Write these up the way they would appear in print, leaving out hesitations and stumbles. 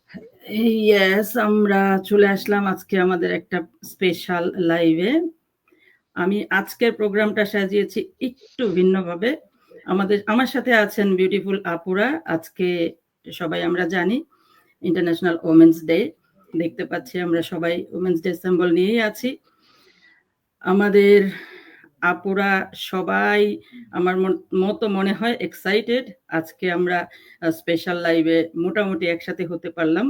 Yes, আমরা চলে আসলাম আজকে আমাদের একটা স্পেশাল লাইভে। আমি আজকের প্রোগ্রামটা সাজিয়েছি একটু ভিন্নভাবে। আমার সাথে আছেন বিউটিফুল আপুরা। আজকে সবাই আমরা জানি ইন্টারন্যাশনাল ওমেন্স ডে। দেখতে পাচ্ছি আমরা সবাই ওমেন্স ডে সিম্বল নিয়েই আছি। আমাদের আপুরা সবাই আমার মতো মনে হয় এক্সাইটেড। আজকে আমরা স্পেশাল লাইভে মোটামুটি একসাথে হতে পারলাম।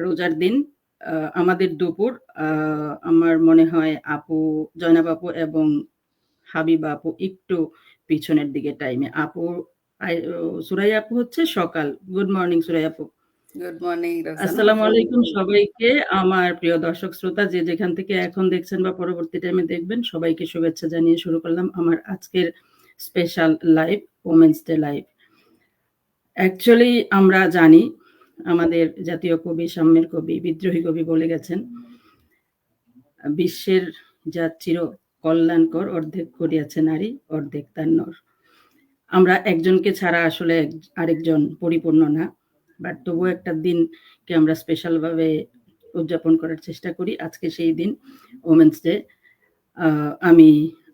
রোজার দিন আমাদের দুপুর, আমার মনে হয় আপু, জয়নাব আপু এবং হাবিবা আপু একটু পিছনের দিকে টাইমে। আপু, সুরাইয়া আপু হচ্ছে সকাল। গুড মর্নিং সুরাইয়া আপু। গুড মর্নিং আসসালামু আলাইকুম সবাইকে। আমার প্রিয় দর্শক শ্রোতা যে যেখান থেকে এখন দেখছেন বা পরবর্তী টাইমে দেখবেন, সবাইকে শুভেচ্ছা জানিয়ে শুরু করলাম আমার আজকের special live, women's day live. Actually আমরা জানি আমাদের জাতীয় কবি, সাম্যের কবি, বিদ্রোহী কবি বলে গেছেন, বিশ্বের যা চির কল্যাণকর অর্ধেক করিয়াছে নারী, অর্ধেক তার নর। আমরা একজনকে ছাড়া আসলে আরেকজন পরিপূর্ণ না, বাট তবুও একটা দিনকে আমরা স্পেশালভাবে উদযাপন করার চেষ্টা করি। আজকে সেই দিন, ওমেন্স ডে। আমি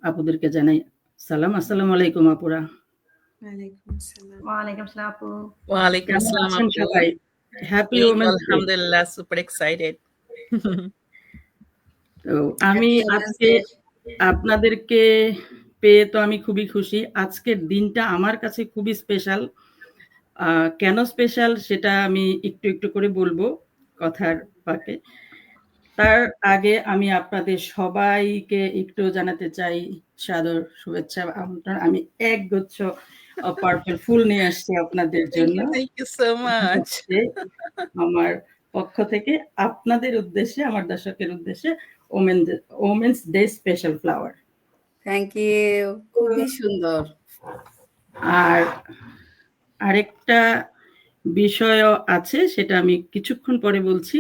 আপুদেরকে জানাই সালাম। আসসালামু আলাইকুম আপুরা। ওয়ালাইকুম আসসালাম আপু। ওয়ালাইকুম আসসালাম আছেন আপু। সবাই? হ্যাপি এই তো ওমেন্স ডে। আলহামদুলিল্লাহ, সুপার এক্সাইটেড। তো আমি আজকে আপনাদেরকে পেয়ে তো আমি খুবই খুশি। আজকের দিনটা আমার কাছে খুবই স্পেশাল। কেন স্পেশাল সেটা আমি একটু একটু করে বলবো কথার ফাঁকে। তার আগে আমি আপনাদের সবাইকে একটু জানাতে চাই সাদর শুভেচ্ছা আমন্ত্রণ। আমি একগুচ্ছ পার্পল ফুল নিয়ে আসছি আপনাদের জন্য। Thank you so much. আমার পক্ষ থেকে আপনাদের উদ্দেশ্যে, আমার দর্শকের উদ্দেশ্যে women's day special flower. Thank you, খুবই সুন্দর। আর আরেকটা বিষয়ও আছে, সেটা আমি কিছুক্ষণ পরে বলছি।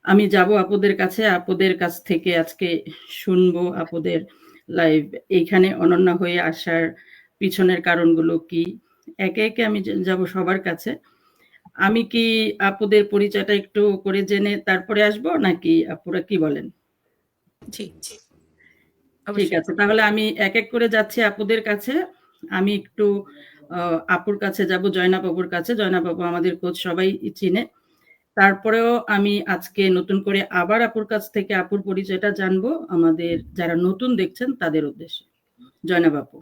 আমি যাব আপুদের কাছে, আপুদের কাছ থেকে আজকে শুনবো আপুদের লাইভ এইখানে অনন্য হয়ে আসার পিছনের কারণগুলো কি। একে একে আমি যাব সবার কাছে। আমি কি আপুদের পরিচয়টা একটু করে জেনে তারপরে আসবো, নাকি আপুরা কি বলেন? জি, ঠিক আছে, তাহলে আমি এক এক করে যাচ্ছি আপুদের কাছে। আমি একটু আপুর কাছে যাব, জয়নাব আপুর কাছে। জয়নাব আপু আমাদের কোচ, সবাই চিনে। তারপরেও আমি আজকে নতুন করে আবার আপুর কাছ থেকে আপুর পরিচয়টা জানবো আমাদের যারা নতুন দেখছেন তাদের উদ্দেশ্যে। জয়নাব আপু।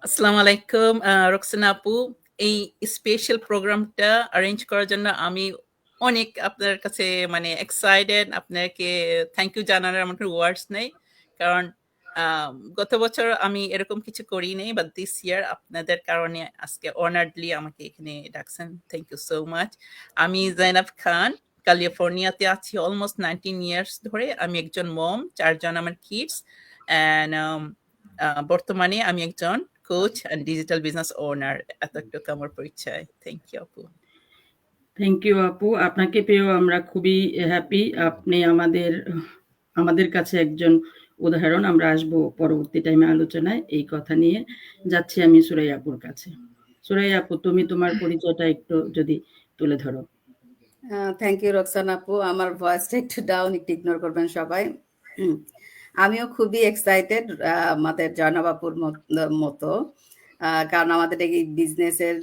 আসসালামু আলাইকুম রোকসানা আপু। এই স্পেশাল প্রোগ্রামটা অ্যারেঞ্জ করার জন্য আমি অনেক আপনার কাছে মানে এক্সাইটেড। আপনাকে থ্যাংক ইউ জানানোর আমার কোনো ওয়ার্ডস নেই, কারণ গত বছর আমি এরকম কিছু করি নাই, বাট দিস ইয়ার আপনাদের কারণে আজকে অনার্ডলি আমাকে এখানে ডাকছেন। Thank you so much. আমি জাইনাব খান, ক্যালিফোর্নিয়াতে আছি অলমোস্ট 19 ইয়ার্স ধরে। আমি একজন মম, 4 জন আমার কিডস, অ্যান্ড বর্তমানে আমি একজন কোচ অ্যান্ড ডিজিটাল বিজনেস ওনার। এতটুকু আমার পরিচয়। থ্যাংক ইউ আপু। থ্যাংক ইউ আপু। আপনাকে পেয়েও আমরা খুবই হ্যাপি। আপনি আমাদের কাছে একজন উদাহরণ। আমরা আসবো পরবর্তী টাইমে আলোচনায়। এই কথা নিয়ে যাচ্ছি আমি সুরাইয়া আপুর কাছে। সুরাইয়া আপু, তুমি তোমার পরিচয়টা একটু যদি তুলে ধরো। থ্যাংক ইউ রোকসানা আপু। আমার ভয়েসটা একটু ডাউন, একটু ইগনোর করবেন সবাই। আমিও খুবই এক্সাইটেড আমাদের জয়নাব আপুর মতো, কারণ আমাদের এই বিজনেসের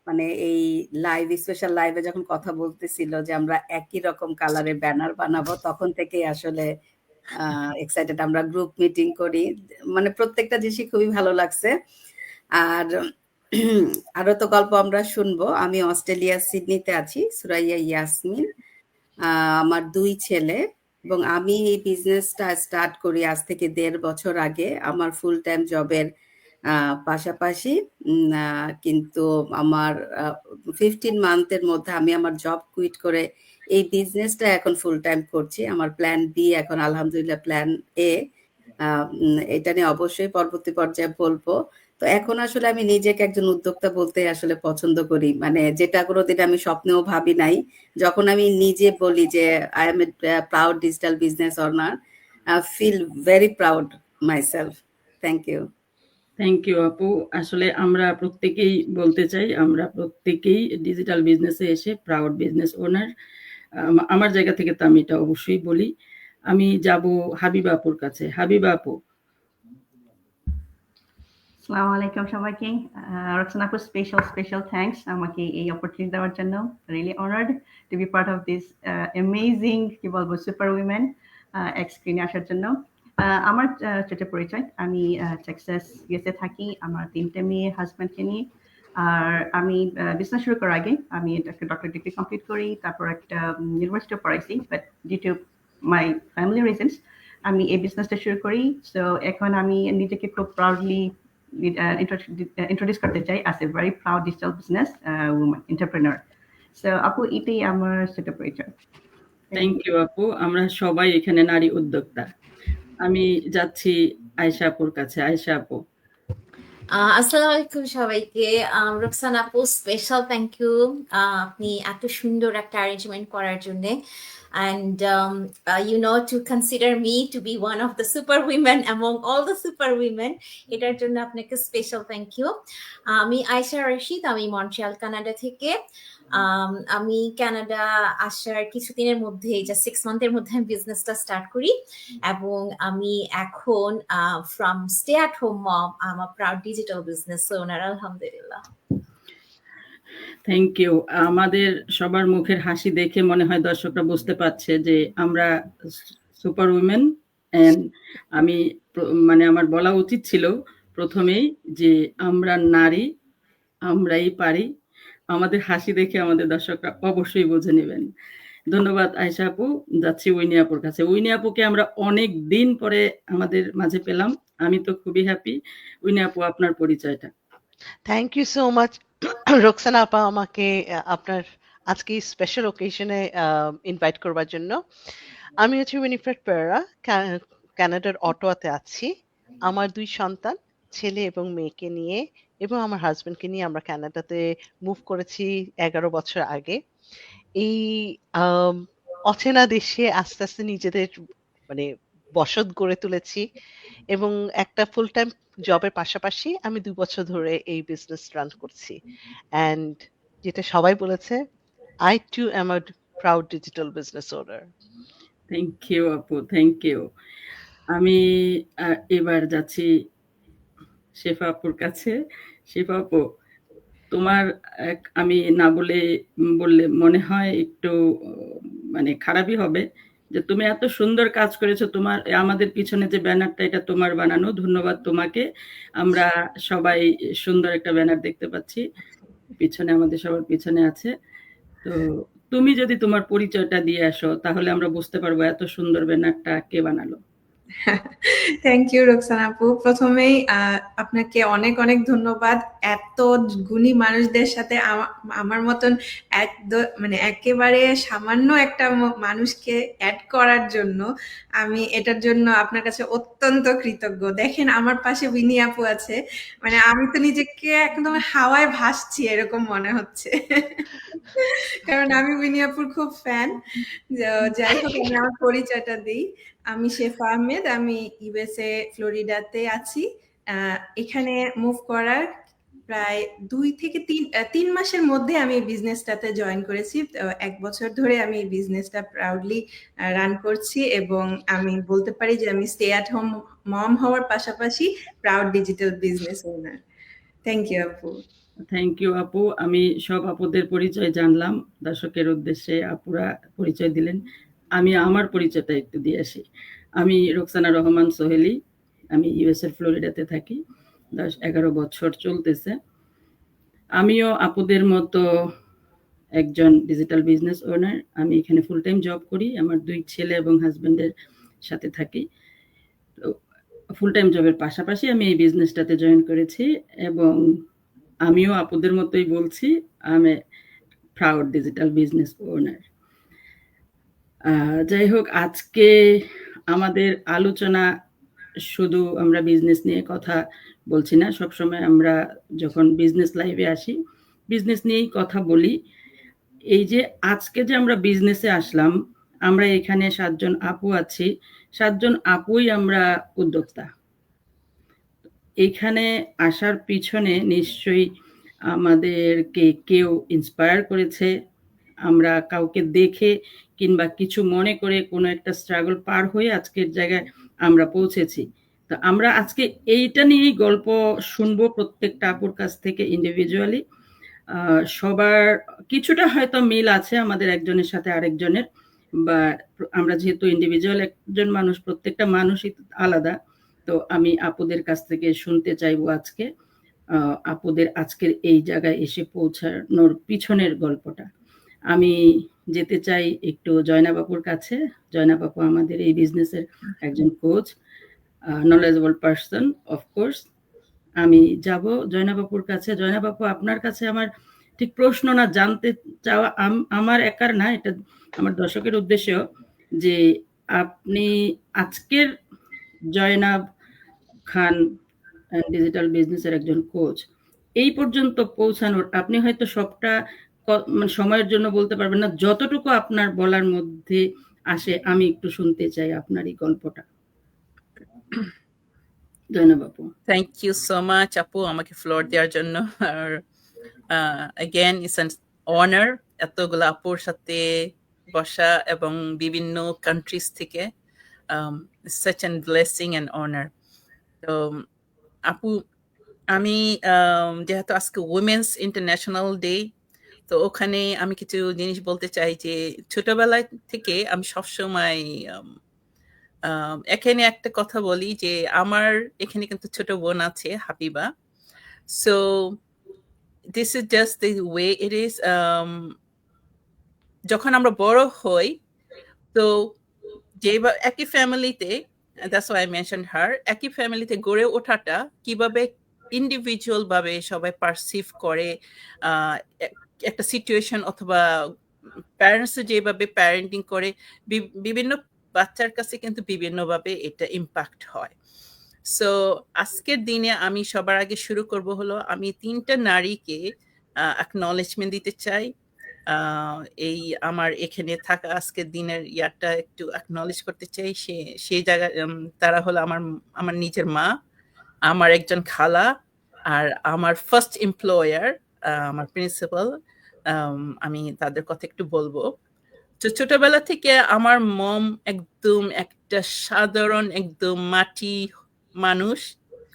মানে এই লাইভ, স্পেশাল লাইভে যখন কথা বলতেছিল যে আমরা একই রকম কালারের ব্যানার বানাবো, তখন থেকেই আসলে এক্সাইটেড। আমরা গ্রুপ মিটিং করি, মানে প্রত্যেকটা জিনিসই খুবই ভালো লাগছে। আর আরো তো গল্প আমরা শুনবো। আমি অস্ট্রেলিয়া সিডনিতে আছি, সুরাইয়া ইয়াসমিন। আমার 2 ছেলে, এবং আমি এই বিজনেসটা স্টার্ট করি আজ থেকে 1.5 বছর আগে আমার ফুল টাইম জবের পাশাপাশি। কিন্তু আমার 15 মান্থের মধ্যে আমি আমার জব কুইট করে এই বিজনেসটা এখন ফুল টাইম করছি। আমার প্ল্যান বি এখন আলহামদুলিল্লাহ প্ল্যান এ। এটা নিয়ে অবশ্যই পরবর্তী পর্যায়ে বলবো। তো এখন আসলে আমি নিজেকে একজন উদ্যোক্তা বলতে আসলে পছন্দ করি, মানে যেটা কোনোদিন আমি স্বপ্নেও ভাবি নাই। যখন আমি নিজে বলি যে I am a proud digital business owner, feel very proud myself. Thank you. Thank you আপু। আসলে আমরা প্রত্যেকেই বলতে চাই, আমরা প্রত্যেকেই ডিজিটাল বিজনেসে এসে প্রাউড বিজনেস ওনার। আমার জায়গা থেকে তো আমি এটা অবশ্যই বলি। আমি যাব হাবিবা আপুর কাছে। হাবিবা আপু। আসসালামু আলাইকুম সবাইকে। রোকসানা আপু, স্পেশাল থ্যাঙ্কস আমাকে এই অপরচুনিটি দেওয়ার জন্য। Really honoured to be part of this amazing কি বলবো সুপার উইমেন এক স্ক্রিনে আসার জন্য। আমার ছোট পরিচয়, আমি টেক্সাস ইউএসএ থাকি। আমার 3টে মেয়ে, হাজব্যান্ডকে নিয়ে। আর আমি বিজনেস শুরু করার আগে আমি একটা ডক্টর ডিগ্রি কমপ্লিট করি, তারপর একটা ইউনিভার্সিটি পড়াইছি, but due to my family reasons আমি এই বিজনেসটা শুরু করি। সো এখন আমি নিজেকে খুব প্রাউডলি introduce করতে চাই as a very proud digital business woman entrepreneur. So আপু, এটাই আমার ছোট পরিচয়। থ্যাংক ইউ আপু। আমরা সবাই এখানে নারী উদ্যোক্তা। আমি যাচ্ছি আয়েশা আপুর কাছে। আয়েশা আপু। আসসালামু আলাইকুম সবাইকে। রোকসানা আপু, স্পেশাল থ্যাংক ইউ আপনি এত সুন্দর একটা অ্যারেঞ্জমেন্ট করার জন্য, and you know, to consider me to be one of the super women among all the super women, এটার জন্য আপনাকে স্পেশাল থ্যাংক ইউ। আমি আয়েশা রশিদ, আমি মন্ট্রিয়াল কানাডা থেকে। আমি কানাডা আসার কিছুদিনের মধ্যে, যা 6 মান্থের মধ্যে আমি বিজনেসটা স্টার্ট করি, এবং আমি এখন from stay at home mom I proud digital business owner, আলহামদুলিল্লাহ। Thank you. আমাদের সবার মুখের হাসি দেখে মনে হয় দর্শকরা বুঝতে পারছে যে আমরা সুপার উইমেন। এন্ড আমি মানে আমার বলা উচিত ছিল প্রথমেই যে আমরা নারী, আমরাই পারি। আমাদের হাসি দেখে আমাদের দর্শকরা অবশ্যই বুঝে নেবেন। ধন্যবাদ আয়েশা আপু। যাচ্ছি উইনি আপুর কাছে। উইনি আপুকে আমরা অনেক দিন পরে আমাদের মাঝে পেলাম। আমি তো খুবই হ্যাপি। উইনি আপু, আপনার পরিচয়টা। Thank you so much Roksana আপা, আমাকে আপনার আজকে স্পেশাল ওকেশনে ইনভাইট করবার জন্য। আমি হচ্ছে উইনিফ্রেড পেরেরা, কানাডার অটোয়াতে আছি। আমার 2 সন্তান, ছেলে এবং মেয়েকে নিয়ে, এবং আমার হাজবেন্ডকে নিয়ে আমরা কানাডাতে মুভ করেছি 11 বছর আগে। এই অচেনা দেশে আস্তে আস্তে নিজেদের মানে বসত গড়ে তুলেছি, এবং একটা ফুল টাইম জবের পাশাপাশি আমি 2 বছর ধরে এই বিজনেস রান করছি। এন্ড যেটা সবাই বলেছে, I too am a proud digital business owner. Thank you আপু, থ্যাংক ইউ। আমি এবার যাচ্ছি শেফা আপুর কাছে। শেফা আপু, তোমার আমি না বললে মনে হয় একটু মানে খারাপই হবে যে তুমি এত সুন্দর কাজ করেছো। তোমার আমাদের পিছনে যে ব্যানারটা, এটা তোমার বানানো। ধন্যবাদ তোমাকে। আমরা সবাই সুন্দর একটা ব্যানার দেখতে পাচ্ছি পিছনে, আমাদের সবার পিছনে আছে। তো তুমি যদি তোমার পরিচয়টা দিয়ে আসো, তাহলে আমরা বুঝতে পারবো এত সুন্দর ব্যানারটা কে বানালো। থ্যাংক ইউ রোকসানা আপু। প্রথমেই আপনাকে অনেক অনেক ধন্যবাদ এত গুণী মানুষদের সাথে আমার মতন মানে একেবারে সামান্য একটা মানুষকে অ্যাড করার জন্য। আমি এটার জন্য আপনার কাছে অত্যন্ত কৃতজ্ঞ। দেখেন, আমার পাশে উইনি আপু আছে, মানে আমি তো নিজেকে একদম হাওয়ায় ভাসছি এরকম মনে হচ্ছে, কারণ আমি উইনি আপুর খুব ফ্যান। যাই হোক, আমি আমার পরিচয়টা দিই। আমি শেফা আহমেদ, আমি ইউএসএ ফ্লোরিডাতে আছি। এখানে মুভ করার প্রায় 2 থেকে 3 মাসের মধ্যে আমি বিজনেসটাতে জয়েন করেছি। 1 বছর ধরে আমি বিজনেসটা প্রাউডলি রান করছি, এবং আমি বলতে পারি যে আমি স্টে অ্যাট হোম মম হওয়ার পাশাপাশি proud digital business owner. Thank you আপু। থ্যাংক ইউ আপু। আমি সব আপুদের পরিচয় জানলাম, দর্শকের উদ্দেশ্যে আপুরা পরিচয় দিলেন। আমি আমার পরিচয়টা একটু দিয়ে আসি। আমি রোকসানা রহমান সোহেলি, আমি ইউএসএ ফ্লোরিডাতে থাকি। 10-11 বছর চলতেছে। আমিও আপুদের মতো একজন ডিজিটাল বিজনেস ওনার। আমি এখানে ফুল টাইম জব করি, আমার 2 ছেলে এবং হাজবেন্ডের সাথে থাকি। ফুল টাইম জবের পাশাপাশি আমি এই বিজনেসটাতে জয়েন করেছি, এবং আমিও আপুদের মতোই বলছি, আমি প্রাউড ডিজিটাল বিজনেস ওনার। যাই হোক, আজকে আমাদের আলোচনা শুধু আমরা বিজনেস নিয়ে কথা বলছি না, সবসময় আমরা যখন বিজনেস লাইভে আসি বিজনেস নিয়েই কথা বলি। এই যে আজকে যে আমরা বিজনেসে আসলাম, আমরা এখানে 7 জন আপু আছি। 7 জন আপুই আমরা উদ্যোক্তা। এখানে আসার পিছনে নিশ্চয়ই আমাদেরকে কেউ ইন্সপায়ার করেছে। আমরা কাউকে দেখে কিংবা কিছু মনে করে কোনো একটা স্ট্রাগল পার হয়ে আজকের জায়গায় আমরা পৌঁছেছি। তো আমরা আজকে এইটা নিয়েই গল্প শুনবো প্রত্যেকটা আপুর কাছ থেকে ইন্ডিভিজুয়ালি। সবার কিছুটা হয়তো মিল আছে আমাদের একজনের সাথে আরেকজনের, বা আমরা যেহেতু ইন্ডিভিজুয়াল একজন মানুষ, প্রত্যেকটা মানুষই আলাদা। তো আমি আপুদের কাছ থেকে শুনতে চাইবো আজকে আপুদের আজকের এই জায়গায় এসে পৌঁছানোর পিছনের গল্পটা। আমি যেতে চাই একটু জয়নাব আপুর কাছে। জয়নাব আপু আমাদের এই বিজনেসের একজন কোচ, নলেজেবল পারসন অফকোর্স। আমি যাব জয়নাব আপুর কাছে। জয়নাব আপু, আপনার কাছে আমার ঠিক প্রশ্ন না, জানতে চাওয়া আমার একার না, এটা আমার দর্শকের উদ্দেশ্যেও, যে আপনি আজকের জয়নাব খান ডিজিটাল বিজনেসের একজন কোচ, এই পর্যন্ত পৌঁছানোর আপনি হয়তো সবটা মানে সময়ের জন্য বলতে পারবেন না, যতটুকু আপনার বলার মধ্যে আসে আমি একটু শুনতে চাই আপনার এই গল্পটা। জয়নাব আপু। থ্যাংক ইউ সো মাচ আপু আমাকে ফ্লোর দেওয়ার জন্য। আর again it's an honor এতগুলো আপুর সাথে বসা এবং বিভিন্ন কান্ট্রিজ থেকে, such a blessing and honor. তো আপু, আমি যেহেতু আজকে উইমেন্স ইন্টারন্যাশনাল ডে, তো ওখানে আমি কিছু জিনিস বলতে চাই যে ছোটবেলা থেকে আমি সবসময় এখানে একটা কথা বলি যে আমার এখানে কিন্তু ছোট বোন আছে Habiba. So this is just the way it is. যখন আমরা বড় হই, তো যে একই ফ্যামিলিতে, দ্যাটস ওয়াই আই মেনশনড হার, একই ফ্যামিলিতে গড়ে ওঠাটা কিভাবে ইন্ডিভিজুয়াল ভাবে সবাই পারসিভ করে একটা সিচুয়েশন, অথবা প্যারেন্টস যেভাবে প্যারেন্টিং করে, বিভিন্ন বাচ্চার কাছে কিন্তু বিভিন্নভাবে এটা ইম্প্যাক্ট হয়। সো আজকের দিনে আমি সবার আগে শুরু করব হলো, আমি 3টা নারীকে অ্যাকনলেজমেন্ট দিতে চাই। এই আমার এখানে থাকা আজকের দিনের ইয়ারটা একটু অ্যাকনলেজ করতে চাই। সেই জায়গায় তারা হলো আমার নিজের মা, আমার একজন খালা, আর আমার ফার্স্ট এমপ্লয়ার, আমার প্রিন্সিপাল। আমি তাদের কথা একটু বলবো। তো ছোটবেলা থেকে আমার মম একদম একটা সাধারণ, একদম মাটি মানুষ,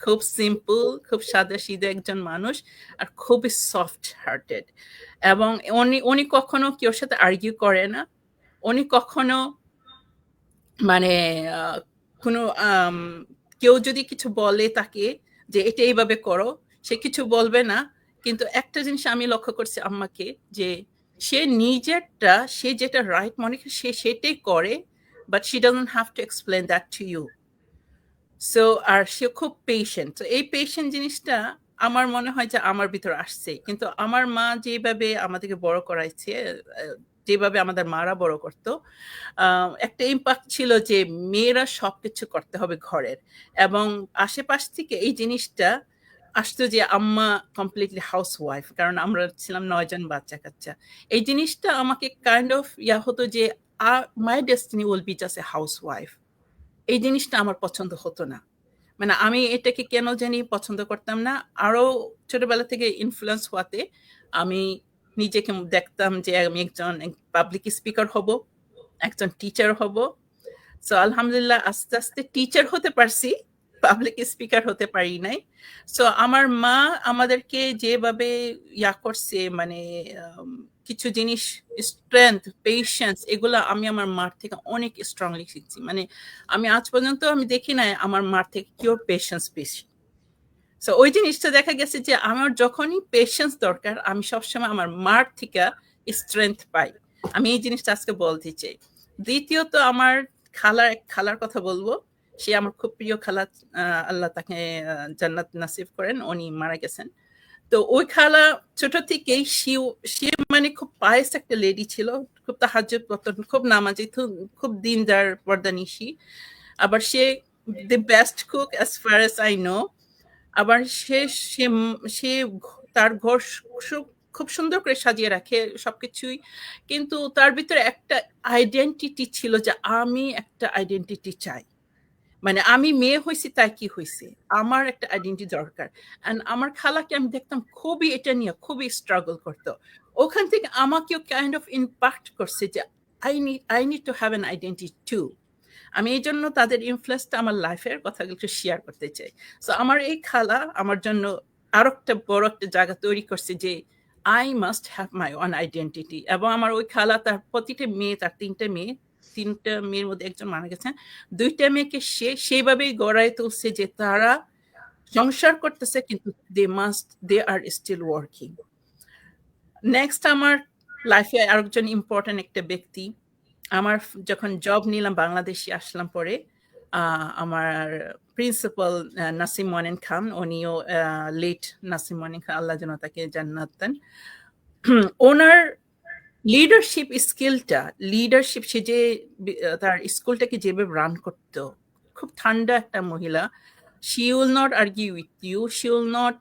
খুব সিম্পল, খুব সাদা সিধা একজন মানুষ, আর খুবই সফট হার্টেড। এবং উনি কখনো কেউ সাথে আর্গিউ করে না। উনি কখনো মানে কোনো কেউ যদি কিছু বলে তাকে যে এটা এইভাবে করো, সে কিছু বলবে না। কিন্তু একটা জিনিস আমি লক্ষ্য করছি আম্মাকে, যে সে নিজেরটা, সে যেটা রাইট মনে করে সে সেটাই করে, but she doesn't have to explain that to you. So আর সে খুব পেশেন্ট। তো এই পেশেন্ট জিনিসটা আমার মনে হয় যে আমার ভিতর আসছে। কিন্তু আমার মা যেভাবে আমাদেরকে বড় করাইছে, যেভাবে আমাদের মারা বড় করতো, একটা ইম্প্যাক্ট ছিল যে মেয়েরা সবকিছু করতে হবে ঘরের, এবং আশেপাশ থেকে এই জিনিসটা আসতো যে আম্মা কমপ্লিটলি হাউস ওয়াইফ, কারণ আমরা ছিলাম 9 জন বাচ্চা কাচ্চা। এই জিনিসটা আমাকে কাইন্ড অফ হতো যে my destiny will be just a house wife. এই জিনিসটা আমার পছন্দ হতো না। মানে আমি এটাকে কেন জানি পছন্দ করতাম না। আরো ছোটবেলা থেকে ইনফ্লুয়েন্স হওয়াতে আমি নিজেকে দেখতাম যে আমি একজন পাবলিক স্পিকার হব, একজন টিচার হব। সো আলহামদুলিল্লাহ আস্তে আস্তে টিচার হতে পারছি, পাবলিক স্পিকার হতে পারি নাই। সো আমার মা আমাদেরকে যেভাবে করছে, মানে কিছু জিনিস, স্ট্রেংথ, পেশেন্স, এগুলো আমি আমার মার থেকে অনেক স্ট্রংলি শিখছি। মানে আমি আজ পর্যন্ত আমি দেখি নাই আমার মার থেকে কেউ পেশেন্স বেশি। সো ওই জিনিসটা দেখা গেছে যে আমার যখনই পেশেন্স দরকার, আমি সবসময় আমার মার থেকে স্ট্রেংথ পাই। আমি এই জিনিসটা আজকে বলতে চাই। দ্বিতীয়ত আমার খালার কথা বলবো। সে আমার খুব প্রিয় খালা, আল্লাহ তাকে জান্নাত নাসিব করেন, উনি মারা গেছেন। তো ওই খালা ছোট থেকেই সে মানে খুব পায়েস একটা লেডি ছিল, খুব তাহাজ্জুদ পড়তেন, খুব নামাজি, খুব দিনদার, পর্দানিশী। আবার সে the best cook as far as I know. আবার সে তার ঘর খুব সুন্দর করে সাজিয়ে রাখে সবকিছুই। কিন্তু তার ভিতরে একটা আইডেন্টিটি ছিল যে আমি একটা আইডেন্টিটি চাই। মানে আমি মেয়ে হয়েছি তাই কি হয়েছে, আমার একটা আইডেন্টি দরকার। অ্যান্ড আমার খালাকে আমি দেখতাম খুবই এটা নিয়ে খুবই স্ট্রাগল করতো। ওখান থেকে আমাকেও কাইন্ড অফ ইম্প্যাক্ট করছে যে I need to have an identity. আমি এই জন্য তাদের ইনফ্লুয়েন্সটা আমার লাইফের কথাগুলো একটু শেয়ার করতে চাই। সো আমার এই খালা আমার জন্য আরো একটা বড় একটা জায়গা তৈরি করছে যে I must have my own identity. এবং আমার ওই খালা তার প্রতিটা মেয়ে, তার তিনটা মেয়ের মধ্যে একজন মারা গেছেন, 2টা মেয়েকে সেইভাবেই গড়ায় তুলছে যে তারা সংসার করতেছে কিন্তু দে আর স্টিল ওয়ার্কিং। নেক্সট আমার লাইফে আরেকজন ইম্পর্টেন্ট একটা ব্যক্তি, আমার যখন জব নিলাম বাংলাদেশে আসলাম পরে, আমার প্রিন্সিপাল নাসিম মনিন খান, উনিও লেট নাসিম মনিন খান, আল্লাহ যেন তাকে জান্নাত দেন। ওনার লিডারশিপ স্কিলটা, লিডারশিপ, সে যে তার স্কুলটাকে যেভাবে রান করতো, খুব ঠান্ডা একটা মহিলা। she will not argue with you, she will not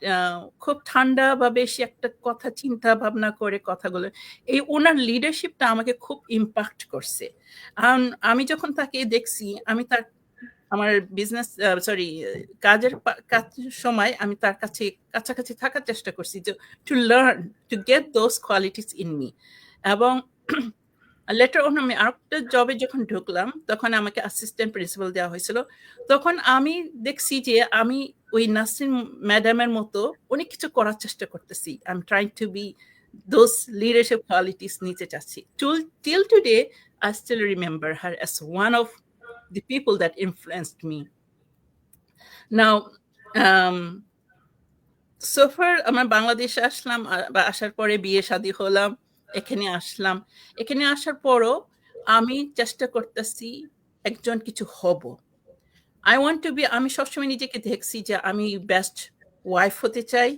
খুব ঠান্ডা ভাবে সে একটা কথা চিন্তা ভাবনা করে কথাগুলো, এই ওনার লিডারশিপটা আমাকে খুব ইম্প্যাক্ট করছে। আমি যখন তাকে দেখছি, আমি তার আমার বিজনেস কাজের সময় আমি তার কাছাকাছি থাকার চেষ্টা করছি যে to learn to get those qualities in me. এবং লেটার অন আমি আরেকটা জবে যখন ঢুকলাম তখন আমাকে অ্যাসিস্ট্যান্ট প্রিন্সিপাল দেওয়া হয়েছিল। তখন আমি দেখছি যে আমি ওই নাসরিন ম্যাডামের মতো অনেক কিছু করার চেষ্টা করতেছি। I am trying to be those leadership qualities নিতে চাচ্ছি। Till today I still remember her as one of the people that influenced me. Now so far আমার বাংলাদেশে আসলাম, আসার পরে বিয়ে শাদী হলাম, এখানে আসলাম। এখানে আসার পরও আমি চেষ্টা করতেছি একজন কিছু হব। আমি সবসময় নিজেকে দেখছি যে আমি বেস্ট ওয়াইফ হতে চাই,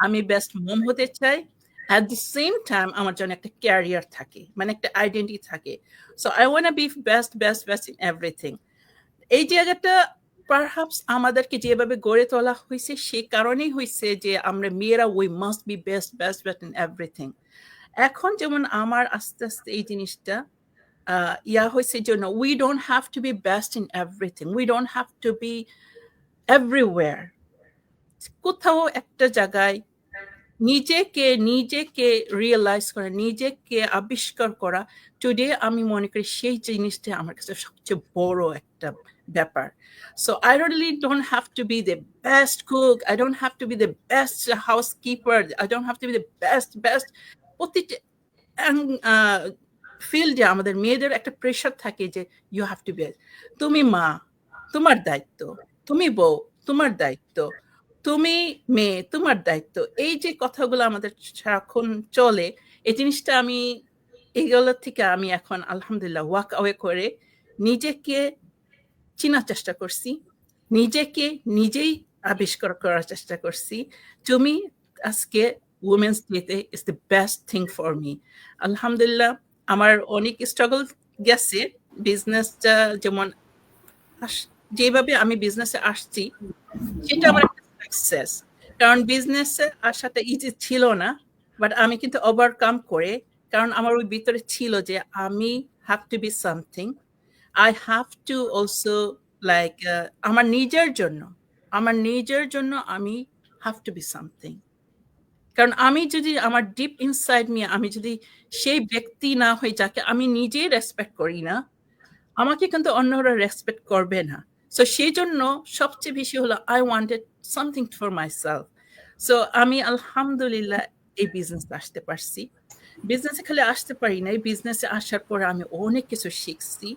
আমি বেস্ট মম হতে চাই। অ্যাট দি সেম টাইম আমার জন্য একটা ক্যারিয়ার থাকে, মানে একটা আইডেন্টিটি থাকে। So I want be best in everything. এই জায়গাটা পারহাপস আমাদেরকে যেভাবে গড়ে তোলা হয়েছে সেই কারণেই হয়েছে যে আমরা মেয়েরা we must be best in everything. এখন যেমন আমার আস্তে আস্তে এই জিনিসটা হয়েছে জন্য we don't have to be best in everything, we don't have to be everywhere. কোথাও একটা জায়গায় নিজেকে রিয়েলাইজ করা, নিজেকে আবিষ্কার করা, টুডে আমি মনে করি সেই জিনিসটা আমার কাছে সবচেয়ে বড় একটা ব্যাপার। So I really don't have to be the best cook, I don't have to be the best housekeeper, I don't have to be the best প্রতিটা ফিল্ডে আমাদের মেয়েদের একটা প্রেশার থাকে যে ইউ হ্যাভ টু বি, তুমি মা তোমার দায়িত্ব, তুমি বউ তোমার দায়িত্ব, তুমি মেয়ে তোমার দায়িত্ব। এই যে কথাগুলো আমাদের সারাক্ষণ চলে, এই জিনিসটা আমি এইগুলোর থেকে আমি এখন আলহামদুলিল্লাহ ওয়াক অ্যাওয়ে করে নিজেকে চিনার চেষ্টা করছি, নিজেকে নিজেই আবিষ্কার করার চেষ্টা করছি। তুমি আজকে উমেন্স ডেতে is the best thing for me. আলহামদুলিল্লাহ আমার অনেক স্ট্রাগল গেছে বিজনেসটা, যেমন যেভাবে আমি বিজনেসে আসছি সেটা আমার একটা সাকসেস, কারণ বিজনেসে আসাটা ইজি ছিল না, বাট আমি কিন্তু ওভারকাম করে, কারণ আমার ওই ভিতরে ছিল যে আমি have to be something, I have to also like আমার নিজের জন্য আমি have to be something। কারণ আমি যদি আমার ডিপ ইনসাইড নিয়ে আমি যদি সেই ব্যক্তি না হই যাকে আমি নিজেই রেসপেক্ট করি না, আমাকে কিন্তু অন্যরা রেসপেক্ট করবে না। সো সেই জন্য সবচেয়ে বেশি হলো I wanted something for myself. So আমি আলহামদুলিল্লাহ এই বিজনেস আসতে পারছি। বিজনেসে খালি আসতে পারি না, এই বিজনেসে আসার পরে আমি অনেক কিছু শিখছি।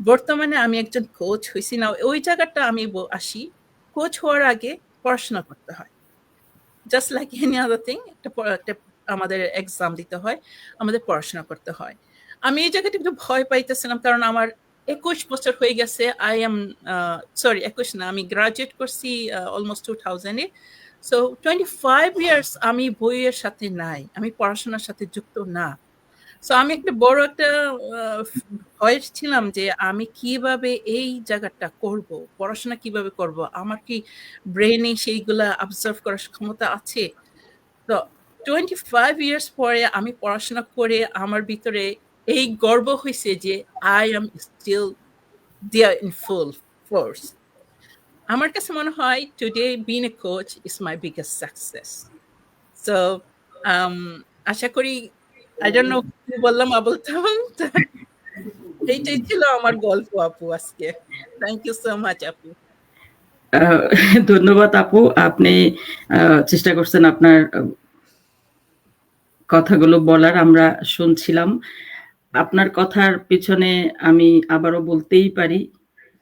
বর্তমানে আমি একজন কোচ হয়েছি না, ওই জায়গাটা আমি আসি, কোচ হওয়ার আগে পড়াশোনা করতে হয়, just like any other thing. একটা আমাদের এক্সাম দিতে হয়, আমাদের পড়াশোনা করতে হয়। আমি এই জায়গাটা একটু ভয় পাইতেছিলাম, কারণ আমার 21 বছর হয়ে গেছে। আমি গ্রাজুয়েট করছি অলমোস্ট 2000-এ। সো 25 ইয়ার্স আমি বইয়ের সাথে নাই, আমি পড়াশোনার সাথে যুক্ত না। সো আমি একটা বড় একটা ভয় ছিলাম যে আমি কিভাবে এই জায়গাটা করব, পড়াশোনা কিভাবে করব, আমার কি ব্রেনে সেইগুলা অবজার্ভ করার ক্ষমতা আছে। তো 25 ইয়ার্স পরে আমি পড়াশোনা করে আমার ভিতরে এই গর্ব হয়েছে যে I am still there in full force. আমার কাছে মনে হয় today being a coach is my biggest success. So আশা করি I don't know কি বললাম আবুল তাহম, এইটাই ছিল আমার গল্প আপু আজকে। থ্যাংক ইউ সো মাচ আপু। ধন্যবাদ আপু, আপনি চেষ্টা করছেন আপনার কথাগুলো বলার, আমরা শুনছিলাম। আপনার কথার পিছনে আমি আবারও বলতেই পারি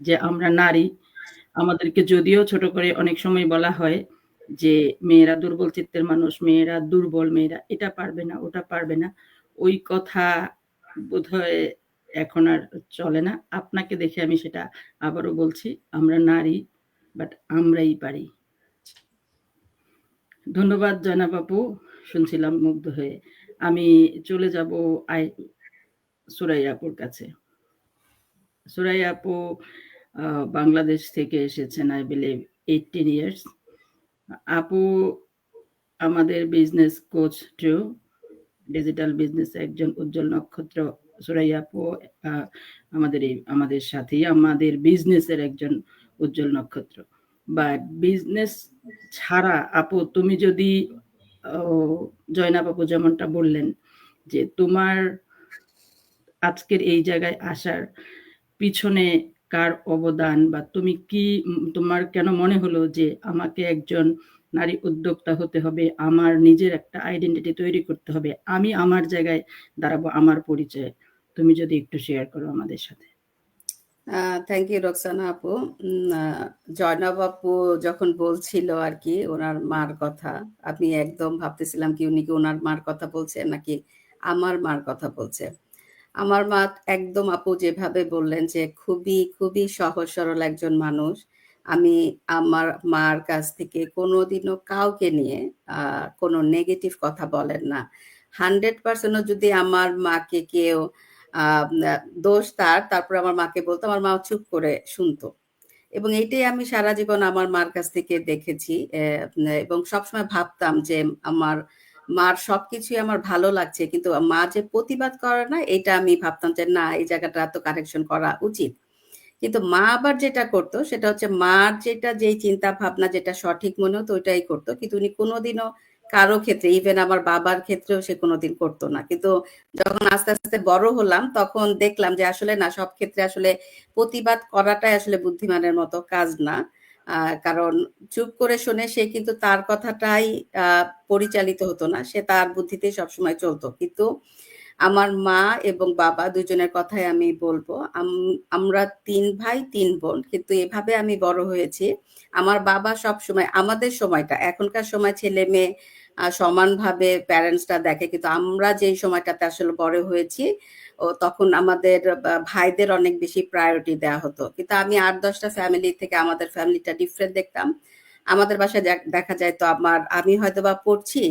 যে আমরা নারী, আমাদেরকে যদিও ছোট করে অনেক সময় বলা হয় যে মেয়েরা দুর্বল চিত্তের মানুষ, মেয়েরা দুর্বল, মেয়েরা এটা পারবে না ওটা পারবে না, ওই কথা বোধহয় এখন আর চলে না। আপনাকে দেখে আমি সেটা আবারও বলছি, আমরা নারী, বাট আমরাই পারি। ধন্যবাদ জয়নাব আপু, শুনছিলাম মুগ্ধ হয়ে। আমি চলে যাব সুরাইয়া আপুর কাছে। সুরাইয়া আপু বাংলাদেশ থেকে এসেছেন, আই বিলিভ 18 ইয়ার্স। আপু আমাদের business coach too, digital business একজন উজ্জ্বল নক্ষত্র। সুরাইয়া আপু আমাদের সাথেই আমাদের বিজনেসের একজন উজ্জ্বল নক্ষত্র। বাট বিজনেস ছাড়া আপু তুমি যদি জয়নাব আপু যেমনটা বললেন যে তোমার আজকের এই জায়গায় আসার পিছনে কার অবদান, বা তুমি কি, তোমার কেন মনে হলো যে আমাকে একজন নারী উদ্যোক্তা হতে হবে, আমার নিজের একটা আইডেন্টিটি তৈরি করতে হবে, আমি আমার জায়গায় দাঁড়াবো, আমার পরিচয়, তুমি যদি একটু শেয়ার করো আমাদের সাথে। থ্যাংক ইউ রোকসানা আপু। জয়নাব আপু যখন বলছিল আর কি ওনার মার কথা, আমি একদম ভাবতেছিলাম কি উনি কি ওনার মার কথা বলছে নাকি আমার মার কথা বলছে। আমার মা একদম আপু যেভাবে বললেন যে খুবই খুবই সহজ সরল একজন মানুষ। আমি আমার মার কাছ থেকে কোনোদিনও কাউকে নিয়ে কোনো নেগেটিভ কথা বলেন না। 100% যদি আমার মাকে কেউ দোষ তারপর আমার মাকে বলতো, আমার মা চুপ করে শুনতো। এবং এইটাই আমি সারা জীবন আমার মার কাছ থেকে দেখেছি। এবং সবসময় ভাবতাম যে আমার মার সবকিছুই আমার ভালো লাগছে, কিন্তু মা যে প্রতিবাদ করে না, এটা আমি ভাবতাম যে না, এই জায়গাটা তো কারেকশন করা উচিত। কিন্তু মা আবার যেটা করতো সেটা হচ্ছে মার যেই চিন্তা ভাবনা যেটা সঠিক মনে হতো ওইটাই করতো, কিন্তু উনি কোনোদিনও কারো ক্ষেত্রে, ইভেন আমার বাবার ক্ষেত্রেও সে কোনোদিন করতো না। কিন্তু যখন আস্তে আস্তে বড় হলাম তখন দেখলাম যে আসলে না, সব ক্ষেত্রে আসলে প্রতিবাদ করাটাই আসলে বুদ্ধিমানের মতো কাজ না। কারণ চুপ করে শুনে সে কিন্তু তার কথাটাই পরিচালিত হতো না, সে তার বুদ্ধিতেই সবসময় চলতো। কিন্তু আমার মা এবং বাবা দুজনের কথাই আমি বলবো, আমরা 3 ভাই 3 বোন, কিন্তু এভাবে আমি বড় হয়েছি। আমার বাবা সবসময় আমাদের সময়টা, এখনকার সময় ছেলে মেয়ে সমানভাবে প্যারেন্টসরা দেখে, কিন্তু আমরা যেই সময়টাতে আসলে বড় হয়েছি তখন আমাদের ভাইদের অনেক বেশি প্রায়োরিটি দেওয়া হতো। কিন্তু আমি 8-10টা ফ্যামিলি থেকে আমাদের ফ্যামিলিটা ডিফারেন্ট দেখতাম। আমাদের বাসায় দেখা যায় তো আমি হয়তোবা পড়ছি,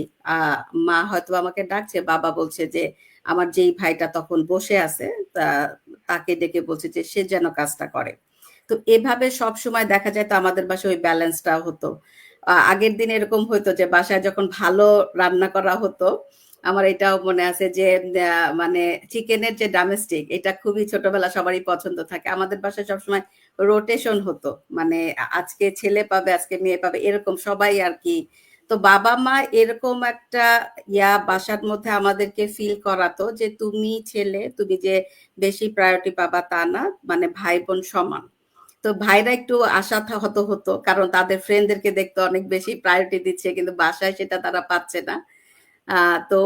মা হয়তোবা আমাকে ডাকছে, বাবা বলছে যে আমার যেই ভাইটা তখন বসে আছে তাকে ডেকে বলছে যে সে যেন কাজটা করে। তো এভাবে সব সময় দেখা যায় তো আমাদের বাসায় ওই ব্যালেন্সটা হতো। আগের দিন এরকম হতো যে বাসায় যখন ভালো রান্না করা হতো, আমার এটাও মনে আছে যে মানে চিকেনের যে ডোমেস্টিক, এটা খুবই ছোটবেলা সবারই পছন্দ থাকে। আমাদের বাসায় সবসময় রোটেশন হতো, মানে আজকে ছেলে পাবে আজকে মেয়ে পাবে, এরকম সবাই আর কি। তো বাবা মা এরকম একটা বাসার মধ্যে আমাদেরকে ফিল করাতো যে তুমি ছেলে, তুমি যে বেশি প্রায়োরিটি পাবা তা না, মানে ভাই বোন সমান। তো ভাইরা একটু আশাহত হতো, কারণ তাদের ফ্রেন্ডদেরকে দেখতে অনেক বেশি প্রায়োরিটি দিচ্ছে, কিন্তু বাসায় সেটা তারা পাচ্ছে না। তো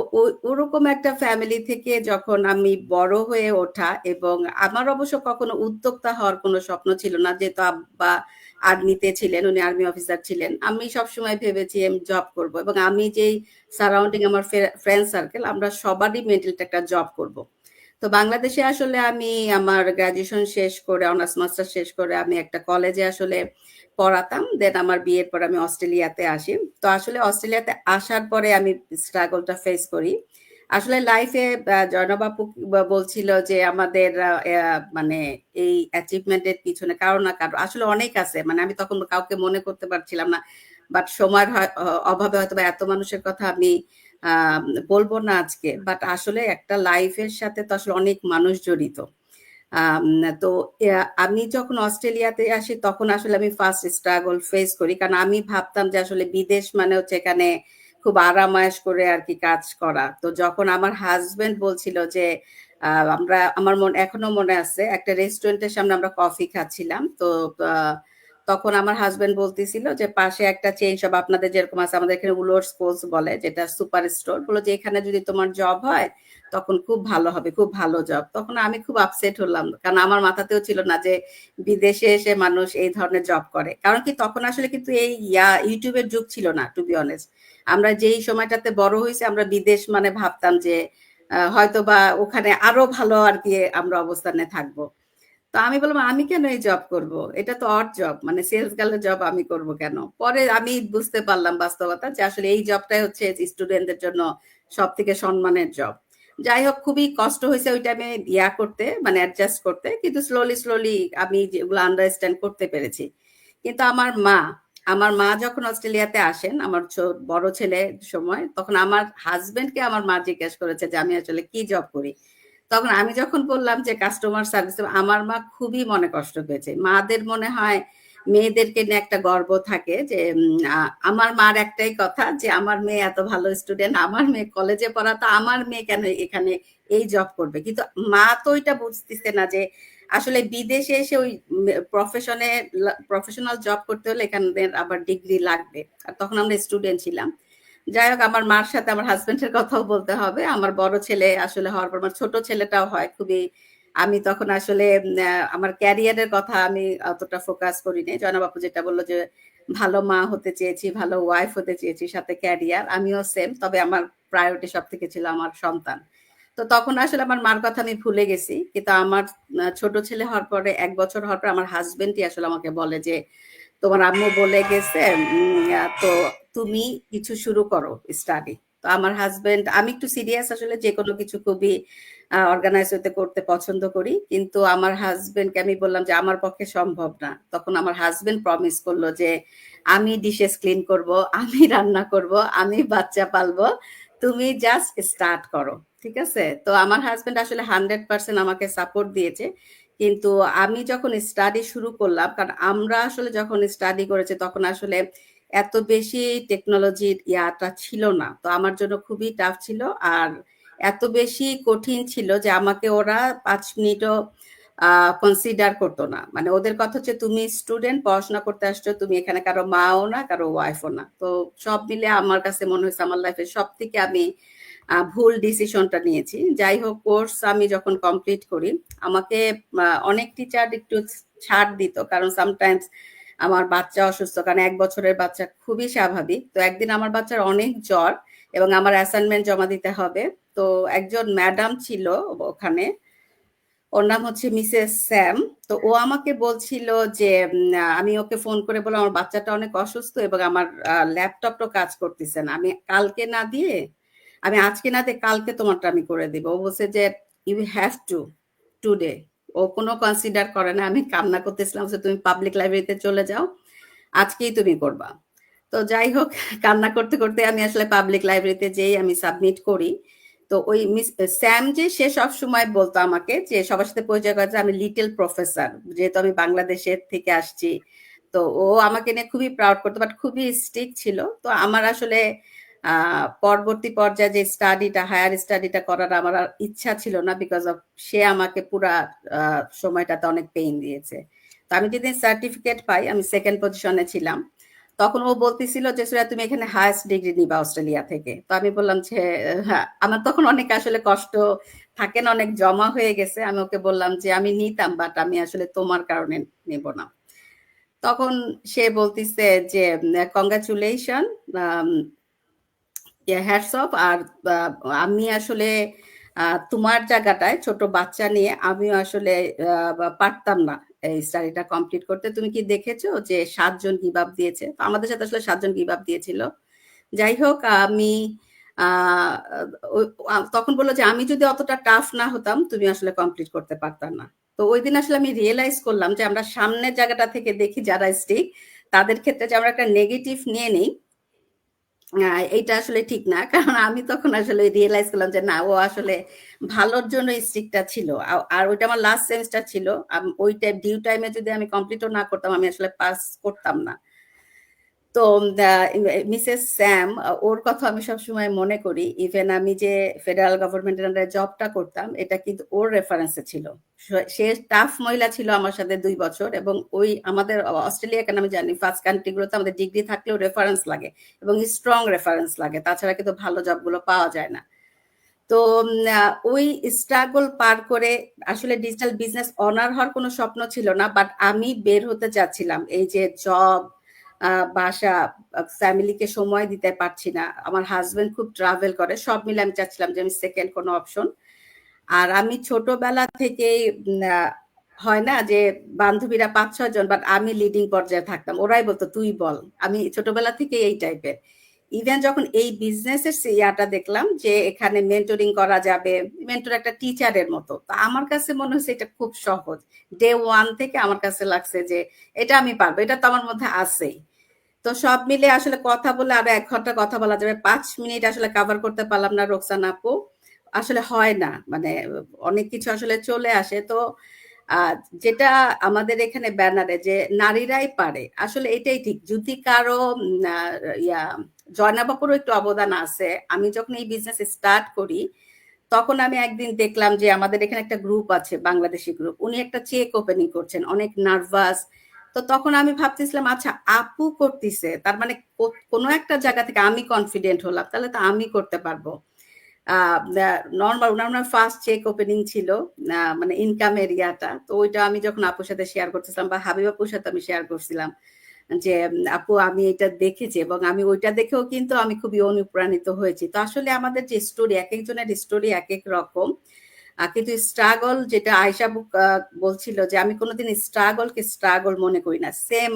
ওরকম একটা ফ্যামিলি থেকে যখন আমি বড় হয়ে ওঠা, এবং আমার অবশ্য কখনো উদ্যোক্তা হওয়ার কোনো স্বপ্ন ছিল না, যেহেতু আব্বা আর্মিতে ছিলেন, উনি আর্মি অফিসার ছিলেন। আমি সবসময় ভেবেছি আমি জব করব, এবং আমি যেই সারাউন্ডিং আমার ফ্রেন্ড সার্কেল, আমরা সবারই মেন্টালিটি একটা জব করব। তো বাংলাদেশে আসলে আমি আমার গ্রাজুয়েশন শেষ করে, অনার্স মাস্টার শেষ করে আমি একটা কলেজে আসলে পড়াতাম। দেন আমার বিয়ের পর আমি অস্ট্রেলিয়াতে আসি। তো আসলে অস্ট্রেলিয়াতে আসার পরে আমি স্ট্রাগলটা ফেস করি। আসলে লাইফে জয়নাব আপু বলছিল যে আমাদের মানে এই অ্যাচিভমেন্টের পিছনে কারো না কারো আসলে অনেক আছে, মানে আমি তখন কাউকে মনে করতে পারছিলাম না, বাট সময়ের অভাবে হয়তো এত মানুষের কথা আমি বলবো না আজকে। বাট আসলে একটা লাইফের সাথে তো আসলে অনেক মানুষ জড়িত। তো আমি যখন অস্ট্রেলিয়াতে আসি তখন আসলে আমি ফার্স্ট স্ট্রাগল ফেস করি, কারণ আমি ভাবতাম যে আসলে বিদেশ মানে হচ্ছে এখানে খুব আরামায়েশ করে আর কি কাজ করা। তো যখন আমার হাজবেন্ড বলছিল যে আমার এখনো মনে আছে, একটা রেস্টুরেন্টের সামনে আমরা কফি খাচ্ছিলাম, তো তখন আমার হাজবেন্ড বলতেছিল যে পাশে একটা চেইন শপ আপনাদের যেরকম আছে, আমাদের এখানে উলোর স্পোর্টস বলে, যেটা সুপার স্টোর, বলো যে এখানে যদি তোমার জব হয় তখন খুব ভালো হবে, খুব ভালো জব। তখন আমি খুব আপসেট হলাম, কারণ আমার মাথাতেও ছিল না যে বিদেশে এসে মানুষ এই ধরনের জব করে। কারণ কি তখন আসলে কিন্তু এই ইউটিউবের যুগ ছিল না, টু বি অনেস্ট। আমরা যেই সময়টাতে বড় হয়েছে আমরা বিদেশ মানে ভাবতাম যে হয়তো বা ওখানে আরো ভালো আর কি আমরা অবস্থানে থাকবো। তো আমি বললাম আমি কেন এই জব করব, এটা তো অড জব, মানে সেলস গার্লের জব আমি করব কেন। পরে আমি বুঝতে পারলাম বাস্তবতা যে আসলে এই জবটাই হচ্ছে স্টুডেন্টদের জন্য সব থেকে সম্মানের জব। যাই হোক, খুবই কষ্ট হয়েছে ওই টাইমে করতে, মানে অ্যাডজাস্ট করতে, কিন্তু স্লোলি আমি যেগুলো আন্ডারস্ট্যান্ড করতে পেরেছি। কিন্তু আমার মা যখন অস্ট্রেলিয়াতে আসেন, আমার বড় ছেলে সময়, তখন আমার হাজবেন্ডকে আমার মা জিজ্ঞেস করেছে যে আমি আসলে কি জব করি। তখন আমি যখন বললাম যে কাস্টমার সার্ভিস, আমার মা খুবই মনে কষ্ট পেয়েছে। মাদের মনে হয় মেয়েদেরকে নিয়ে একটা গর্ব থাকে যে আমার মার একটাই কথা যে আমার মেয়ে এত ভালো স্টুডেন্ট, আমার মেয়ে কলেজে পড়া, তো আমার মেয়ে কেন এখানে এই জব করবে। কিন্তু মা তো ওইটা বুঝতেছে না যে আসলে বিদেশে এসে ওই প্রফেশনাল জব করতে হলে এখানে আবার ডিগ্রি লাগবে, আর তখন আমরা স্টুডেন্ট ছিলাম। যাই হোক, আমার মার সাথে আমার হাজবেন্ডের কথাও বলতে হবে। আমার বড় ছেলে আসলে হওয়ার পর আমার ছোট ছেলেটাও হয় খুবই, আমি তখন আসলে আমার ক্যারিয়ারের কথা আমি অতটা ফোকাস করিনি। জয়নাব আপু যেটা বললো যে ভালো মা হতে চেয়েছি, ভালো ওয়াইফ হতে চেয়েছি, সাথে ক্যারিয়ার, আমিও সেম। তবে আমার প্রায়োরিটি সব থেকে ছিল আমার সন্তান। তো তখন আসলে আমার মার কথা আমি ভুলে গেছি। কিন্তু আমার ছোট ছেলে হওয়ার পরে 1 বছর হওয়ার পর আমার হাজবেন্ডই আসলে আমাকে বলে যে তোমার আম্মু বলে গেছে তো তুমি কিছু শুরু করো স্টাডি। তো আমার হাজবেন্ড, আমি একটু সিরিয়াস আসলে, যে কোনো কিছু খুবই অর্গানাইজ হতে করতে পছন্দ করি, কিন্তু আমার হাজবেন্ডকে আমি বললাম যে আমার পক্ষে সম্ভব না। তখন আমার হাজবেন্ড প্রমিস করলো যে আমি ডিশেস ক্লিন করব, আমি রান্না করব, আমি বাচ্চা পালবো, তুমি জাস্ট স্টার্ট করো, ঠিক আছে। তো আমার হাজবেন্ড আসলে 100% আমাকে সাপোর্ট দিয়েছে। কিন্তু আমি যখন স্টাডি শুরু করলাম, কারণ আমরা আসলে যখন স্টাডি করেছি তখন আসলে এত বেশি টেকনোলজির ইয়াটা ছিল না, তো আমার জন্য খুবই টাফ ছিল। আর এত বেশি কঠিন ছিল যে আমাকে ওরা 5 মিনিটও কনসিডার করতো না। মানে ওদের কথা হচ্ছে তুমি স্টুডেন্ট, পড়াশোনা করতে আসছো, তুমি এখানে কারো মাও না কারো ওয়াইফও না। তো সব মিলে আমার কাছে মনে হয়েছে আমার লাইফের সব থেকে আমি ভুল ডিসিশনটা নিয়েছি। যাই হোক, কোর্স আমি যখন কমপ্লিট করি, আমাকে অনেক টিচার একটু ছাড় দিত, কারণ সামটাইমস আমার বাচ্চা অসুস্থ, কারণ 1 বছরের বাচ্চা খুবই স্বাভাবিক। তো একদিন আমার বাচ্চার অনেক জ্বর এবং আমার অ্যাসাইনমেন্ট জমা দিতে হবে। তো একজন ম্যাডাম ছিল ওখানে, ওর নাম হচ্ছে মিসেস স্যাম। তো ও আমাকে বলছিল যে আমি ওকে ফোন করে বললাম আমার বাচ্চাটা অনেক অসুস্থ এবং আমার ল্যাপটপটা কাজ করতেছে না, আমি আজকে না দিয়ে কালকে তোমারটা আমি করে দিব। ও বলছে যে ইউ হ্যাভ টু টুডে। ও কোনো কনসিডার করে না। আমি কান্না করতেছিলাম যে তুমি পাবলিক লাইব্রেরিতে চলে যাও, আজকেই তুমি করবা। তো যাই হোক, কান্না করতে করতে আমি আসলে পাবলিক লাইব্রেরিতে যেই আমি সাবমিট করি। তো ওই মিস স্যাম যে সে সব সময় বলতো আমাকে যে সবার সাথে পরিচয় করা, আমি লিটল প্রফেসর, যেহেতু আমি বাংলাদেশের থেকে আসছি। তো ও আমাকে নিয়ে খুবই প্রাউড করতো, বাট খুবই স্ট্রিক্ট ছিল। তো আমার আসলে পরবর্তী পর্যায়ে যে স্টাডিটা, হায়ার স্টাডিটা করার আমার আর ইচ্ছা ছিল না, বিকজ অফ সে আমাকে পুরা সময়টাতে অনেক পেইন দিয়েছে। তো আমি যেদিন সার্টিফিকেট পাই, আমি সেকেন্ড পজিশনে ছিলাম, তখন ও বলতেছিল যে সুরা তুমি এখানে হায়েস্ট ডিগ্রি নিবা অস্ট্রেলিয়া থেকে। তো আমি বললাম যে হ্যাঁ, আমার তখন অনেক আসলে কষ্ট থাকে না, অনেক জমা হয়ে গেছে। আমি ওকে বললাম যে আমি নিতাম, বাট আমি আসলে তোমার কারণে নেব না। তখন সে বলতিছে যে কংগ্রাচুলেশন, হ্যাটস অফ। আর আমি আসলে তোমার জায়গাটায় ছোট বাচ্চা নিয়ে আমিও আসলে পারতাম না এই স্টাডিটা কমপ্লিট করতে। তুমি কি দেখেছো যে 7 জন গিভ আপ দিয়েছে? তো আমাদের সাথে আসলে 7 জন গিভ আপ দিয়েছিল। যাই হোক, আমি তখন বললো যে আমি যদি অতটা টাফ না হতাম তুমি আসলে কমপ্লিট করতে পারতাম না। তো ওই দিন আসলে আমি রিয়েলাইজ করলাম যে আমরা সামনের জায়গাটা থেকে দেখি যারা স্টিক, তাদের ক্ষেত্রে যে আমরা একটা নেগেটিভ নিয়ে নিই, এইটা আসলে ঠিক না, কারণ আমি তখন আসলে রিয়েলাইজ করলাম যে না, ও আসলে ভালোর জন্য স্ট্রিক্টটা ছিল। আর ওইটা আমার লাস্ট সেমিস্টার ছিল, ওই টাইম ডিউ টাইমে যদি আমি কমপ্লিটও না করতাম আমি আসলে পাস করতাম না। তো মিসেস স্যাম, ওর কথা আমি সবসময় মনে করি। ইভেন আমি যে ফেডারেল গভর্নমেন্টের আন্ডারে জবটা করতাম, এটা কিন্তু ওর রেফারেন্সে ছিল। সে টাফ মহিলা ছিল আমার সাথে 2 বছর, এবং ওই আমাদের অস্ট্রেলিয়া, কেন আমি জানি ফার্স্ট কান্ট্রিগুলোতে আমাদের ডিগ্রি থাকলেও রেফারেন্স লাগে, এবং স্ট্রং রেফারেন্স লাগে, তাছাড়া কিন্তু ভালো জবগুলো পাওয়া যায় না। তো ওই স্ট্রাগল পার করে আসলে ডিজিটাল বিজনেস অনার হওয়ার কোনো স্বপ্ন ছিল না, বাট আমি বের হতে চাচ্ছিলাম। এই যে জব, বাসা, ফ্যামিলিকে সময় দিতে পারছি না, আমার হাজবেন্ড খুব ট্রাভেল করে, সব মিলে আমি চাচ্ছিলাম যে আমি সেকেন্ড কোনো অপশন। আর আমি ছোটবেলা থেকেই হয় না যে বান্ধবীরা 5-6 জন, বাট আমি লিডিং পর্যায়ে থাকতাম, ওরাই বলতো তুই বল। আমি ছোটবেলা থেকে এই টাইপের। ইভেন যখন এই বিজনেসের ইয়াটা দেখলাম যে এখানে মেন্টরিং করা যাবে, মেন্টর একটা টিচারের মতো, তো আমার কাছে মনে হচ্ছে এটা খুব সহজ। ডে 1 থেকে আমার কাছে লাগছে যে এটা আমি পারবো, এটা তো আমার মধ্যে আছেই। তো সব মিলে আসলে কথা বলে আরো 1 ঘন্টা কথা বলা যাবে, 5 মিনিট আসলে কভার করতে পারলাম না রোকসানা আপু। আসলে হয় না, মানে অনেক কিছু আসলে চলে আসে। তো যেটা আমাদের এখানে ব্যানারে যে নারীরাই পারে, আসলে এটাই ঠিক। যদি কারো জয়নাবাপুরও একটু অবদান আছে। আমি যখন এই বিজনেস স্টার্ট করি, তখন আমি একদিন দেখলাম যে আমাদের এখানে একটা গ্রুপ আছে, বাংলাদেশি গ্রুপ, উনি একটা চেক ওপেনিং করছেন, অনেক নার্ভাস। তো তখন আমি ভাবতেছিলাম আচ্ছা আপু করতেছে, তার মানে কোনো একটা জায়গা থেকে আমি কনফিডেন্ট হলাম, তাহলে তো আমি করতে পারবো। নর্মাল ওনার ফার্স্ট চেক ওপেনিং ছিল, মানে ইনকাম এরিয়াটা। তো ওইটা আমি যখন আপুর সাথে শেয়ার করতেছিলাম, বা হাবিব আপুর সাথে আমি শেয়ার করছিলাম যে আপু আমি এটা দেখেছি, এবং আমি ওইটা দেখেও কিন্তু আমি খুবই অনুপ্রাণিত হয়েছি। তো আসলে আমাদের যে স্টোরি, এক একজনের স্টোরি এক এক রকম, কিন্তু স্ট্রাগল, যেটা আয়েশা বলছিল যে আমি কোনোদিন স্ট্রাগলকে স্ট্রাগল মনে করি না, সেম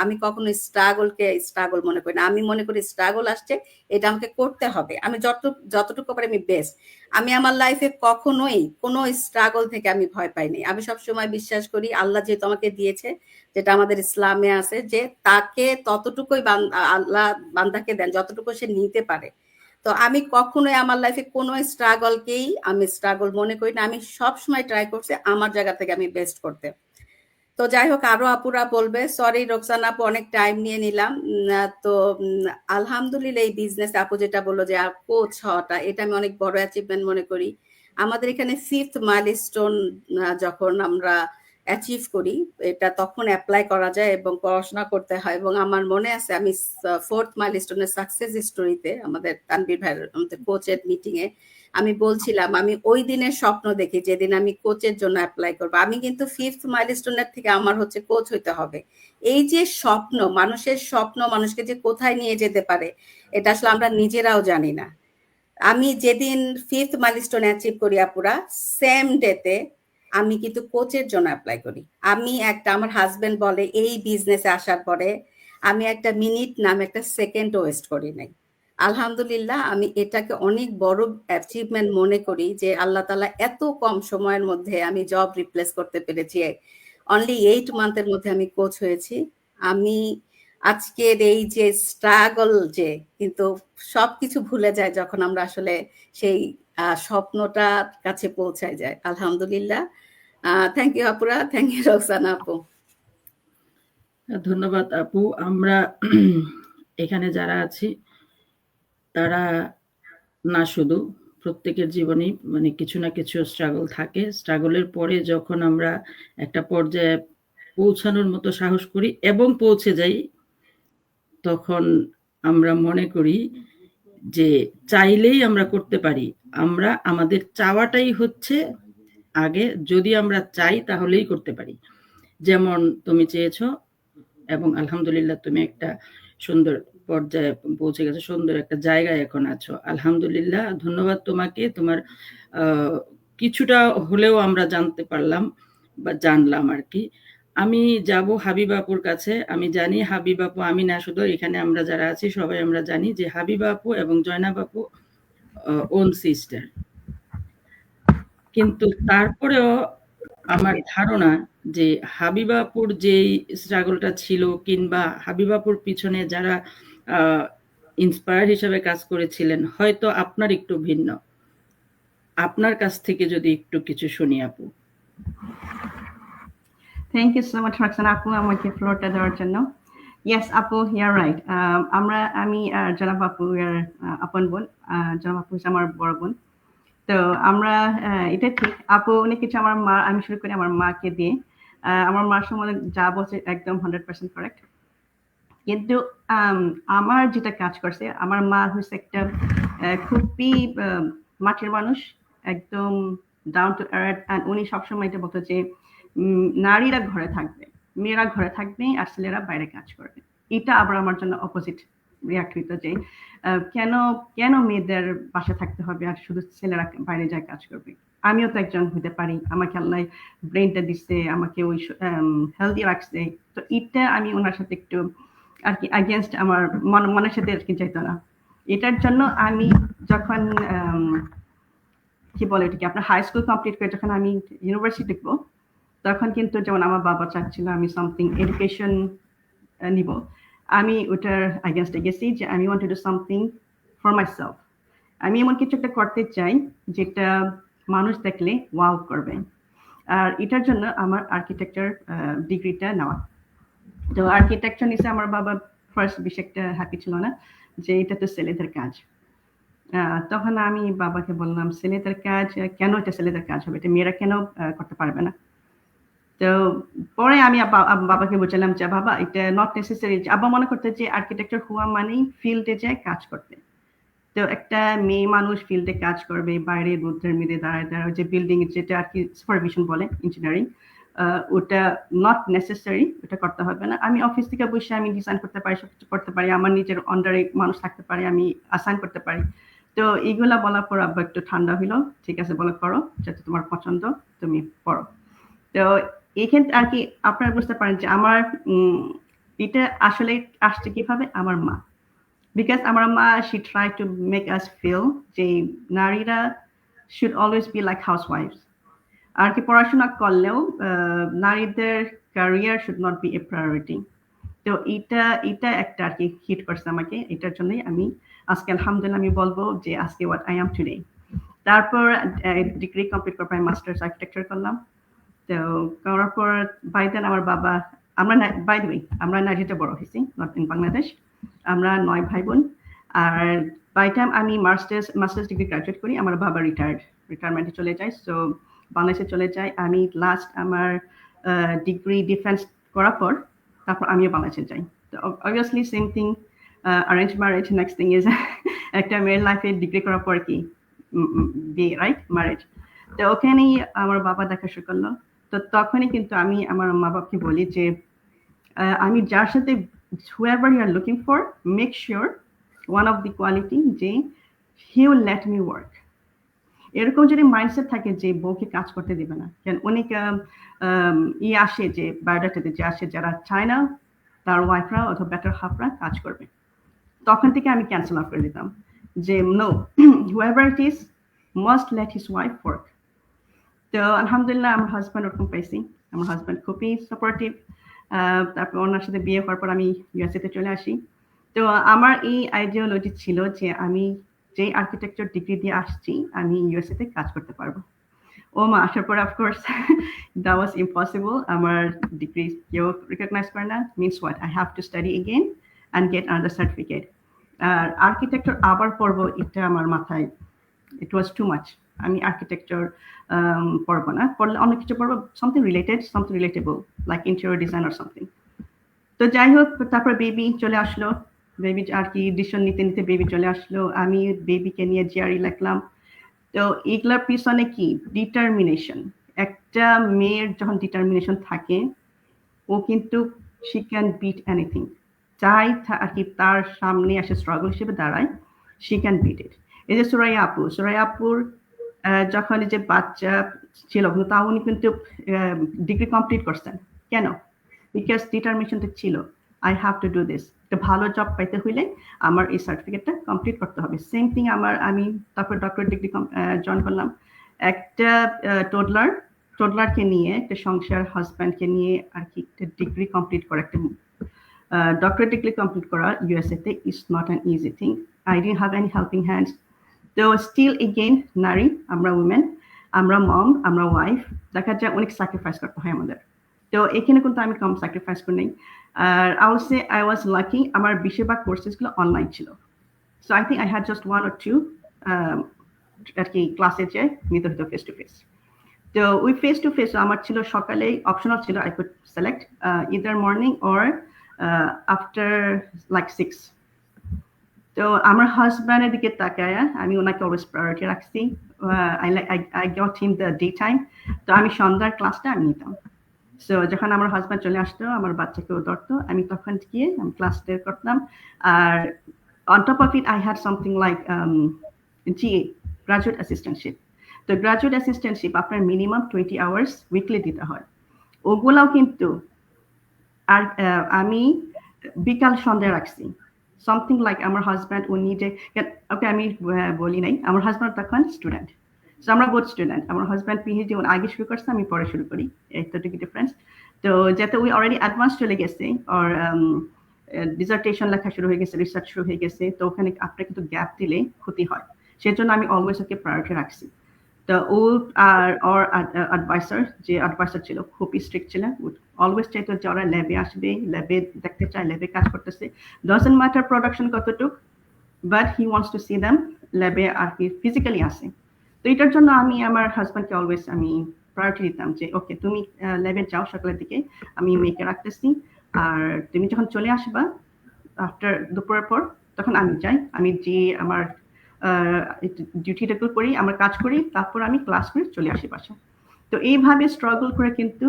আমি কখনো স্ট্রাগলকে স্ট্রাগল মনে করি না। আমি মনে করি স্ট্রাগল আসছে, এটা আমাকে করতে হবে, আমি যতটুকু পারি আমি বেস্ট। আমি আমার লাইফে কখনোই কোনো স্ট্রাগল থেকে আমি ভয় পাইনি। আমি সবসময় বিশ্বাস করি আল্লাহ যেহেতু আমাকে দিয়েছে, যেটা আমাদের ইসলামে আছে, যে তাকে ততটুকুই আল্লাহ বান্দাকে দেন যতটুকু সে নিতে পারে। তো আমি কখনোই আমার লাইফে কোনো স্ট্রাগলকেই আমি স্ট্রাগল মনে করি না। আমি সবসময় ট্রাই করছি আমার জায়গা থেকে আমি বেস্ট করতে। তো যাই হোক, আরো আপুরা বলবে। সরি রোকসানা আপু, অনেক টাইম নিয়ে নিলাম। তো আলহামদুলিল্লাহ এই বিজনেস আপু যেটা বললো যে কোচ হওয়াটা, এটা আমি অনেক বড় অ্যাচিভমেন্ট মনে করি। আমাদের এখানে 5th মাইলস্টোন যখন আমরা অ্যাচিভ করি, এটা তখন অ্যাপ্লাই করা যায় এবং পড়াশোনা করতে হয়। এবং আমার মনে আছে আমি 4th মাইলস্টোনের সাকসেস স্টোরিতে আমাদের তানভীর ভাইয়ের, আমাদের কোচের মিটিং এ আমি বলছিলাম আমি ওই দিনের স্বপ্ন দেখি যেদিন আমি কোচের জন্য অ্যাপ্লাই করবো। আমি কিন্তু 5th মাইলস্টোনের থেকে আমার হচ্ছে কোচ হইতে হবে। এই যে স্বপ্ন, মানুষের স্বপ্ন মানুষকে যে কোথায় নিয়ে যেতে পারে, এটা আসলে আমরা নিজেরাও জানি না। আমি যেদিন 5th মাইলস্টোন অ্যাচিভ করি আপুরা, সেম ডেতে আমি কিন্তু কোচের জন্য অ্যাপ্লাই করি। আমার হাজবেন্ড বলে এই বিজনেসে আসার পরে আমি একটা মিনিট নাম একটা সেকেন্ড ওয়েস্ট করি নাই। আলহামদুলিল্লাহ, আমি এটাকে অনেক বড় অ্যাচিভমেন্ট মনে করি যে আল্লাহ তাআলা এত কম সময়ের মধ্যে আমি জব রিপ্লেস করতে পেরেছি। অনলি 8 মান্থের মধ্যে আমি কোচ হয়েছি। আমি আজকের এই যে স্ট্রাগল, যে কিন্তু সবকিছু ভুলে যায় যখন আমরা আসলে সেই স্বপ্নটার কাছে পৌঁছায় যায়। আলহামদুলিল্লাহ। থ্যাংক ইউ আপুরা, থ্যাংক ইউ রোকসানা আপু। ধন্যবাদ আপু। আমরা এখানে যারা আছি তারা না, শুধু প্রত্যেকের জীবনেই মানে কিছু না কিছু স্ট্রাগল থাকে। স্ট্রাগলের পরে যখন আমরা একটা পর্যায়ে পৌঁছানোর মতো সাহস করি এবং পৌঁছে যাই, তখন আমরা মনে করি যে চাইলেই আমরা করতে পারি। আমরা আমাদের চাওয়াটাই হচ্ছে আগে, যদি আমরা চাই তাহলেই করতে পারি। যেমন তুমি চেয়েছো এবং আলহামদুলিল্লাহ তুমি একটা সুন্দর পর্যায়ে পৌঁছে গেছো, সুন্দর একটা জায়গায় এখন আছো। আলহামদুলিল্লাহ, ধন্যবাদ তোমাকে। তোমার কিছুটা হলেও আমরা জানতে পারলাম বা জানলাম আর কি। আমি যাব হাবিবা আপুর কাছে। আমি জানি হাবিবা আপু, আমি না শুধু, এখানে আমরা যারা আছি সবাই আমরা জানি যে হাবিবা আপু এবং জয়নাব আপু ওন সিস্টার। কিন্তু তারপরেও আমার ধারণা যে হাবিবা আপুর যেই স্ট্রাগলটা ছিল, কিংবা হাবিবা আপুর পিছনে যারা ইন্সপায়ার হিসেবে কাজ করেছিলেন, হয়তো আপনার একটু ভিন্ন। আপনার কাছ থেকে যদি একটু কিছু শুনি আপু। Thank you so much Roxana আপু আমাকে ফ্লোরটা দেওয়ার জন্য। ইয়েস আপু, ইউ আর রাইট। আমি জনাব আপু এর আপন বোন, জনাব আপু হচ্ছে আমার বড় বোন। তো আমরা এটা ঠিক, আপু অনেক কিছু আমার মা, আমি শুরু করি আমার মাকে দিয়ে। আমার মার সম্বন্ধে যা বলছে একদম 100% কারেক্ট। কিন্তু আমার যেটা কাজ করছে, আমার মা হচ্ছে একটা খুবই মাটির মানুষ, একদম ডাউন টু আর্থ। অ্যান্ড উনি সবসময় এটা বলতো যে নারীরা ঘরে থাকবে, মেয়েরা ঘরে থাকবে আর ছেলেরা বাইরে কাজ করবে। এটা আবার আমার জন্য অপোজিট রিয়াক্ট হইতো যে কেন কেন মেয়েদের বাসা থাকতে হবে আর শুধু ছেলেরা বাইরে যায় কাজ করবে। আমিও তো একজন হতে পারি, আমাকে আল্লাহ ব্রেনটা দিচ্ছে, আমাকে ওই হেলদি রাখছে। তো এটা আমি ওনার সাথে একটু আর কি এগেনস্ট, আমার মনের সাথে আর কি যাইতো না। এটার জন্য আমি যখন কি বলে এটাকে আপনার হাই স্কুল কমপ্লিট করে যখন আমি ইউনিভার্সিটি দেখবো, তখন কিন্তু যেমন আমার বাবা চাচ্ছিল আমি সামথিং এডুকেশন নিব, আমি ওটার এগেনস্টে গেছি যে আমি want to do something for myself. আমি এমন কিছু একটা করতে চাই যেটা মানুষ দেখলে ওয়াও করবে। আর এটার জন্য আমার আর্কিটেকচার ডিগ্রিটা নেওয়া। তো আর্কিটেকচার নিচে আমার বাবা ফার্স্ট বেশি একটা হ্যাপি ছিল না যে এটা তো ছেলেদের কাজ। তখন আমি বাবাকে বললাম ছেলেদের কাজ কেন, এটা ছেলেদের কাজ হবে, এটা মেয়েরা কেন করতে পারবে না। তো পরে আমি বাবাকে বুঝালাম যে বাবা এটা নট নেসেসারি। আব্বা মনে করতে যে আর্কিটেকচার হওয়া মানেই ফিল্ডে যায় কাজ করতে। তো একটা মেয়ে মানুষ ফিল্ডে কাজ করবে, বাইরে রোদ্রের মেয়েদের দাঁড়ায় দাঁড়ায় যে বিল্ডিং যেটা আর কি সুপারভিশন বলে ইঞ্জিনিয়ারিং, ওটা নট নেসেসারি, ওটা করতে হবে না। আমি অফিস থেকে বসে আমি ডিজাইন করতে পারি, সব কিছু করতে পারি, আমার নিজের আন্ডারে মানুষ থাকতে পারে, আমি অ্যাসাইন করতে পারি। তো এইগুলা বলার পর আব্বা একটু ঠান্ডা হইলো, ঠিক আছে বলো করো, যাতে তোমার পছন্দ তুমি পড়ো। তো এখানে আর কি আপনারা বুঝতে পারেন যে আমার এটা আসলে আসছে কিভাবে, আমার মা। বিকজ আমার মা she tried to make us feel যে নারীরা should always be like housewives। আর কি পড়াশোনা করলেও নারীদের career should not be a priority। তো এটা একটা আর কি হিট করছে আমাকে। এটার জন্যই আমি আজকে আলহামদুলিল্লাহ আমি বলবো যে আজকে what I am today। তারপর ডিগ্রি কমপ্লিট করার পর মাস্টার্স আর্কিটেকচার করলাম। তো করার পর বাই দেন আমার বাবা, আমরা বাই দ্য ওয়ে আমরা নাইজেরিয়াতে বড় হয়েছি, নট ইন বাংলাদেশ। আমরা 9 ভাই বোন। আর বাই টাইম আমি মাস্টার্স ডিগ্রি গ্রাজুয়েট করি, আমার বাবা রিটায়ারমেন্টে চলে যায়। সো বাংলাদেশে চলে যায়। আমি লাস্ট আমার ডিগ্রি ডিফেন্স করার পর তারপর আমিও বাংলাদেশে যাই। তো obviously same thing, arrange marriage. Next thing is একটা মেয়ের লাইফে ডিগ্রি করার পর কি বিয়ে, রাইট, ম্যারেজ। তো ওখানেই আমার বাবা দেখা শুরু করলো। তো তখনই কিন্তু আমি আমার মা বাবাকে বলি যে আমি যার সাথে whoever you are looking for, make sure one of the quality যে he will let me work। এরকম যদি মাইন্ডসেট থাকে যে বউকে কাজ করতে দিবে না, কেন অনেক আসে যে বায়োডাটাতে যে আসে যারা চায় না তার ওয়াইফরা অথবা বেটার হাফরা কাজ করবে, তখন থেকে আমি ক্যান্সেল আউট করে দিতাম যে no, whoever it is must let his wife work। তো আলহামদুলিল্লাহ আমার হাজব্যান্ড ওরকম পাইছি। আমার হাজব্যান্ড খুবই সাপোর্টিভ। তারপর ওনার সাথে বিয়ে হওয়ার পর আমি ইউএসএতে চলে আসি। তো আমার এই আইডিওলজি ছিল যে আমি যে আর্কিটেকচার ডিগ্রি দিয়ে আসছি আমি ইউএসএতে কাজ করতে পারবো। ও মা আসার পর অফকোর্স দ্যাট ওয়াজ ইম্পসিবল। আমার ডিগ্রি কেউ রিকগনাইজ করে না। Means what, I have to study again and get another certificate. আর আর্কিটেকচার আবার পড়বো, এটা আমার মাথায় ইট ওয়াজ টু মাচ। আমি আর্কিটেকচার পড়বো না, পড়লে অনেক কিছু পড়বো, something related, something relatable like interior design or something. তো যাই হোক, তারপর বেবি চলে আসলো। বেবি আর কি ডিসিশন নিতে নিতে বেবি চলে আসলো। আমি বেবিকে নিয়ে জিআরই লিখলাম। তো এগুলার পিছনে কি ডিটারমিনেশন। একটা মেয়ের যখন ডিটারমিনেশন থাকে ও কিন্তু শি ক্যান বিট এনিথিং। যাই আর কি তার সামনে আসে স্ট্রাগল হিসেবে দাঁড়ায়, শি ক্যান বিট ইট। এই যে সুরাইয়া আপুর যখন এই যে বাচ্চা ছিল তাও উনি কিন্তু ডিগ্রি কমপ্লিট করছেন। কেন? বিকজ ডিটারমিনেশনটা ছিল I have to do this. একটা ভালো জব পাইতে হইলে আমার এই সার্টিফিকেটটা কমপ্লিট করতে হবে। সেম থিং আমি তারপর ডক্টরেট ডিগ্রি জয়েন করলাম। একটা টোডলারকে নিয়ে, একটা সংসার হাজব্যান্ডকে নিয়ে আর কি একটা ডিগ্রি কমপ্লিট করে একটা ডক্টরেট ডিগ্রি কমপ্লিট করা ইউএসএতে is not an easy thing. I didn't have any helping hands. তো স্টিল এগেইন নারী, আমরা উইমেন, আমরা মম, আমরা ওয়াইফ, দেখা যায় অনেক স্যাক্রিফাইস করতে হয় আমাদের। তো এখানে কিন্তু আমি কম স্যাক্রিফাইস করি নাই। আর আই ওয়াজ লাকি, আমার বেশিরভাগ কোর্সেসগুলো অনলাইন ছিল। So I think I had just 1 or 2 আর কি ক্লাসে যে নিতে হতো ফেস টু ফেস। তো ওই ফেস টু ফেস আমার ছিল সকালে অপশনাল ছিল, I could select either morning or after like 6। তো আমার হাজব্যান্ডের দিকে তাকায় আমি ওনাকে অলওয়েজ প্রায়োরিটি রাখছি। I got him the day time. তো আমি সন্ধ্যার ক্লাসটা আমি নিতাম। সো যখন আমার হাজব্যান্ড চলে আসতো, আমার বাচ্চাকেও ধরতো, আমি তখন গিয়ে আমি ক্লাস টের করতাম। আর on top of it I had something like GA, graduate assistantship. তো গ্রাজুয়েট অ্যাসিস্ট্যান্টশিপ আপনার মিনিমাম 20 hours উইকলি দিতে হয়। ওগুলাও কিন্তু আর আমি বিকাল সন্ধ্যা রাখছি। সামথিং লাইক আমার হাজব্যান্ড ও নিজে, ওকে আমি বলি নাই, আমার হাজব্যান্ড তখন স্টুডেন্ট। সো আমরা বোথ স্টুডেন্ট। আমার হাজব্যান্ড পিএইচডি আগে শুরু করছে, আমি পরে শুরু করি, এতটুকু ডিফারেন্স। তো যাতে ওই অলরেডি অ্যাডভান্স চলে গেছে, আর ডিসার্টেশন লেখা শুরু হয়ে গেছে, রিসার্চ শুরু হয়ে গেছে, তো ওখানে আপনার কিন্তু গ্যাপ দিলে ক্ষতি হয়। সেজন্য আমি অলওয়েজ ওকে প্রায়োরিটি রাখছি। তো ও আর ওর অ্যাডভাইসার, যে অ্যাডভাইসার ছিল, খুবই স্ট্রিক্ট ছিলেন। অলওয়েজ চাইতো যে ওরা ল্যাবে আসবে, ল্যাবে দেখতে চায়, ল্যাবে কাজ করতেছে, ডাজন্ট ম্যাটার প্রোডাকশন কতটুক, but he wants to C them ল্যাবে আর কি ফিজিক্যালি আসে। তো এটার জন্য আমি আমার হাজব্যান্ডকে অলওয়েজ আমি প্রায়োরিটি দিতাম যে ওকে তুমি ল্যাবে যাও সকালের দিকে, আমি মেয়েকে রাখতেছি, আর তুমি যখন চলে আসবা আফটার দুপুরের পর, তখন আমি যাই, আমি যে আমার ডিউটিটা করি, আমার কাজ করি, তারপর আমি ক্লাস করে চলে আসি বাসায়। তো এইভাবে স্ট্রাগল করে কিন্তু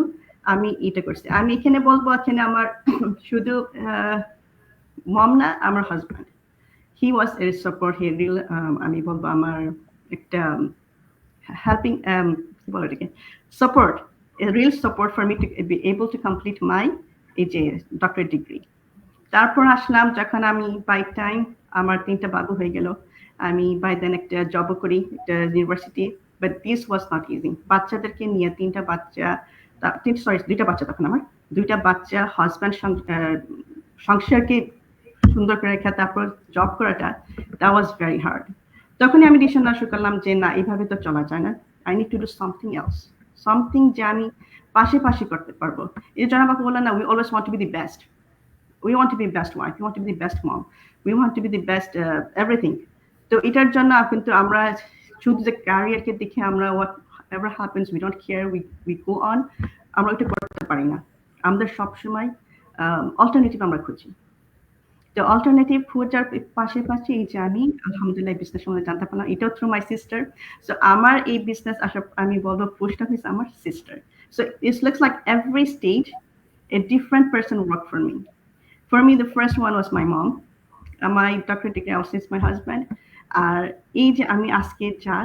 আমি এটা করছি। আমি এখানে বলবো, এখানে আমার শুধু মম না, আমার হাজব্যান্ড, হি ওয়াজ এ সাপোর্ট, হি রিল, আমি বলবো আমার একটা helping support, a real support for me to be able to complete my doctorate degree. তারপর আসলাম যখন আমি বাই টাইম আমার 3টা বাবু হয়ে গেল, আমি বাই দেন একটা জবও করি, একটা university, but this was not easy. বাচ্চাদেরকে নিয়ে 2টা বাচ্চা, তখন আমার 2টা বাচ্চা, হাজব্যান্ড, সংসারকে সুন্দর করে রেখে তারপর জব করাটা, দ্যাট ওয়াজ ভেরি হার্ড। তখনই আমি ডিসিশন নেওয়া শুরু করলাম যে না, এইভাবে তো চলা যায় না, I need to do something else, something যে আমি পাশাপাশি করতে পারবো। এই জন্য আমাকে বললাম না, we always want to be the best, we want to be best wife, we want to be the best mom, we want to be the best everything. তো এটার জন্য কিন্তু আমরা শুধু যে ক্যারিয়ারকে দেখে আমরা whatever happens we don't care, we go on, আমরা এটা করতে পারি না। আমাদের সবসময় অল্টারনেটিভ আমরা খুঁজি। তো অল্টারনেটিভ খোঁজার পাশাপাশি এই যে আমি আলহামদুলিল্লাহ বিজনেস সম্বন্ধে জানতে পারলাম, এটাও থ্রু মাই সিস্টার। সো আমার এই বিজনেস আসা, আমি বলবো পোস্ট অফিস আমার sister. So it's looks like every stage a different person worked for me. For me, the first one was my mom. My doctorate degree also is my husband. এই যে আমি আজকে যা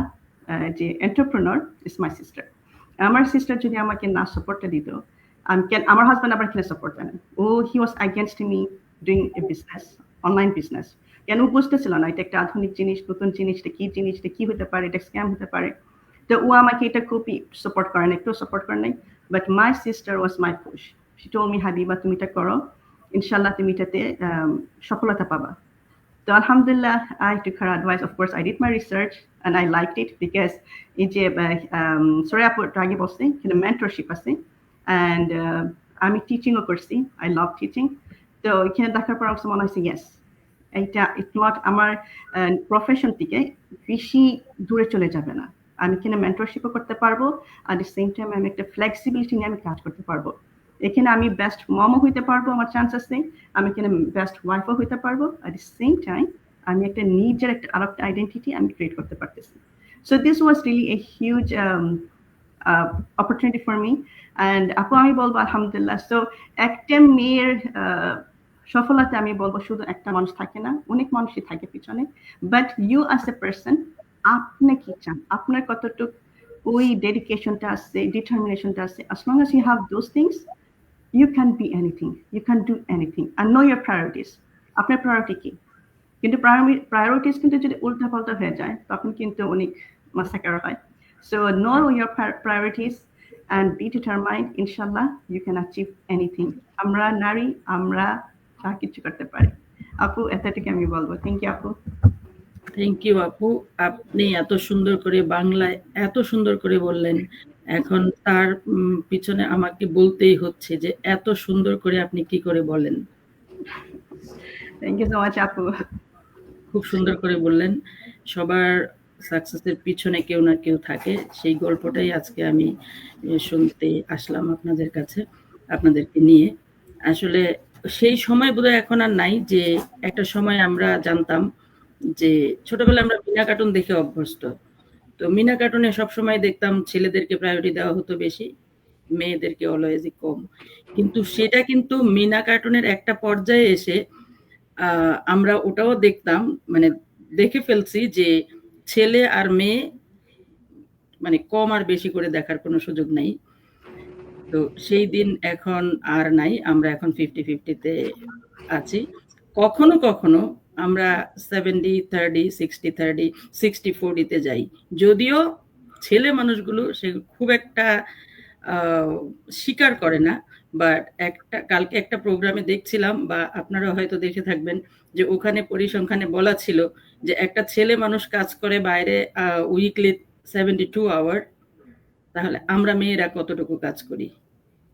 যে এন্টারপ্রেনার is my sister. আমার sister যদি আমাকে না সাপোর্টটা দিত, আমার হাজব্যান্ড আবার কেন সাপোর্ট দেন? he was against me doing a business, online business. কেন বুঝতেছিল না এটা একটা আধুনিক জিনিস, নতুন জিনিস, এটা কি হতে পারে, এটা স্ক্যাম হতে পারে। তো ও আমাকে এটা খুবই সাপোর্ট করে না, একটু সাপোর্ট করে নাই। But my sister was my push. She told me, Habiba তুমি এটা করো, ইনশাল্লাহ তুমি এটাতে সফলতা পাবা। তো আলহামদুলিল্লাহ, I took her advice. Of course, I did my research and I liked it because এই যে সরি আপু আগে বলছি কিন্তু মেন্টরশিপ আছে, and আমি টিচিংও করছি, I love teaching. তো এখানে দেখার পর আমার মনে হয়েছে ইয়েস, এটা নট আমার প্রফেশন থেকে বেশি দূরে চলে যাবে না, আমি এখানে মেন্টরশিপও করতে পারবো, আর দ্য সেম টাইম আমি একটা ফ্লেক্সিবিলিটি নিয়ে আমি কাজ করতে পারবো। এখানে আমি বেস্ট মমও হইতে পারবো, আমার চান্সেস নেই, আমি এখানে বেস্ট ওয়াইফও হইতে পারবো, at the same time আমি একটা নিজের একটা আরেকটা আইডেন্টিটি আমি ক্রিয়েট করতে পারতেছি। So this was really a huge opportunity for me, and আপু আমি বলবো আলহামদুলিল্লাহ। সো একটা মেয়ের সফলতা আমি বলবো শুধু একটা মানুষ থাকে না, অনেক মানুষই থাকে পিছনে, but you as a person, আপনি কি চান, আপনার কতটুকু ওই ডেডিকেশনটা আছে, ডিটারমিনেশনটা আছে, as long as you have those things, you can be anything, you can do anything, and know your priorities. আপনার প্রায়োরিটি কি? কিন্তু প্রায়োরিটিস কিন্তু যদি উল্টাপাল্টা হয়ে যায় তখন কিন্তু অনেক মাসাকার হয়। So know your priorities and be determined, inshallah you can achieve anything. আমরা নারী, আমরা আর কিছু করতে পারে। আপু এতটুকু আমি বলবো। থ্যাংক ইউ আপু। থ্যাংক ইউ আপু। আপনি এত সুন্দর করে বাংলায় এত সুন্দর করে বললেন। এখন তার পিছনে আমাকে বলতেই হচ্ছে যে এত সুন্দর করে আপনি কি করে বলেন। থ্যাংক ইউ সো মাচ আপু। খুব সুন্দর করে বললেন। সবার সাকসেসের পিছনে কেউ না কেউ থাকে। সেই গল্পটাই আজকে আমি শুনতে আসলাম আপনাদের কাছে, আপনাদেরকে নিয়ে। আসলে সেই সময় বোধহয় এখন আর নাই যে একটা সময় আমরা জানতাম যে ছোটবেলায় আমরা মিনা কার্টুন দেখে অভ্যস্ত। তো মিনা কার্টুনে সবসময় দেখতাম ছেলেদেরকে প্রায়োরিটি দেওয়া হতো বেশি, মেয়েদেরকে অলওয়েজই কম। কিন্তু সেটা কিন্তু মিনা কার্টুনের একটা পর্যায়ে এসে আমরা ওটাও দেখতাম, মানে দেখে ফেলছি যে ছেলে আর মেয়ে মানে কম আর বেশি করে দেখার কোনো সুযোগ নাই। তো সেই দিন এখন আর নাই। আমরা এখন 50-50 আছি। কখনো কখনো আমরা 70-30, 60-30, 60-40 যাই। যদিও ছেলে মানুষগুলো সে খুব একটা স্বীকার করে না। বাট কালকে একটা প্রোগ্রামে দেখছিলাম, বা আপনারা হয়তো দেখে থাকবেন, যে ওখানে পরিসংখ্যানে বলা ছিল যে একটা ছেলে মানুষ কাজ করে বাইরে উইকলি 72 আওয়ার, তাহলে আমরা মেয়েরা কতটুকু কাজ করি?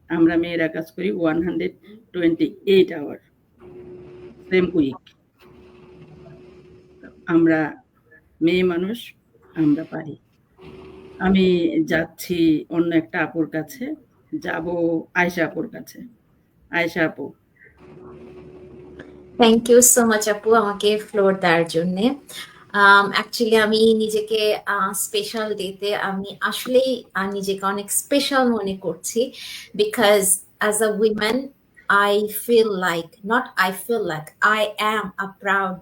আমরা মেয়েরা কাজ করি 128 আওয়ার সেম উইক। আমরা মেয়ে মানুষ, আমরা পারি। আমি যাচ্ছি অন্য একটা আপুর কাছে, যাব আয়েশা আপুর কাছে। আয়েশা আপু। থ্যাংক ইউ সো মাচ আপু আমাকে ফ্লোর দেওয়ার জন্য। অ্যাকচুয়ালি আমি নিজেকে স্পেশাল ডেতে আমি আসলেই নিজেকে অনেক স্পেশাল মনে করছি, because as a women I feel like, not I feel like, I am a proud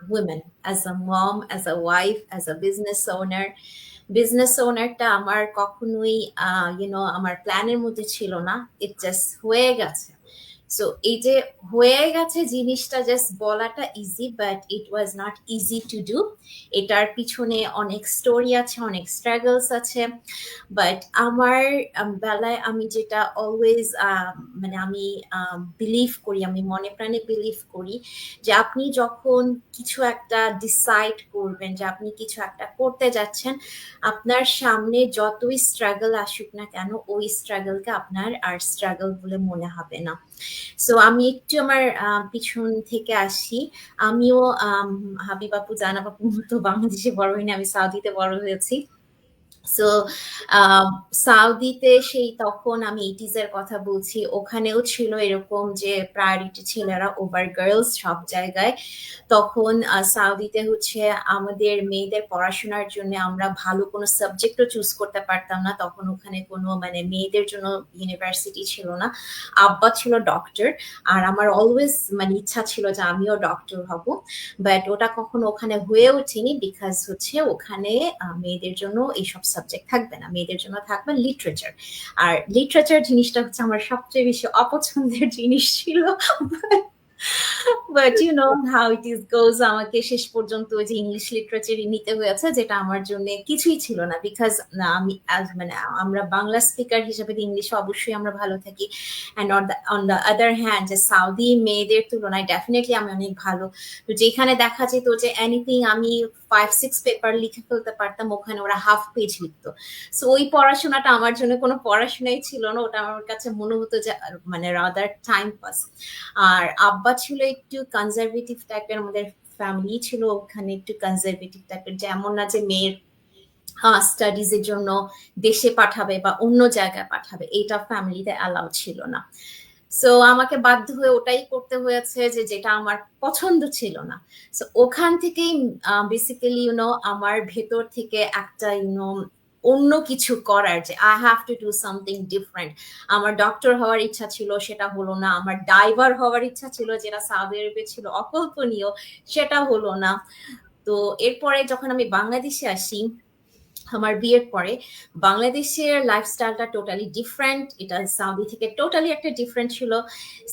woman as a mom, as a wife, as a business owner. Business ওনারটা আমার কখনোই আমার প্ল্যানের মধ্যে ছিল না, ইট জাস্ট হয়ে গেছে। সো এই যে হয়ে গেছে জিনিসটা জাস্ট বলাটা easy, but it was not easy to do. এটার পিছনে অনেক স্টোরি আছে, অনেক স্ট্রাগলস আছে। বাট আমার বেলায় আমি যেটা অলওয়েজ মানে আমি বিলিভ করি, আমি মনে প্রাণে বিলিভ করি যে আপনি যখন কিছু একটা ডিসাইড করবেন, যে আপনি কিছু একটা করতে যাচ্ছেন, আপনার সামনে যতই স্ট্রাগল আসুক না কেন, ওই স্ট্রাগলকে আপনার আর স্ট্রাগল বলে মনে হবে না। সো আমি একটু আমার পিছন থেকে আসি। আমিও হাবিব আপু, জানাব আপুর মতো বাংলাদেশে বড় হইনি, আমি সাউদিতে বড় হয়েছি। সো সাউদিতে সেই তখন আমি 80s এর কথা বলছি, ওখানেও ছিল এরকম যে প্রায়োরিটি ছেলেরা ওভার গার্লস সব জায়গায়। তখন সাউদিতে হচ্ছে আমাদের মেয়েদের পড়াশোনার জন্য আমরা ভালো কোনো সাবজেক্টও চুজ করতে পারতাম না। তখন ওখানে কোনো মানে মেয়েদের জন্য ইউনিভার্সিটি ছিল না। আব্বা ছিল ডক্টর, আর আমার অলওয়েজ মানে ইচ্ছা ছিল যে আমিও ডক্টর হব, বাট ওটা কখনো ওখানে হয়ে ওঠেনি, বিকজ হচ্ছে ওখানে মেয়েদের জন্য এইসব সাবজেক্ট থাকবে না, মেয়েদের জন্য থাকবে লিটারেচার। আর লিটারেচার জিনিসটা হচ্ছে আমার সবচেয়ে বেশি অপছন্দের জিনিস ছিল। But you know how it is goes, আমাকে শেষ পর্যন্ত ওই যে ইংলিশ লিটারেচারই নিতে হয়েছে, যেটা আমার জন্য কিছুই ছিল না, বিকজ আমি মানে আমরা বাংলা স্পিকার হিসেবে ইংলিশে অবশ্যই আমরা ভালো থাকি, and on the other hand যে সাউদি মেয়েদের তুলনায় ডেফিনেটলি আমি অনেক ভালো। তো যেখানে দেখা যেত যে এনিথিং আমি 5-6 পেপার লিখে ফেলতে পারতাম, ওখানে ওরা হাফ পেজ লিখতো। সো ওই পড়াশোনাটা আমার জন্য কোনো পড়াশোনাই ছিল না, ওটা আমার কাছে মনে হতো যে মানে রাদার টাইম পাস। আর আব্বা ছিল একটু কনজারভেটিভ টাইপের, আমাদের ফ্যামিলি ছিল ওখানে একটু কনজারভেটিভ টাইপের, যেমন না যে মেয়ের স্টাডিজ এর জন্য দেশে পাঠাবে বা অন্য জায়গায় পাঠাবে, এটা ফ্যামিলিতে অ্যালাউ ছিল না। সো আমাকে বাধ্য হয়ে ওটাই করতে হয়েছে যে যেটা আমার পছন্দ ছিল না। সো ওখান থেকেই বেসিক্যালি আমার ভেতর থেকে একটা অন্য কিছু করার, যে I have to do something different. আমার ডক্টর হওয়ার ইচ্ছা ছিল, সেটা হলো না। আমার ড্রাইভার হওয়ার ইচ্ছা ছিল, যেটা সৌদি আরবে ছিল অকল্পনীয়, সেটা হলো না। তো এরপরে যখন আমি বাংলাদেশে আসি, আমার বিয়ের পরে, বাংলাদেশের লাইফস্টাইলটা টোটালি ডিফারেন্ট, এটা সাউদি থেকে টোটালি একটা ডিফারেন্ট ছিল।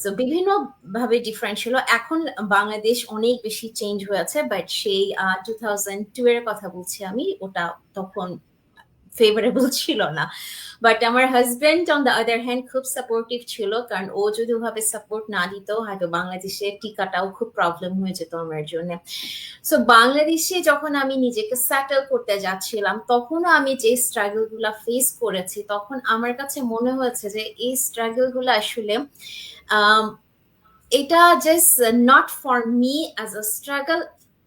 সো বিভিন্ন ভাবে ডিফারেন্ট ছিল। এখন বাংলাদেশ অনেক বেশি চেঞ্জ হয়েছে, বাট সেই 2002 এর কথা বলছি আমি, ওটা তখন ফেভারেবল ছিল না। বাট আমার husband on the other hand খুব সাপোর্টিভ ছিল, কারণ ও যদি ওভাবে সাপোর্ট না দিত হয়তো বাংলাদেশে টিকাটাও খুব প্রবলেম হয়ে যেত আমার জন্য। সো বাংলাদেশে যখন আমি নিজেকে সেটেল করতে যাচ্ছিলাম তখনও আমি যে স্ট্রাগল গুলা ফেস করেছি, তখন আমার কাছে মনে হয়েছে যে এই স্ট্রাগল গুলো আসলে এটা just not for me as a struggle,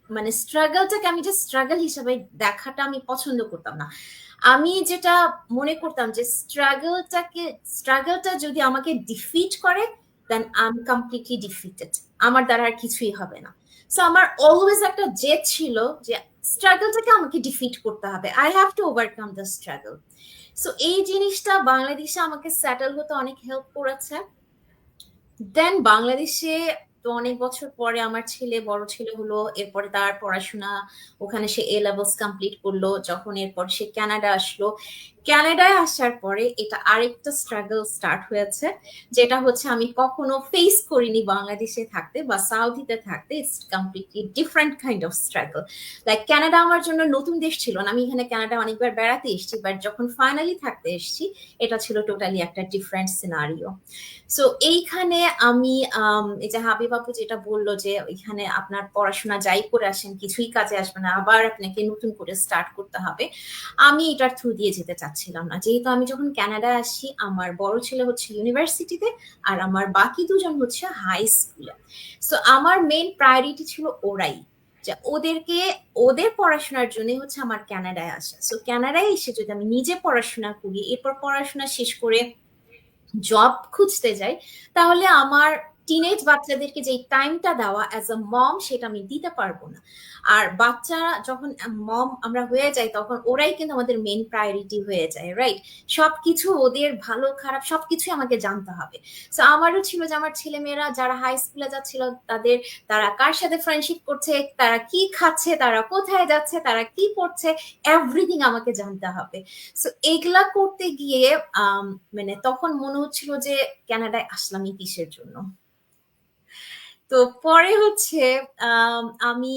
মানে স্ট্রাগলটাকে আমি জাস্ট স্ট্রাগল হিসাবে দেখাটা আমি পছন্দ করতাম না। আমি যেটা মনে করতাম যে স্ট্রাগলটা যদি আমাকে ডিফিট করে দেন আই এম কমপ্লিটলি ডিফিটেড, আমার দ্বারা আর কিছুই হবে না। সো আমার অলওয়েজ একটা জেদ ছিল যে স্ট্রাগলটাকে আমাকে ডিফিট করতে হবে, I have to overcome the struggle. So এই জিনিসটা বাংলাদেশে আমাকে সেটেল হতে অনেক হেল্প করেছে। দেন বাংলাদেশে তো অনেক বছর পরে আমার বড় ছেলে হলো, এরপরে তার পড়াশোনা ওখানে সে এ লেভেলস কমপ্লিট করলো, যখন এরপর সে কানাডা আসলো। কানাডায় আসার পরে এটা আরেকটা স্ট্রাগল স্টার্ট হয়েছে, যেটা হচ্ছে আমি কখনো ফেস করিনি বাংলাদেশে থাকতে বা সাউথিতে থাকতে। It's completely different kind of struggle. Like Canada আমার জন্য নতুন দেশ ছিল না, আমি এখানে কানাডা অনেকবার বেড়াতে এসেছি, বাট যখন ফাইনালি থাকতে এসেছি এটা ছিল টোটালি একটা ডিফারেন্ট সিনারিও। সো এইখানে আমি এই যে হাবিব আপু যেটা বললো যে এখানে আপনার পড়াশোনা যাই করে আসেন কিছুই কাজে আসবে না, আবার আপনাকে নতুন করে স্টার্ট করতে হবে, আমি এটার থ্রু দিয়ে যেতে চাচ্ছিলাম না। যেহেতু আমি যখন কানাডা আসি আমার বড় ছেলে হচ্ছে ইউনিভার্সিটিতে আর আমার বাকি দুজন হচ্ছে হাই স্কুলে। সো আমার মেইন প্রায়োরিটি ছিল ওরাই, যে ওদের পড়াশোনার জন্য হচ্ছে আমার কানাডায় আসা। সো কানাডায় এসে যদি আমি নিজে পড়াশোনা করি, এরপর পড়াশোনা শেষ করে জব খুঁজতে যাই, তাহলে আমার টিনেজ বাচ্চাদেরকে যে টাইমটা দেওয়া অ্যাজ আ মম সেটা আমি দিতে পারবো না। আর বাচ্চারা যখন মম আমরা হয়ে যাই তখন ওরাই কিন্তু আমাদের মেইন প্রায়োরিটি হয়ে যায়, রাইট? সবকিছু ওদের ভালো খারাপ সবকিছু আমাকে জানতে হবে। সো আমারও ছিল যে আমার ছেলেমেয়েরা যারা হাই স্কুলে যাচ্ছিল তারা কার সাথে ফ্রেন্ডশিপ করছে, তারা কি খাচ্ছে, তারা কোথায় যাচ্ছে, তারা কি পড়ছে, এভরিথিং আমাকে জানতে হবে। সো এগুলা করতে গিয়ে মানে তখন মনে হচ্ছিল যে কানাডায় আসলামই কিসের জন্য। তো পরে হচ্ছে আমি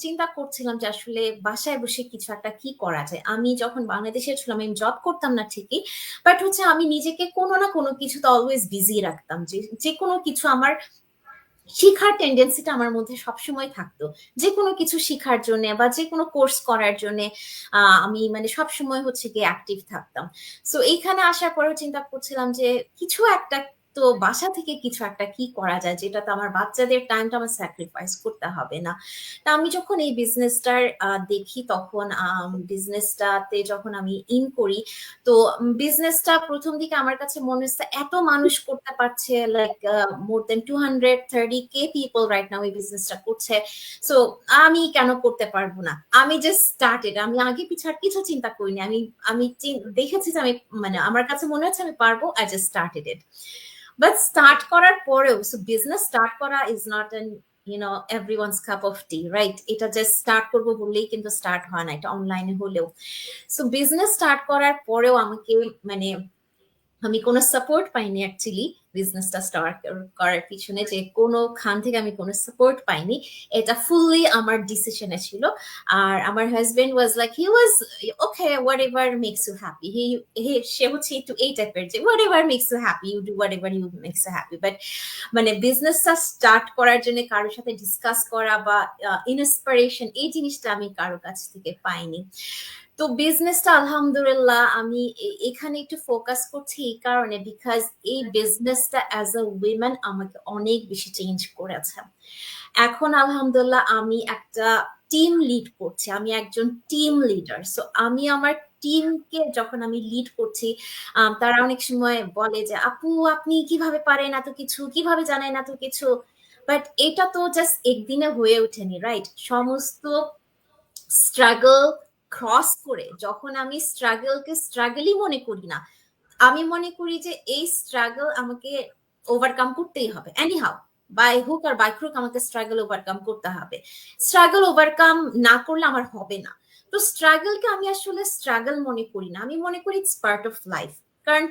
চিন্তা করছিলাম যে আসলে বাসায় বসে কিছু একটা কি করা যায়। আমি যখন বাংলাদেশে ছিলাম আমি জব করতাম না ঠিকই, বাট হচ্ছে আমি নিজেকে কোনো না কোনো কিছুতে অলওয়েজ বিজি রাখতাম, যে কোনো কিছু আমার শিখার টেন্ডেন্সিটা আমার মধ্যে সবসময় থাকতো, যে কোনো কিছু শিখার জন্য বা যে কোনো কোর্স করার জন্য আমি মানে সবসময় হচ্ছে গিয়ে অ্যাক্টিভ থাকতাম। সো এইখানে আসার পরেও চিন্তা করছিলাম যে কিছু একটা তো বাসা থেকে কিছু একটা কি করা যায় যেটাতে আমার বাচ্চাদের টাইমটা আমার স্যাক্রিফাইস করতে হবে না। তা আমি যখন এই বিজনেসটার দেখি তখন বিজনেসটাতে যখন আমি ইন করি, তো বিজনেসটা প্রথম দিকে আমার কাছে মনে হচ্ছে এত মানুষ করতে পারছে, লাইক মোর দেন 230K পিপল রাইট নাও এই বিজনেসটা করছে। সো আমি কেন করতে পারবো না? আমি জাস্ট স্টার্টেড, আমি আগে পিছার কিছু চিন্তা করিনি। আমি দেখেছি যে আমি মানে আমার কাছে মনে হচ্ছে আমি পারবো, I just started it. But start করার পরেও বিজনেস স্টার্ট করা is not an everyone's cup of tea, right? এটা জাস্ট স্টার্ট করবো বললেই কিন্তু স্টার্ট হয় না, এটা অনলাইনে হলেও। সো বিজনেস স্টার্ট করার পরেও আমাকে মানে আমি কোনো সাপোর্ট পাইনি অ্যাকচুয়ালি বিজনেসটা স্টার্ট করার পিছনে, যে কোনো খান থেকে আমি কোনো সাপোর্ট পাইনি। এটা ফুললি আমার ডিসিশনে ছিল। আর আমার husband was like he was okay whatever makes you happy, সে হচ্ছে একটু এই টাইপের যে whatever makes you happy you do whatever you makes you happy. But মানে বিজনেসটা স্টার্ট করার জন্য কারোর সাথে ডিসকাস করা বা ইন্সপিরেশন এই জিনিসটা আমি কারোর কাছ থেকে পাইনি। তো বিজনেসটা আলহামদুলিল্লাহ আমি এখানে একটু ফোকাস করছি এই কারণে বিকজ এই বিজনেসটা অ্যাজ আ উইমেন আমাকে অনেক বেশি চেঞ্জ করেছে। এখন আলহামদুলিল্লাহ আমি একটা টিম লিড করছি, আমি একজন টিম লিডার। সো আমি আমার টিমকে যখন আমি লিড করছি তারা অনেক সময় বলে যে আপু আপনি কিভাবে পারেন এত কিছু, কিভাবে জানেন এত কিছু। বাট এটা তো জাস্ট একদিনে হয়ে ওঠেনি, রাইট? সমস্ত স্ট্রাগল ক্রস করে যখন আমি স্ট্রাগলকে স্ট্রাগলই মনে করি না, আমি মনে করি যে এই স্ট্রাগল আমাকে ওভারকাম করতেই হবে anyhow, by hook or by crook আমাকে স্ট্রাগল ওভারকাম করতে হবে। স্ট্রাগল ওভারকাম না করলে আমার হবে না। তো স্ট্রাগলকে আমি আসলে স্ট্রাগল মনে করি না, আমি মনে করি ইটস পার্ট অফ লাইফ। কারণ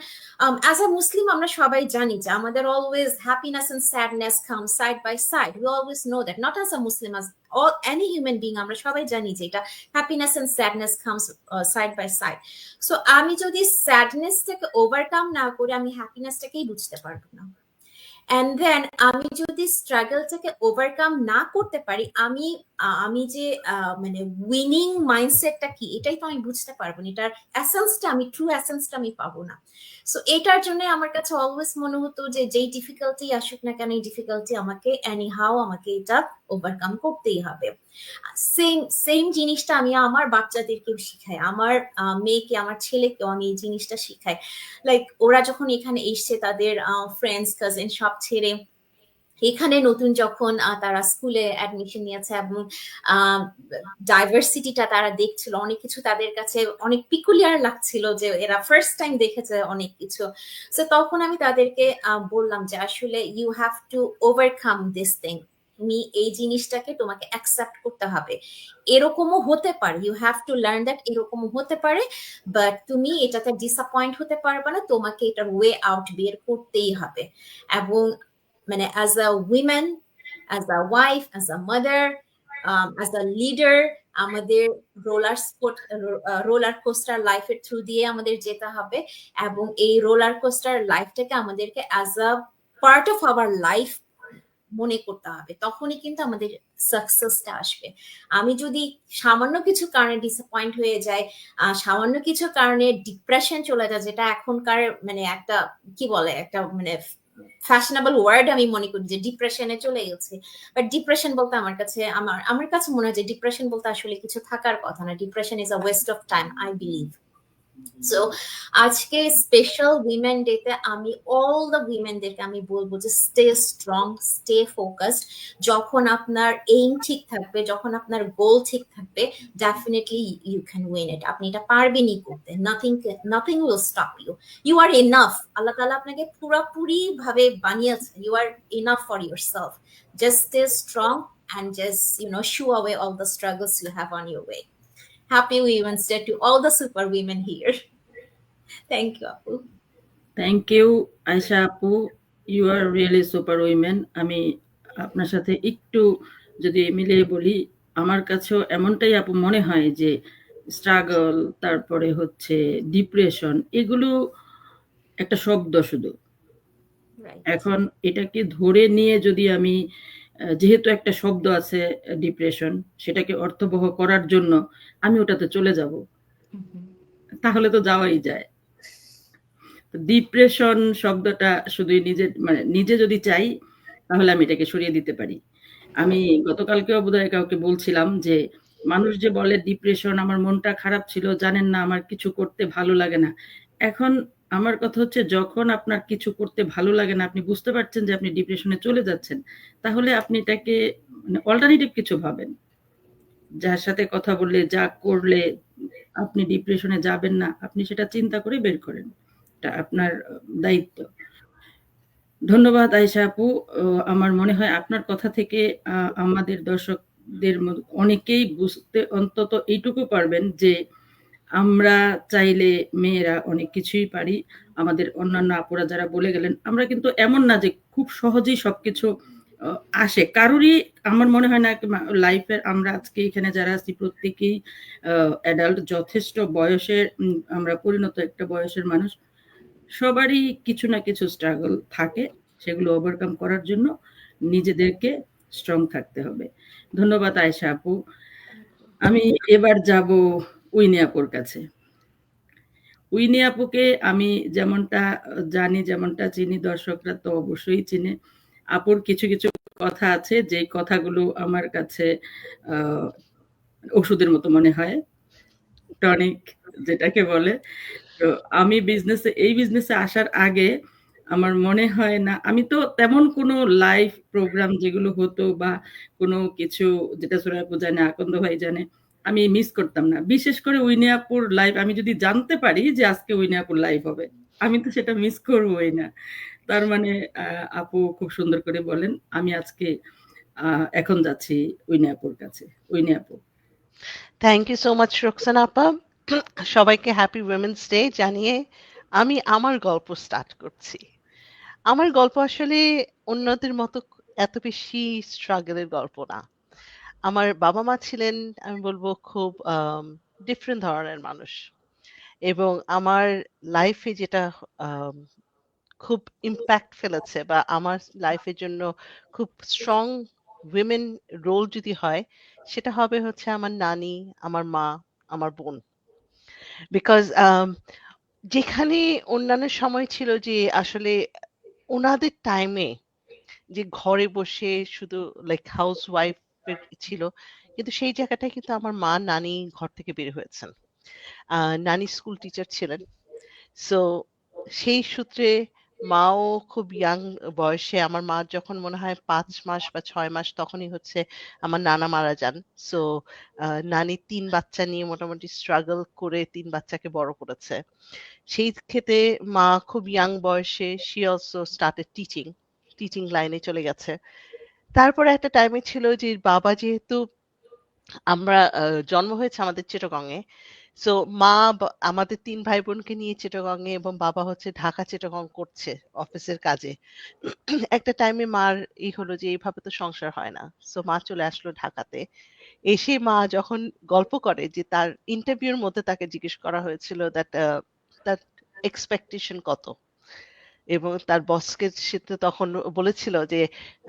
অ্যাজ আ মুসলিম আমরা সবাই জানি যে আমাদের always happiness and sadness come side by side, we always know that, not as a Muslim, as all any human being আমরা সবাই জানি যে এটা happiness and sadness comes side by side. So আমি যদি স্যাডনেসটাকে ওভারকাম না করে আমি হ্যাপিনেসটাকেই বুঝতে পারবো না। অ্যান্ড দেন আমি যদি স্ট্রাগলটাকে ওভারকাম না করতে পারি, আমি যে মানে উইনিং মাইন্ডসেটটা কি এটাই তো আমি বুঝতে পারবো না, এটার এসেন্সটা আমি ট্রু এসেন্সটা আমি পাবো না। সো এটার জন্য আমার কাছে অলওয়েজ মনে হতো যে যেই ডিফিকাল্টি আসুক না কেন, এই ডিফিকাল্টি আমাকে এনিহাউ আমাকে এটা ওভারকাম করতেই হবে। সেম জিনিসটা আমি আমার বাচ্চাদেরকেও শিখাই, আমার মেয়েকে, আমার ছেলেকেও আমি এই জিনিসটা শিখাই। লাইক ওরা যখন এখানে এসছে তাদের ফ্রেন্ডস কাজিন সব ছেড়ে এখানে নতুন যখন তারা স্কুলে অ্যাডমিশন নিয়েছে এবং ডাইভার্সিটিটা তারা দেখছিল, অনেক কিছু তাদের কাছে অনেক পিকুলিয়ার লাগছিল, যে এরা ফার্স্ট টাইম দেখেছে অনেক কিছু। সো তখন আমি তাদেরকে বললাম যে আসলে you have to overcome this thing, তুমি এই জিনিসটাকে তোমাকে অ্যাকসেপ্ট করতে হবে, এরকমও হতে পারে, you have to learn that এরকমও হতে পারে, বাট তুমি এটাতে ডিসঅ্যাপয়েন্ট হতে পারবে না, তোমাকে এটার ওয়ে আউট বের করতেই হবে। এবং মানে as a women, as a wife, as a mother, as a leader, আমাদের রোলার কোস্টার লাইফের থ্রু দিয়ে আমাদের যেতে হবে, এবং এই রোলার কোস্টার লাইফটাকে আমাদেরকে as a part of our life মনে করতে হবে, তখনই কিন্তু আমাদের সাকসেসটা আসবে। আমি যদি সামান্য কিছু কারণে ডিসঅ্যাপয়েন্ট হয়ে যায়, সামান্য কিছু কারণে ডিপ্রেশন চলে যায়, যেটা এখনকার মানে একটা কি বলে একটা মানে ফ্যাশনেবল ওয়ার্ড আমি মনে করি যে ডিপ্রেশনে চলে গেছে, বাট ডিপ্রেশন বলতে আমার কাছে মনে হয় যে ডিপ্রেশন বলতে আসলে কিছু থাকার কথা না, depression is a West of time, I believe. So আজকে স্পেশাল উইমেন ডেতে আমি অল দ্য উইমেনদেরকে আমি বলবো যে স্টে স্ট্রং, স্টে ফোকাসড। যখন আপনার এইম ঠিক থাকবে, যখন আপনার গোল ঠিক থাকবে, definitely you can win it, আপনি এটা পারবেনই করতে, nothing will stop you, you are enough, আল্লাহ তাআলা আপনাকে পুরোপুরি ভাবে বানিয়েছে, you are enough for yourself, just stay strong and just shoo away all the struggles you have on your way. Happy Women's Day to all the super women here. Thank you, Apu. Thank you Ayesha আপু, you are really super women. আমি আপনার সাথে একটু যদি মিলিয়ে বলি, আমার কাছেও এমনটাই আপু মনে হয় যে স্ট্রাগল, তারপরে হচ্ছে ডিপ্রেশন, এগুলো একটা শব্দ শুধু। এখন এটাকে ধরে নিয়ে যদি আমি, যেহেতু একটা শব্দ আছে ডিপ্রেশন, সেটাকে অর্থবহ করার জন্য আমি ওটাতে চলে যাব, তাহলে তো যাওয়াই যায়। ডিপ্রেশন শব্দটা শুধু নিজে যদি চাই তাহলে আমি এটাকে সরিয়ে দিতে পারি। আমি গতকালকেও বোধহয় কাউকে বলছিলাম যে মানুষ যে বলে ডিপ্রেশন, আমার মনটা খারাপ ছিল, জানেন না আমার কিছু করতে ভালো লাগে না। এখন আমার কথা হচ্ছে, যখন আপনার কিছু করতে ভালো লাগে না, আপনি বুঝতে পারছেন যে আপনি ডিপ্রেশনে চলে যাচ্ছেন, তাহলে আপনি এটাকে অল্টারনেটিভ কিছু ভাবেন, যার সাথে কথা বললে, যা করলে আপনি ডিপ্রেশনে যাবেন না, আপনি সেটা চিন্তা করে বের করেন, এটা আপনার দায়িত্ব। ধন্যবাদ আয়েশা আপু। আমার মনে হয় আপনার কথা থেকে আমাদের দর্শকদের অনেকেই বুঝতে অন্তত এইটুকু পারবেন যে আমরা চাইলে মেয়েরা অনেক কিছুই পারি। আমাদের অন্যান্য আপুরা যারা বলে গেলেন, আমরা কিন্তু এমন না যে খুব সহজেই সবকিছু আসে কারোরই। আমার মনে হয় না লাইফের, আমরা আজকে এখানে যারা আছি প্রত্যেকেই অ্যাডাল্ট, যথেষ্ট বয়সের, আমরা পরিণত একটা বয়সের মানুষ, সবারই কিছু না কিছু স্ট্রাগল থাকে, সেগুলো ওভারকাম করার জন্য নিজেদেরকে স্ট্রং থাকতে হবে। ধন্যবাদ আয়েশা আপু। আমি এবার যাব উইনি আপুর কাছে। উইনি আপুকে আমি যেমনটা জানি, যেমনটা চিনি, দর্শকরা তো অবশ্যই চিনে। আপুর কিছু কিছু কথা আছে যে কথাগুলো আমার কাছে ওষুধের মতো মনে হয়, টনিক যেটাকে বলে। তো আমি এই বিজনেসে আসার আগে আমার মনে হয় না, আমি তো তেমন কোনো লাইভ প্রোগ্রাম যেগুলো হতো বা কোনো কিছু, যেটা সুরাই আপু জানে, আকন্দ ভাই জানে, আমি মিস করতাম না। বিশেষ করে উইনি আপুর লাইভ, আমি যদি জানতে পারি যে আজকে উইনি আপুর লাইভ হবে, আমি তো সেটা মিস করবোই না। তার মানে আপু খুব সুন্দর করে বলেন। আমি আজকে এখন যাচ্ছি উইনি আপুর কাছে। উইনি আপু। Thank you so much Roksana আপা। সবাইকে হ্যাপি উইমেন্স ডে জানিয়ে আমি আমার গল্প স্টার্ট করছি। আমার গল্প আসলে অন্যদের মতো এত বেশি স্ট্রাগলের গল্প না। আমার বাবা-মা ছিলেন আমি বলব খুব ডিফারেন্ট ধরনের মানুষ। এবং আমার লাইফে যেটা আম খুব ইমপ্যাক্ট ফেলেছে বা আমার লাইফের জন্য খুব স্ট্রং উইমেন রোল যদি হয়, সেটা হবে হচ্ছে আমার নানি, আমার মা, আমার বোন। বিকজ যেখানে অন্যান্য সময় ছিল যে আসলে উনাদের টাইমে যে ঘরে বসে শুধু লাইক হাউসওয়াইফ ছিল, কিন্তু সেই জায়গাটায় কিন্তু আমার মা, নানি ঘর থেকে বের হয়েছেন। নানি স্কুল টিচার ছিলেন। সো সেই সূত্রে মাও খুব ইয়াং বয়সে, আমার মা যখন মনে হয় ৫ মাস বা ৬ মাস তখনই হচ্ছে আমার নানা মারা যান। সো নানি ৩ বাচ্চা নিয়ে মোটামুটি স্ট্রাগল করে ৩ বাচ্চাকে বড় করেছে। সেই ক্ষেত্রে মা খুব ইয়াং বয়সে শি অলসো স্টার্টেড টিচিং লাইনে চলে গেছে। তারপরে একটা টাইমে ছিল যে বাবা যেহেতু আমরা জন্ম হয়েছে আমাদের চিটাগংয়ে। সো মা আমাদের ৩ ভাই বোনকে নিয়ে চিটাগংয়ে এবং বাবা হচ্ছে ঢাকা চিটাগং করছে অফিসের কাজে। একটা টাইমে মার হলো যে এইভাবে তো সংসার হয় না। সো মা চলে আসলো ঢাকাতে। এসে মা যখন গল্প করে যে তার ইন্টারভিউর মধ্যে তাকে জিজ্ঞেস করা হয়েছিল তার এক্সপেকটেশন কত? এবং তার বসকে সে তো তখন বলেছিল যে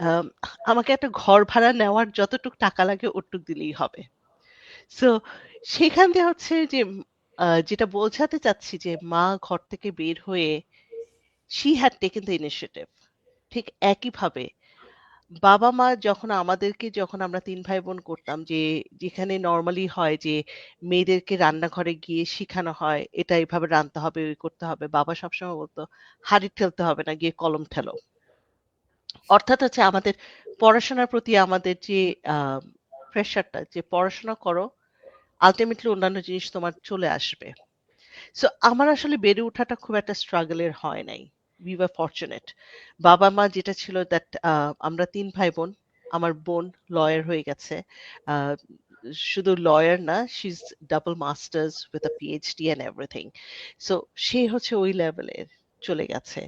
আম আমাকে একটা ঘর ভাড়া নেওয়ার যতটুক টাকা লাগে ওটুক দিলেই হবে। সো সেখান দিয়ে হচ্ছে যে যেটা বোঝাতে চাচ্ছি যে মা ঘর থেকে বের হয়ে she had taken the initiative. ঠিক একইভাবে বাবা-মা যখন আমরা ৩ ভাই-বোন করতাম যেখানে নরমালি হয় যে মেয়েদেরকে রান্নাঘরে গিয়ে শিখানো হয়, এটা এভাবে রাঁধতে হবে, ওই করতে হবে। বাবা সবসময় বলত, "হাঁড়ি ঠেলতে হবে না, গিয়ে কলম ঠেলো।" অর্থাৎ হচ্ছে আমাদের পড়াশোনার প্রতি আমাদের যে আ প্রেশারটা যে পড়াশোনা করো, আল্টিমেটলি অন্যান্য জিনিস তোমার চলে আসবে। সো আমার আসলে বেড়ে ওঠাটা খুব একটা স্ট্রাগল এর হয় নাই। We were fortunate. বাবা-মা যেটা ছিল দ্যাট আমরা ৩ ভাই-বোন। আমার বোন লয়ার হয়ে গেছে। আ শুধু লয়ার না, she is double masters with a PhD and everything. So সে হচ্ছে ওই লেভেলের চলে গেছে।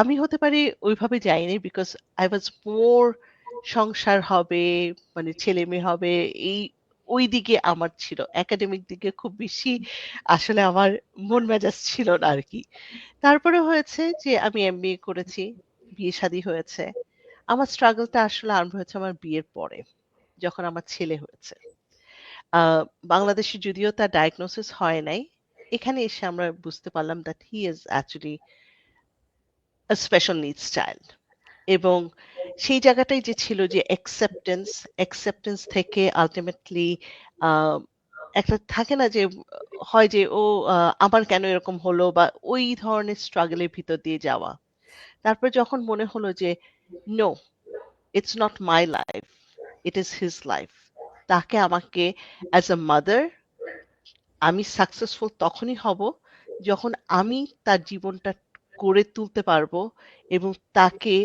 আমি হতে পারি ওইভাবে যাইনি বিকজ I was more সংসার হবে, মানে ছেলে-মেয়ে হবে এই ওই দিকে আমার ছিল। একাডেমিক দিকে খুব বেশি আসলে আমার মন মেজাজ ছিল না আরকি। তারপরে হয়েছে যে আমি এমবিএ করেছি, বিয়ে-শাদী হয়েছে। আমার স্ট্রাগলটা আসলে আরম্ভ হয়েছে আমার বিয়ের পরে, যখন আমার ছেলে হয়েছে। আ বাংলাদেশে যদিও তার ডায়াগনোসিস হয় নাই, এখানে এসে আমরা বুঝতে পারলাম that he is actually a special needs child. এবং সেই জায়গাটাই যে ছিল যে অ্যাকসেপ্টেন্স থেকে আল্টিমেটলি আ একটা থাকে না যে হয় যে ও আমার কেন এরকম হলো বা ওই ধরনের স্ট্রাগল এর ভিতর দিয়ে যাওয়া। তারপর যখন মনে হলো যে no, it's not my life, it is his life. তাকে আমাকে অ্যাজ আ মাদার আমি সাকসেসফুল তখনই হব যখন আমি তার জীবনটা গড়ে তুলতে পারবো এবং তাকে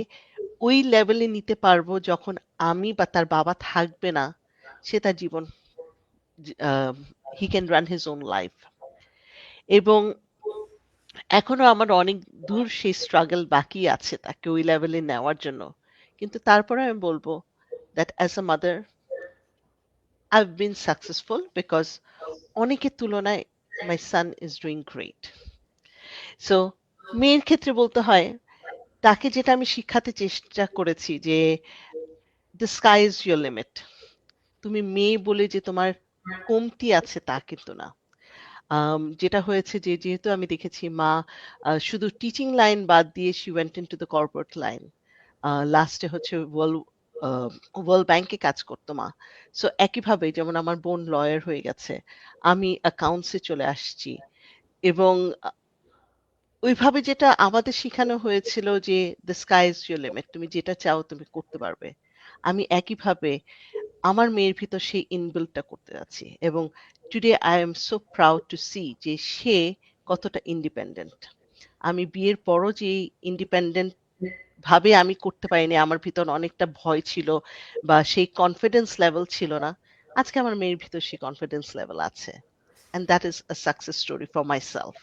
ওই লেভেলে নিতে পারবো যখন আমি বা তার বাবা থাকবে না, সে তার জীবন he can run his own life. এবং এখনো আমার অনেক দূর সেই স্ট্রাগল বাকি আছে তাকে ওই লেভেলে নেওয়ার জন্য। কিন্তু তারপরে আমি বলবো that as a mother I've been successful because অনেকের তুলনায় my son is doing great. So মেয়ের ক্ষেত্রে বলতে হয় তাকে যেটা আমি শিখাতে চেষ্টা করেছি যে the sky is your limit. তুমি মেয়ে বলে যে তোমার কমতি আছে তা কিন্তু না। যেটা হয়েছে যে যেহেতু আমি দেখেছি মা শুধু টিচিং লাইন বাদ দিয়ে she went into the corporate line. লাস্টে হচ্ছে ওয়ার্ল্ড ব্যাংকে কাজ করতো মা। সো একইভাবে যেমন আমার বোন লয়ার হয়ে গেছে, আমি অ্যাকাউন্টসে চলে আসছি এবং ওইভাবে যেটা আমাদের শিখানো হয়েছিল যে the sky is your limit, তুমি যেটা চাও তুমি করতে পারবে। আমি একইভাবে আমার মেয়ের ভিতর সেই ইনবিল্টটা করতে যাচ্ছি এবং today I am so proud to see যে সে কতটা ইন্ডিপেন্ডেন্ট। আমি বিয়ের পরও যে ইন্ডিপেন্ডেন্ট ভাবে আমি করতে পারিনি, আমার ভিতর অনেকটা ভয় ছিল বা সেই কনফিডেন্স লেভেল ছিল না। আজকে আমার মেয়ের ভিতর সেই কনফিডেন্স লেভেল আছে। And that is a success story for myself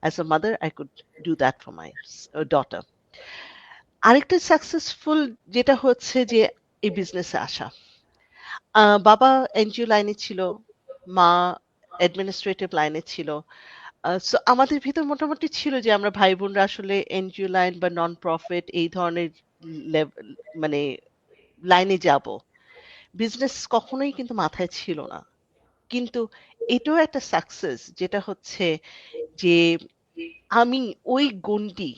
As a mother, I could do that for my daughter. আরেকটা সাকসেসফুল যেটা হচ্ছে যে এই বিজনেসে আসা। বাবা এনজিও লাইনে ছিল, মা অ্যাডমিনিস্ট্রেটিভ লাইনে ছিল। সো আমাদের ভিতর মোটামুটি ছিল যে আমরা ভাই বোনরা আসলে এনজিও লাইন বা নন প্রফিট এই ধরনের মানে লাইনে যাব। বিজনেস কখনোই কিন্তু মাথায় ছিল না। কিন্তু এটাও একটা সাকসেস, যেটা হচ্ছে যে আমি ওই গণ্ডি,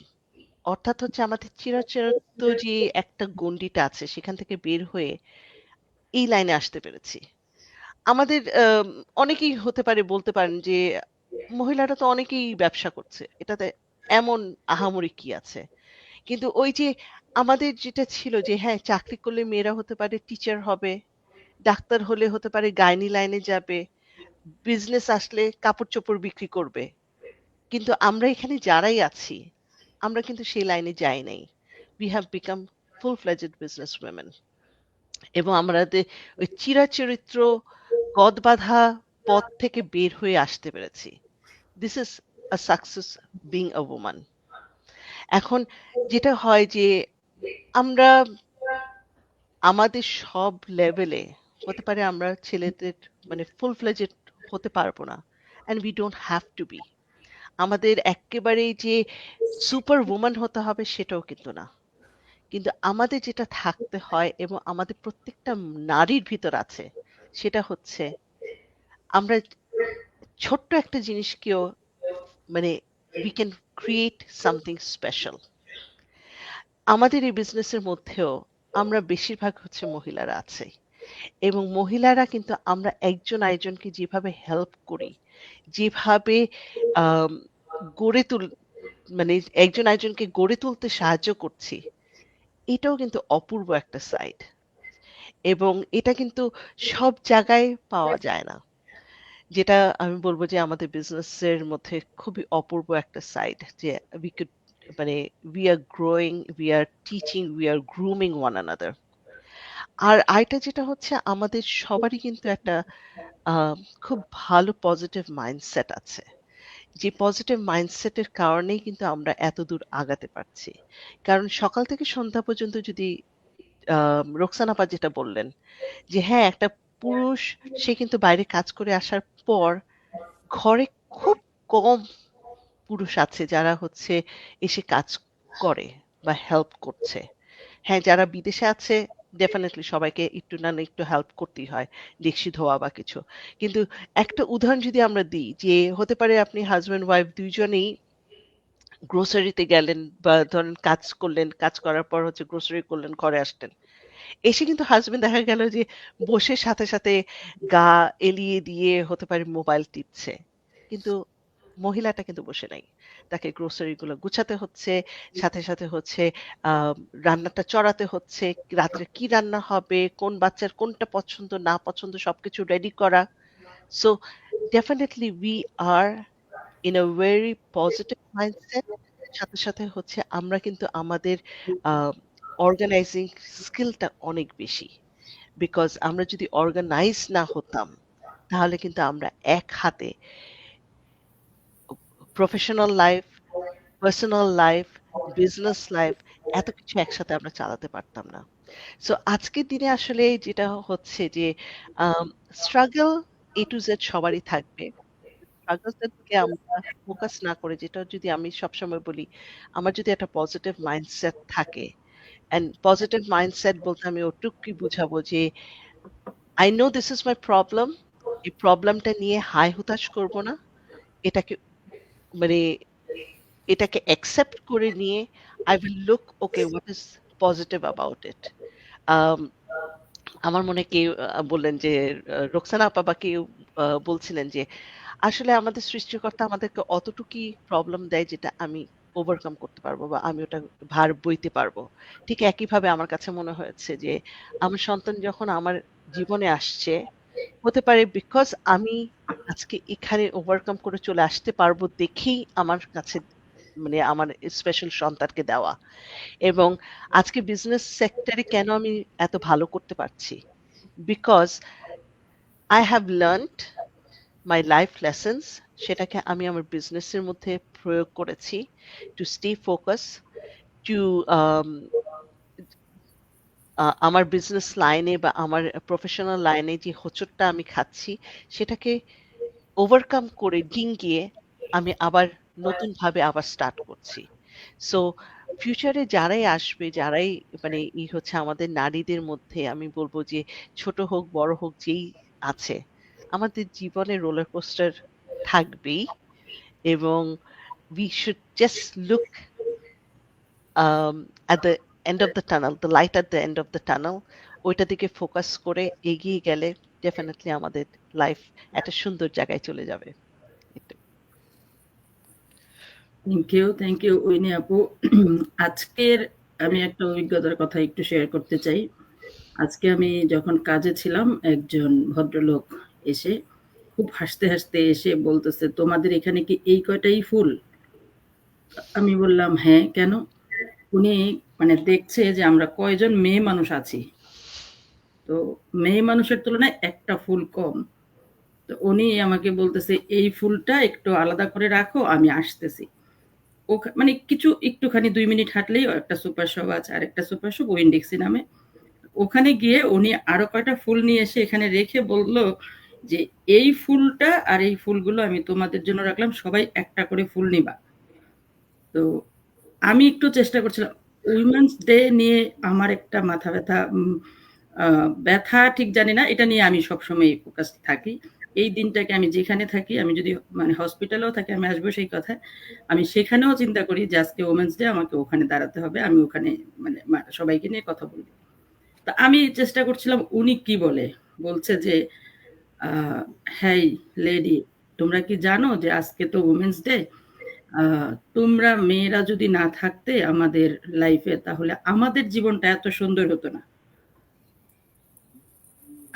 অর্থাৎ হচ্ছে আমাদের চিরাচরিত যে একটা গণ্ডিটা আছে সেখান থেকে বের হয়ে এই লাইনে আসতে পেরেছি। আমাদের অনেকেই হতে পারে বলতে পারেন যে মহিলারা তো অনেকেই ব্যবসা করছে, এটাতে এমন আহামরি কি আছে? কিন্তু ওই যে আমাদের যেটা ছিল যে হ্যাঁ, চাকরি করলে মেয়েরা হতে পারে টিচার হবে, ডাক্তার হলে হতে পারে গাইনি লাইনে যাবে, বিজনেস আসলে কাপড় চোপড় বিক্রি করবে। কিন্তু আমরা এখানে যারাই আছি, আমরা কিন্তু সেই লাইনে যাই নাই। We have become full-fledged business women. এবং আমাদের ওই চিরাচরিত্র গদবাঁধা পথ থেকে বের হয়ে আসতে পেরেছি। This is a success being a woman. এখন যেটা হয় যে আমরা আমাদের সব লেভেলে হতে পারে আমরা ছেলেদের মানে full-fledged হতে পারবো না, and we don't have to be. আমাদের একেবারেই যে সুপার ওম্যান হতে হবে সেটাও কিন্তু না। কিন্তু আমাদের যেটা থাকতে হয় এবং আমাদের প্রত্যেকটা নারীর ভিতর আছে, সেটা হচ্ছে আমরা ছোট্ট একটা জিনিসকেও মানে we can create something special. আমাদের এই বিজনেসের মধ্যেও আমরা বেশিরভাগ হচ্ছে মহিলারা আছে, এবং মহিলারা কিন্তু আমরা একজন আরেকজনকে যেভাবে হেল্প করি, যেভাবে আম, গড়ে তুল মানে একজন আরেকজনকে গড়ে তুলতে সাহায্য করছি, এটাও কিন্তু অপূর্ব একটা সাইড, এবং এটা কিন্তু সব জায়গায় পাওয়া যায় না। যেটা আমি বলবো যে আমাদের বিজনেসের মধ্যে খুবই অপূর্ব একটা সাইড, যে উই কুড মানে we are growing, we are teaching, we are grooming one another. আর আরেকটা যেটা হচ্ছে আমাদের সবারই কিন্তু একটা খুব ভালো পজিটিভ মাইন্ডসেট আছে, যে পজিটিভ মাইন্ডসেটের কারণেই কিন্তু আমরা এত দূর আগাতে পারছি। কারণ সকাল থেকে সন্ধ্যা পর্যন্ত যদি রোকসানা আপা যেটা বললেন যে হ্যাঁ, একটা পুরুষ সে কিন্তু বাইরে কাজ করে আসার পর ঘরে খুব কম পুরুষ আছে যারা হচ্ছে এসে কাজ করে বা হেল্প করছে। হ্যাঁ, যারা বিদেশে আছে ডেফিনেটলি সবাইকে একটু না একটু হেল্প করতেই হয়, ডেকচি ধোয়া বা কিছু। কিন্তু একটা উদাহরণ যদি আমরা দিই, যে হতে পারে আপনি হাজব্যান্ড ওয়াইফ দুইজনেই গ্রোসারিতে গেলেন বা ধরেন কাজ করলেন, কাজ করার পর হচ্ছে গ্রোসারি করলেন, ঘরে আসলেন, এসে কিন্তু হাজবেন্ড দেখা গেল যে বসে সাথে সাথে গা এলিয়ে দিয়ে হতে পারে মোবাইল টিপছে, কিন্তু মহিলাটা কিন্তু বসে নাই, তাকে গ্রোসারি গুলো গুছাতে হচ্ছে, সাথে সাথে হচ্ছে রান্নাটা চড়াতে হচ্ছে, রাত্রে কি রান্না হবে, কোন বাচ্চার কোনটা পছন্দ না পছন্দ সবকিছু রেডি করা। So definitely we are in a very positive mindset. সাথে সাথে হচ্ছে আমরা কিন্তু আমাদের অর্গানাইজিং স্কিলটা অনেক বেশি, বিকজ আমরা যদি অর্গানাইজ না হতাম তাহলে কিন্তু আমরা এক হাতে professional life, personal life, business life এত কিছু একসাথে আমরা চালাতে পারতাম না। সো আজকের দিনে আসলে যেটা হচ্ছে যে স্ট্রাগল এ টু জেড সবারই থাকবে। স্ট্রাগলসের দিকে আমরা ফোকাস না করে, যেটা যদি আমি সবসময় বলি, আমার যদি একটা পজিটিভ মাইন্ডসেট থাকে, অ্যান্ড পজিটিভ মাইন্ডসেট বলতে আমি ওটুকুই বুঝাবো যে I know this is my problem, এই প্রবলেমটা নিয়ে হাই হুতাশ করব না, এটাকে মানে এটাকে অ্যাকসেপ্ট করে নিয়ে I will look okay what is positive about it. আমার মনে কেউ বললেন যে রোকসানা আপা বা কেউ বলছিলেন যে আসলে আমাদের সৃষ্টিকর্তা আমাদেরকে অতটুকুই প্রবলেম দেয় যেটা আমি ওভারকাম করতে পারবো বা আমি ওটা ভার বইতে পারবো। ঠিক একইভাবে আমার কাছে মনে হয়েছে যে আমার সন্তান যখন আমার জীবনে আসছে, হতে পারে বিকজ আমি আজকে এখানে ওভারকাম করে চলে আসতে পারবো দেখেই আমার কাছে মানে আমার স্পেশাল সন্তানকে দেওয়া। এবং আজকে বিজনেস সেক্টরে কেন আমি এত ভালো করতে পারছি, because I have learned my life lessons, সেটাকে আমি আমার বিজনেসের মধ্যে প্রয়োগ করেছি টু স্টে ফোকাস, টু আমার বিজনেস লাইনে বা আমার প্রফেশনাল লাইনে যে হোঁচটটা আমি খাচ্ছি সেটাকে ওভারকাম করে ডিঙ্গিয়ে আমি আবার নতুনভাবে আবার স্টার্ট করছি। সো ফিউচারে যারাই আসবে, যারাই মানে হচ্ছে আমাদের নারীদের মধ্যে আমি বলবো যে ছোট হোক বড় হোক যেই আছে, আমাদের জীবনে রোলার কোস্টার থাকবেই, এবং we should just look at the end of the tunnel, the light at the end of the tunnel, ওইটা দিকে ফোকাস করে এগিয়ে গেলে ডেফিনেটলি আমাদের লাইফ একটা সুন্দর জায়গায় চলে যাবে। থ্যাংক ইউ উইনি আপু। আজকের আমি একটা অভিজ্ঞতার কথা একটু শেয়ার করতে চাই। আজকে আমি যখন কাজে ছিলাম, একজন ভদ্রলোক এসে খুব হাসতে হাসতে এসে বলতেছে, তোমাদের এখানে কি এই কয়টাই ফুল? আমি বললাম হ্যাঁ, কেন? উনি মানে দেখছে যে আমরা কয়জন মেয়ে মানুষ আছি, তো মেয়ে মানুষের তুলনায় একটা ফুল কম। তো উনি আমাকে বলতেছে এই ফুলটা একটু আলাদা করে রাখো, আমি আসতেছি। মানে কিছু একটুখানি 2 মিনিট হাঁটলেই একটা সুপার শপ আছে, আর একটা সুপার শপ উইন্ডিক্সি নামে। ওখানে গিয়ে উনি আরো কয়টা ফুল নিয়ে এসে এখানে রেখে বলল যে এই ফুলটা আর এই ফুলগুলো আমি তোমাদের জন্য রাখলাম, সবাই একটা করে ফুল নিবা। তো আমি একটু চেষ্টা করছিলাম, উইমেন্স ডে নিয়ে আমার একটা মাথা ব্যথা, ব্যথা ঠিক জানি না, এটা নিয়ে আমি সবসময় ফোকাস থাকি। এই দিনটাকে আমি যেখানে থাকি, আমি যদি মানে হসপিটালেও থাকি, আমি আসবো সেই কথায়, আমি সেখানেও চিন্তা করি যে আজকে উইমেন্স ডে, আমাকে ওখানে দাঁড়াতে হবে, আমি ওখানে মানে সবাইকে নিয়ে কথা বলবো। তা আমি চেষ্টা করছিলাম উনি কি বলে। বলছে যে হ্যাঁ লেডি, তোমরা কি জানো যে আজকে তো উইমেন্স ডে, তোমরা মেয়েরা যদি না থাকতে আমাদের লাইফে, তাহলে আমাদের জীবনটা এত সুন্দর হতো না।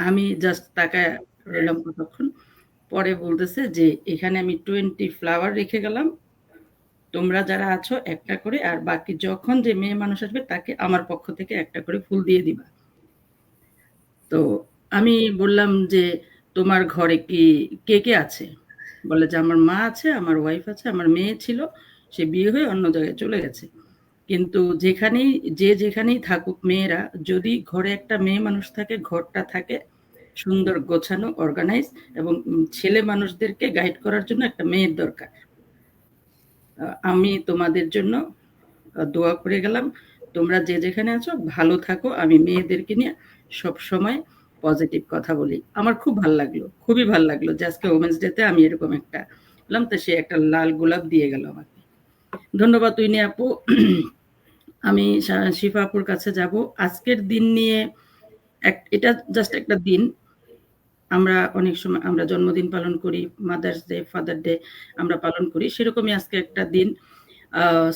আমি জাস্ট তাকায় রইলাম কতক্ষণ, পরে বলতেছে যে এখানে আমি 20 ফ্লাওয়ার রেখে গেলাম, তোমরা যারা আছো একটা করে, আর বাকি যখন যে মেয়ে মানুষ আসবে তাকে আমার পক্ষ থেকে একটা করে ফুল দিয়ে দিবা। তো আমি বললাম যে তোমার ঘরে কি কে কে আছে? বলে যে আমার মা আছে, আমার ওয়াইফ আছে, আমার মেয়ে ছিল, সে বিয়ে হয়ে অন্য জায়গায় চলে গেছে। কিন্তু যেখানেই থাকুক মেয়েরা, যদি ঘরে একটা মেয়ে মানুষ থাকে, ঘরটা থাকে সুন্দর গোছানো, অর্গানাইজ, এবং ছেলে মানুষদেরকে গাইড করার জন্য একটা মেয়ের দরকার। আমি তোমাদের জন্য দোয়া করে গেলাম, তোমরা যে যেখানে আছো ভালো থাকো, আমি মেয়েদেরকে নিয়ে সব সময় পজিটিভ কথা বলি। আমার খুব ভালো লাগলো, খুবই ভালো লাগলো যে আজকে ওমেন্স ডেতে আমি এরকম একটা বললাম, তো সে একটা লাল গোলাপ দিয়ে গেল আমাকে। ধন্যবাদ উইনি আপু। আমি শিফা আপুর কাছে যাব। আজকের দিন নিয়ে এটা জাস্ট একটা দিন, আমরা অনেক সময় আমরা জন্মদিন পালন করি, মাদার্স ডে, ফাদার ডে আমরা পালন করি, সেরকমই আজকে একটা দিন,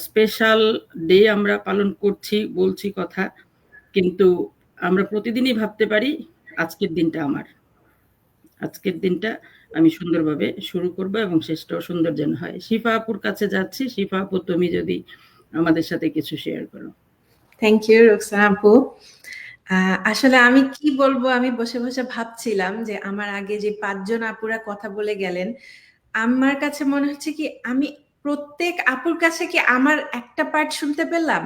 স্পেশাল ডে আমরা পালন করছি, বলছি কথা, কিন্তু আমরা প্রতিদিনই ভাবতে পারি আজকের দিনটা আমার, আজকের দিনটা আমি সুন্দরভাবে শুরু করব এবং শেষটাও সুন্দর যেন হয়। শিফা আপুর কাছে যাচ্ছি। শিফা আপু, তুমি যদি আমাদের সাথে কিছু শেয়ার করো। থ্যাংক ইউ রোকসানা আপু। আসলে আমি কি বলবো, আমি বসে বসে ভাবছিলাম যে আমার আগে যে 5 জন আপুরা কথা বলে গেলেন, আমার কাছে মনে হচ্ছে কি আমি প্রত্যেক আপুর কাছে কি আমার একটা পার্ট শুনতে পেলাম।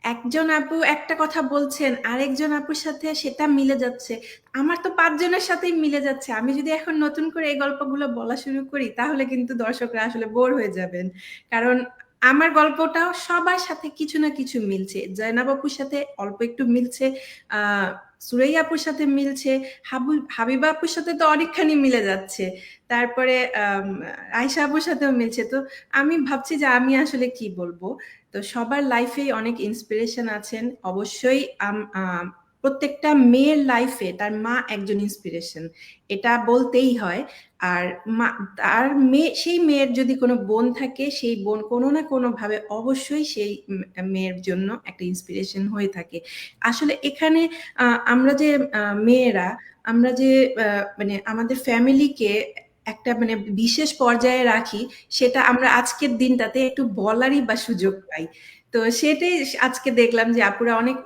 একজন আপু একটা কথা বলছেন, আরেকজন আপুর সাথে সেটা মিলে যাচ্ছে, আমার তো 5 জনের সাথেই মিলে যাচ্ছে। আমি যদি এখন নতুন করে এই গল্পগুলো বলা শুরু করি তাহলে কিন্তু দর্শকরা আসলে বোর হয়ে যাবেন, কারণ আমার গল্পটাও সবার সাথে কিছু না কিছু মিলছে। জয়নাব আপুর সাথে অল্প একটু মিলছে, সুরাইয়া আপুর সাথে মিলছে, হাবিবা আপুর সাথে তো অনেকখানি মিলে যাচ্ছে, তারপরে আয়শা আপুর সাথেও মিলছে। তো আমি ভাবছি যে আমি আসলে কি বলবো। তো সবার লাইফেই অনেক ইন্সপিরেশন আছেন অবশ্যই। প্রত্যেকটা মেয়ের লাইফে তার মা একজন ইন্সপিরেশন, এটা বলতেই হয়। আর তার সেই মেয়ের যদি কোনো বোন থাকে, সেই বোন কোনো না কোনো ভাবে অবশ্যই সেই মেয়ের জন্য একটা ইন্সপিরেশন হয়ে থাকে। আসলে এখানে আমরা যে মেয়েরা, আমরা যে মানে আমাদের ফ্যামিলিকে একটা মানে বিশেষ পর্যায়ে রাখি, সেটা আমরা আজকের দিনটাতে একটু বলারই বা সুযোগ পাই। তো সেটাই আজকে দেখলাম যে আপুরা অনেক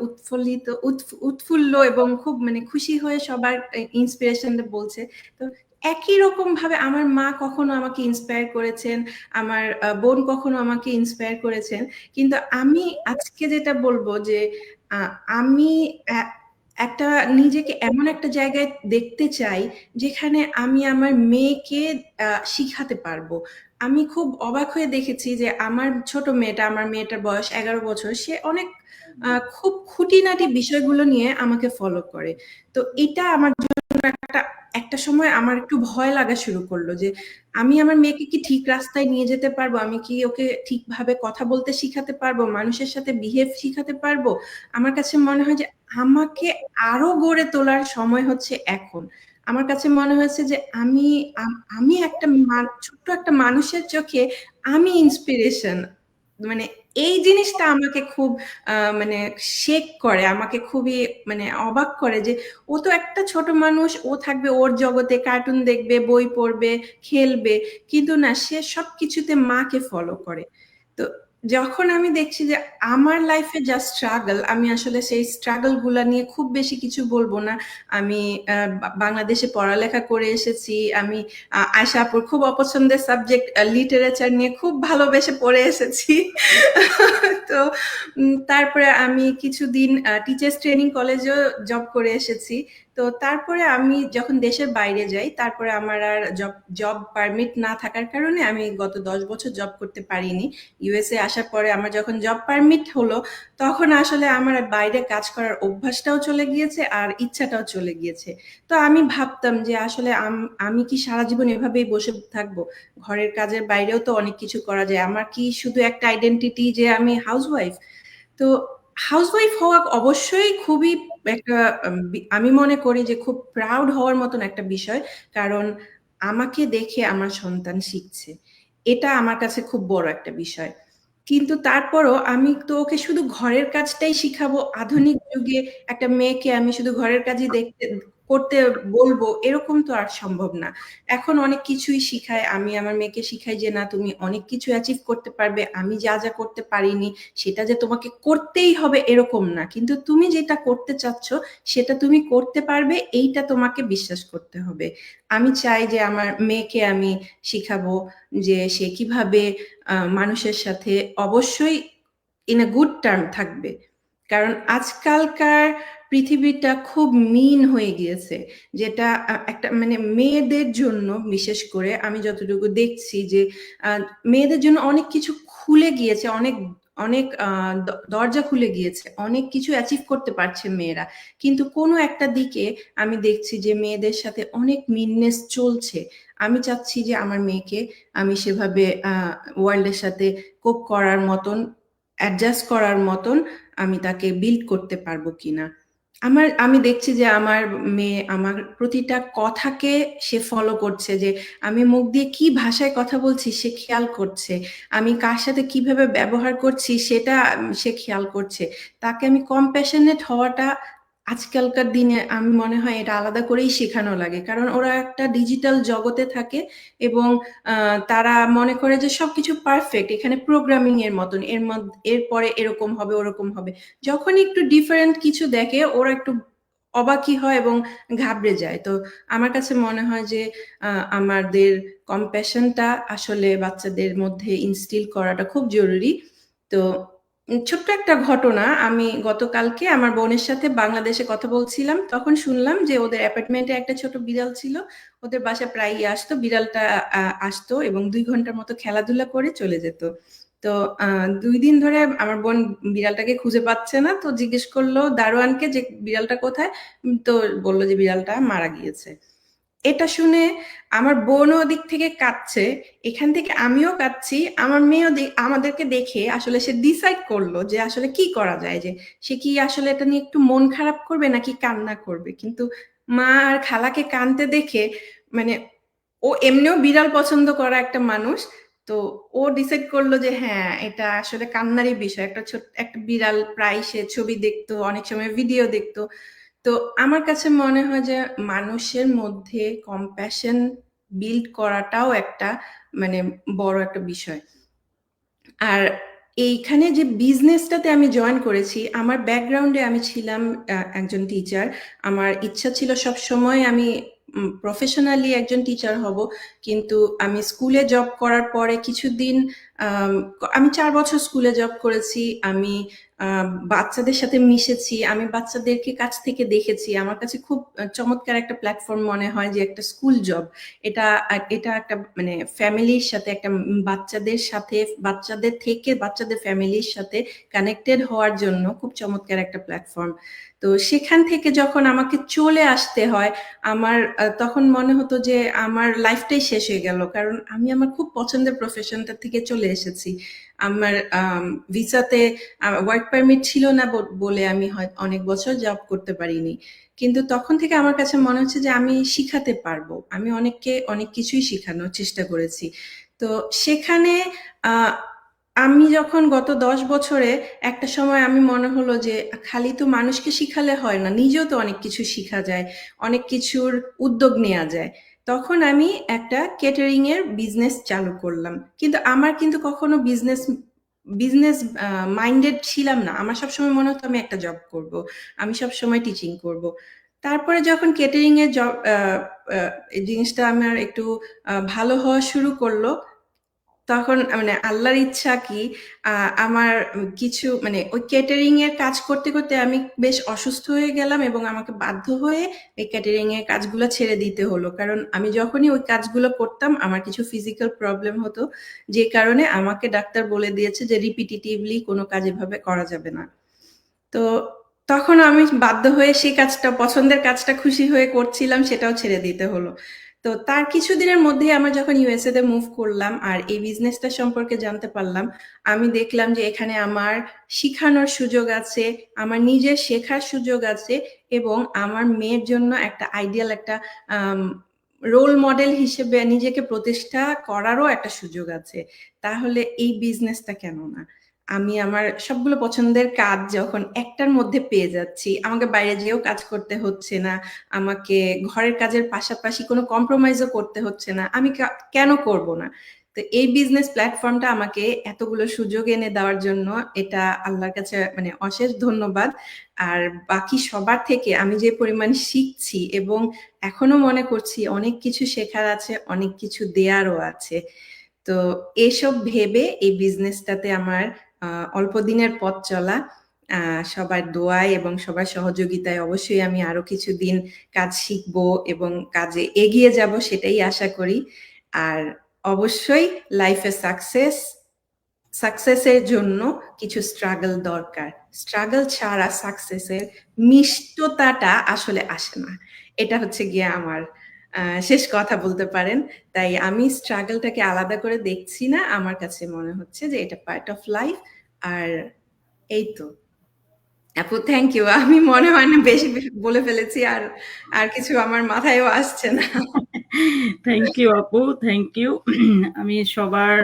উৎফুল্ল এবং খুব মানে খুশি হয়ে সবার ইন্সপিরেশন বলছে। তো একই রকম ভাবে আমার মা কখনো আমাকে ইন্সপায়ার করেছেন, আমার বোন কখনো আমাকে ইন্সপায়ার করেছেন, কিন্তু আমি আজকে যেটা বলবো যে আমি একটা নিজেকে এমন একটা জায়গায় দেখতে চাই যেখানে আমি আমার মেয়েকে শিখাতে পারবো। আমি খুব অবাক হয়ে দেখেছি যে আমার ছোট মেয়েটা, আমার মেয়েটার বয়স 11 বছর, সে অনেক খুব খুঁটিনাটি বিষয়গুলো নিয়ে আমাকে ফলো করে। তো এটা আমার একটা সময় আমার একটু ভয় লাগা শুরু করলো যে আমি আমার মেয়েকে কি ঠিক রাস্তায় নিয়ে যেতে পারবো, আমি কি ওকে ঠিকভাবে কথা বলতে শিখাতে পারবো, মানুষের সাথে বিহেভ শিখাতে পারবো। আমার কাছে মনে হয় যে আমাকে আরো গড়ে তোলার সময় হচ্ছে এখন। আমার কাছে মনে হয়েছে যে আমি একটা ছোট্ট একটা মানুষের চোখে আমি ইন্সপিরেশন। মানে এই জিনিসটা আমাকে খুব মানে শেক করে, আমাকে খুবই মানে অবাক করে যে ও তো একটা ছোট মানুষ, ও থাকবে ওর জগতে, কার্টুন দেখবে, বই পড়বে, খেলবে, কিন্তু না, সে সবকিছুতে মাকে ফলো করে। তো যখন আমি দেখছি যে আমার লাইফে যা স্ট্রাগল, আমি আসলে সেই স্ট্রাগল গুলা নিয়ে খুব বেশি কিছু বলবো না। আমি বাংলাদেশে পড়ালেখা করে এসেছি, আমি আয়শা আপুর খুব অপছন্দের সাবজেক্ট লিটারেচার নিয়ে খুব ভালোবেসে পড়ে এসেছি। তো তারপরে আমি কিছুদিন টিচার্স ট্রেনিং কলেজেও জব করে এসেছি। তো তারপরে আমি যখন দেশের বাইরে যাই, তারপরে আমার আর জব পারমিট না থাকার কারণে আমি গত 10 বছর জব করতে পারিনি। ইউএসএ আসার পরে আমার যখন জব পারমিট হলো, তখন আসলে আমার বাইরে কাজ করার অভ্যাসটাও চলে গিয়েছে আর ইচ্ছাটাও চলে গিয়েছে। তো আমি ভাবতাম যে আসলে আমি কি সারা জীবন এভাবেই বসে থাকবো? ঘরের কাজের বাইরেও তো অনেক কিছু করা যায়, আমার কি শুধু একটা আইডেন্টিটি যে আমি হাউসওয়াইফ? তো হাউসওয়াইফ হওয়া অবশ্যই খুবই একটা আমি মনে করি যে খুব প্রাউড হওয়ার মতন একটা বিষয়, কারণ আমাকে দেখে আমার সন্তান শিখছে। এটা আমার কাছে খুব বড় একটা বিষয়। কিন্তু তারপরও আমি তো ওকে শুধু ঘরের কাজটাই শিখাবো, আধুনিক যুগে একটা মেয়েকে আমি শুধু ঘরের কাজই করতে বলবো, এরকম তো আর সম্ভব না। এখন অনেক কিছুই শিখাই, আমি আমার মেয়েকে শিখাই যে না, তুমি অনেক কিছু অ্যাচিভ করতে পারবে, আমি যা যা করতে পারিনি সেটা যে তোমাকে করতেই হবে এরকম না, কিন্তু তুমি যেটা করতে চাচ্ছ সেটা তুমি করতে পারবে, এইটা তোমাকে বিশ্বাস করতে হবে। আমি চাই যে আমার মেয়েকে আমি শিখাবো যে সে কিভাবে মানুষের সাথে অবশ্যই ইন আ গুড টার্ম থাকবে, কারণ আজকালকার পৃথিবীটা খুব মিন হয়ে গিয়েছে, যেটা একটা মানে মেয়েদের জন্য বিশেষ করে আমি যতটুকু দেখছি যে মেয়েদের জন্য অনেক কিছু খুলে গিয়েছে, অনেক অনেক দরজা খুলে গিয়েছে, অনেক কিছু অ্যাচিভ করতে পারছে মেয়েরা, কিন্তু কোনো একটা দিকে আমি দেখছি যে মেয়েদের সাথে অনেক মিননেস চলছে। আমি চাচ্ছি যে আমার মেয়েকে আমি সেভাবে ওয়ার্ল্ডের সাথে কোপ করার মতন, অ্যাডজাস্ট করার মতন আমি তাকে বিল্ড করতে পারবো কিনা। আমি দেখছি যে আমার মেয়ে আমার প্রতিটা কথাকে সে ফলো করছে, যে আমি মুখ দিয়ে কি ভাষায় কথা বলছি সে খেয়াল করছে, আমি কার সাথে কিভাবে ব্যবহার করছি সেটা সে খেয়াল করছে। তাকে আমি কম্প্যাশনেট হওয়াটা আজকালকার দিনে আমি মনে হয় এটা আলাদা করেই শেখানো লাগে, কারণ ওরা একটা ডিজিটাল জগতে থাকে এবং তারা মনে করে যে সবকিছু পারফেক্ট, এখানে প্রোগ্রামিং এর মতন, এরপরে এরকম হবে ওরকম হবে। যখন একটু ডিফারেন্ট কিছু দেখে ওরা একটু অবাকই হয় এবং ঘাবড়ে যায়। তো আমার কাছে মনে হয় যে আমাদের কম্প্যাশনটা আসলে বাচ্চাদের মধ্যে ইনস্টিল করাটা খুব জরুরি। তো ছোট্ট একটা ঘটনা, আমি গতকালকে আমার বোনের সাথে বাংলাদেশে কথা বলছিলাম, তখন শুনলাম যে ওদের অ্যাপার্টমেন্টে একটা ছোট বিড়াল ছিল, ওদের বাসায় প্রায়ই আসতো, বিড়ালটা আসতো এবং 2 ঘন্টার মতো খেলাধুলা করে চলে যেত। তো 2 দিন ধরে আমার বোন বিড়ালটাকে খুঁজে পাচ্ছে না, তো জিজ্ঞেস করলো দারোয়ানকে যে বিড়ালটা কোথায়, তো বললো যে বিড়ালটা মারা গিয়েছে। এটা শুনে আমার বোনও ওদিক থেকে কাঁদছে, এখান থেকে আমিও কাঁদছি, আমার মেয়েও আমাদেরকে দেখে আসলে সে ডিসাইড করলো যে আসলে কি করা যায়, যে সে কি আসলে এটা নিয়ে একটু মন খারাপ করবে নাকি কান্না করবে। কিন্তু মা আর খালাকে কাঁদতে দেখে মানে ও এমনিও বিড়াল পছন্দ করা একটা মানুষ, তো ও ডিসাইড করলো যে হ্যাঁ, এটা আসলে কান্নারই বিষয়, একটা ছোট একটা বিড়াল, প্রায় সে ছবি দেখতো, অনেক সময় ভিডিও দেখতো। তো আমার কাছে মনে হয় যে মানুষের মধ্যে কম্প্যাশন বিল্ড করাটাও একটা মানে বড় একটা বিষয়। আর এইখানে যে বিজনেসটাতে আমি জয়েন করেছি, আমার ব্যাকগ্রাউন্ডে আমি ছিলাম একজন টিচার, আমার ইচ্ছা ছিল সব সময় আমি প্রফেশনালি একজন টিচার হব, কিন্তু আমি স্কুলে জব করার পরে কিছুদিন আমি 4 বছর স্কুলে জব করেছি। আমি বাচ্চাদের সাথে মিশেছি, আমি বাচ্চাদেরকে কাছ থেকে দেখেছি। আমার কাছে খুব চমৎকার একটা প্ল্যাটফর্ম মনে হয় যে একটা স্কুল জব, এটা এটা একটা মানে ফ্যামিলির সাথে একটা বাচ্চাদের সাথে, বাচ্চাদের থেকে বাচ্চাদের ফ্যামিলির সাথে কানেক্টেড হওয়ার জন্য খুব চমৎকার একটা প্ল্যাটফর্ম। তো সেখান থেকে যখন আমাকে চলে আসতে হয়, আমার তখন মনে হতো যে আমার লাইফটাই শেষ হয়ে গেল, কারণ আমি আমার খুব পছন্দের প্রফেশনটা থেকে চলে এসেছি। আমার ভিসাতে ওয়ার্ক পারমিট ছিল না বলে আমি অনেক বছর জব করতে পারিনি, কিন্তু তখন থেকে আমার কাছে মনে হচ্ছে যে আমি শিখাতে পারবো। আমি অনেককে অনেক কিছুই শেখানোর চেষ্টা করেছি। তো সেখানে আমি যখন গত 10 বছরে একটা সময় আমি মনে হলো যে খালি তো মানুষকে শিখালে হয় না, নিজেও তো অনেক কিছু শিখা যায়, অনেক কিছুর উদ্যোগ নেওয়া যায়। তখন আমি একটা কেটারিং এর বিজনেস চালু করলাম, কিন্তু আমার কিন্তু কখনো বিজনেস মাইন্ডেড ছিলাম না। আমার সবসময় মনে হতো আমি একটা জব করব, আমি সবসময় টিচিং করব। তারপরে যখন কেটারিং এর জব এই জিনিসটা আমার একটু ভালো হওয়া শুরু করলো, তখন মানে আল্লাহর ইচ্ছা কি আমার কিছু মানে ওই ক্যাটারিং এর কাজ করতে করতে আমি বেশ অসুস্থ হয়ে গেলাম, এবং আমাকে বাধ্য হয়ে এই ক্যাটারিং এর কাজগুলো ছেড়ে দিতে হলো, কারণ আমি যখনই ওই কাজগুলো করতাম আমার কিছু ফিজিক্যাল প্রবলেম হতো, যে কারণে আমাকে ডাক্তার বলে দিয়েছে যে রিপিটিটিভলি কোনো কাজ এভাবে করা যাবে না। তো তখন আমি বাধ্য হয়ে সেই কাজটা, পছন্দের কাজটা খুশি হয়ে করছিলাম, সেটাও ছেড়ে দিতে হলো। তো তার কিছুদিনের মধ্যেই আমরা যখন ইউএসএ তে মুভ করলাম আর এই বিজনেসটা সম্পর্কে জানতে পারলাম, আমি দেখলাম যে এখানে আমার শিখানোর সুযোগ আছে, আমার নিজের শেখার সুযোগ আছে, এবং আমার মেয়ের জন্য একটা আইডিয়াল একটা রোল মডেল হিসেবে নিজেকে প্রতিষ্ঠা করারও একটা সুযোগ আছে। তাহলে এই বিজনেসটা কেন না? আমি আমার সবগুলো পছন্দের কাজ যখন একটার মধ্যে পেয়ে যাচ্ছি, আমাকে বাইরে যেয়েও কাজ করতে হচ্ছে না, আমাকে ঘরের কাজের পাশাপাশি কোনো কম্প্রোমাইজও করতে হচ্ছে না, আমি কেন করব না? তো এই বিজনেস প্ল্যাটফর্মটা আমাকে এতগুলো সুযোগ এনে দেওয়ার জন্য এটা আল্লাহর কাছে মানে অশেষ ধন্যবাদ। আর বাকি সবার থেকে আমি যে পরিমাণ শিখছি এবং এখনো মনে করছি অনেক কিছু শেখার আছে, অনেক কিছু দেয়ারও আছে। তো এসব ভেবে এই বিজনেসটাতে আমার অল্প দিনের পথ চলা, সবার দোয়ায় এবং সবার সহযোগিতায় অবশ্যই আমি আরো কিছুদিন কাজ শিখবো এবং কাজে এগিয়ে যাব, সেটাই আশা করি। আর অবশ্যই লাইফে সাকসেসের জন্য কিছু স্ট্রাগল দরকার। স্ট্রাগল ছাড়া সাকসেসের মিষ্টতাটা আসলে আসে না। এটা হচ্ছে গিয়ে আমার শেষ কথা বলতে পারেন। তাই আমি স্ট্রাগলটাকে আলাদা করে দেখছি না, আমার কাছে মনে হচ্ছে যে এটা পার্ট অফ লাইফ। আর এই তো আপু, থ্যাংক ইউ। আমি মনে হয় না বেশি বলে ফেলেছি, আর কিছু আমার মাথায়ও আসছে না। থ্যাংক ইউ আপু, থ্যাংক ইউ। আমি সবার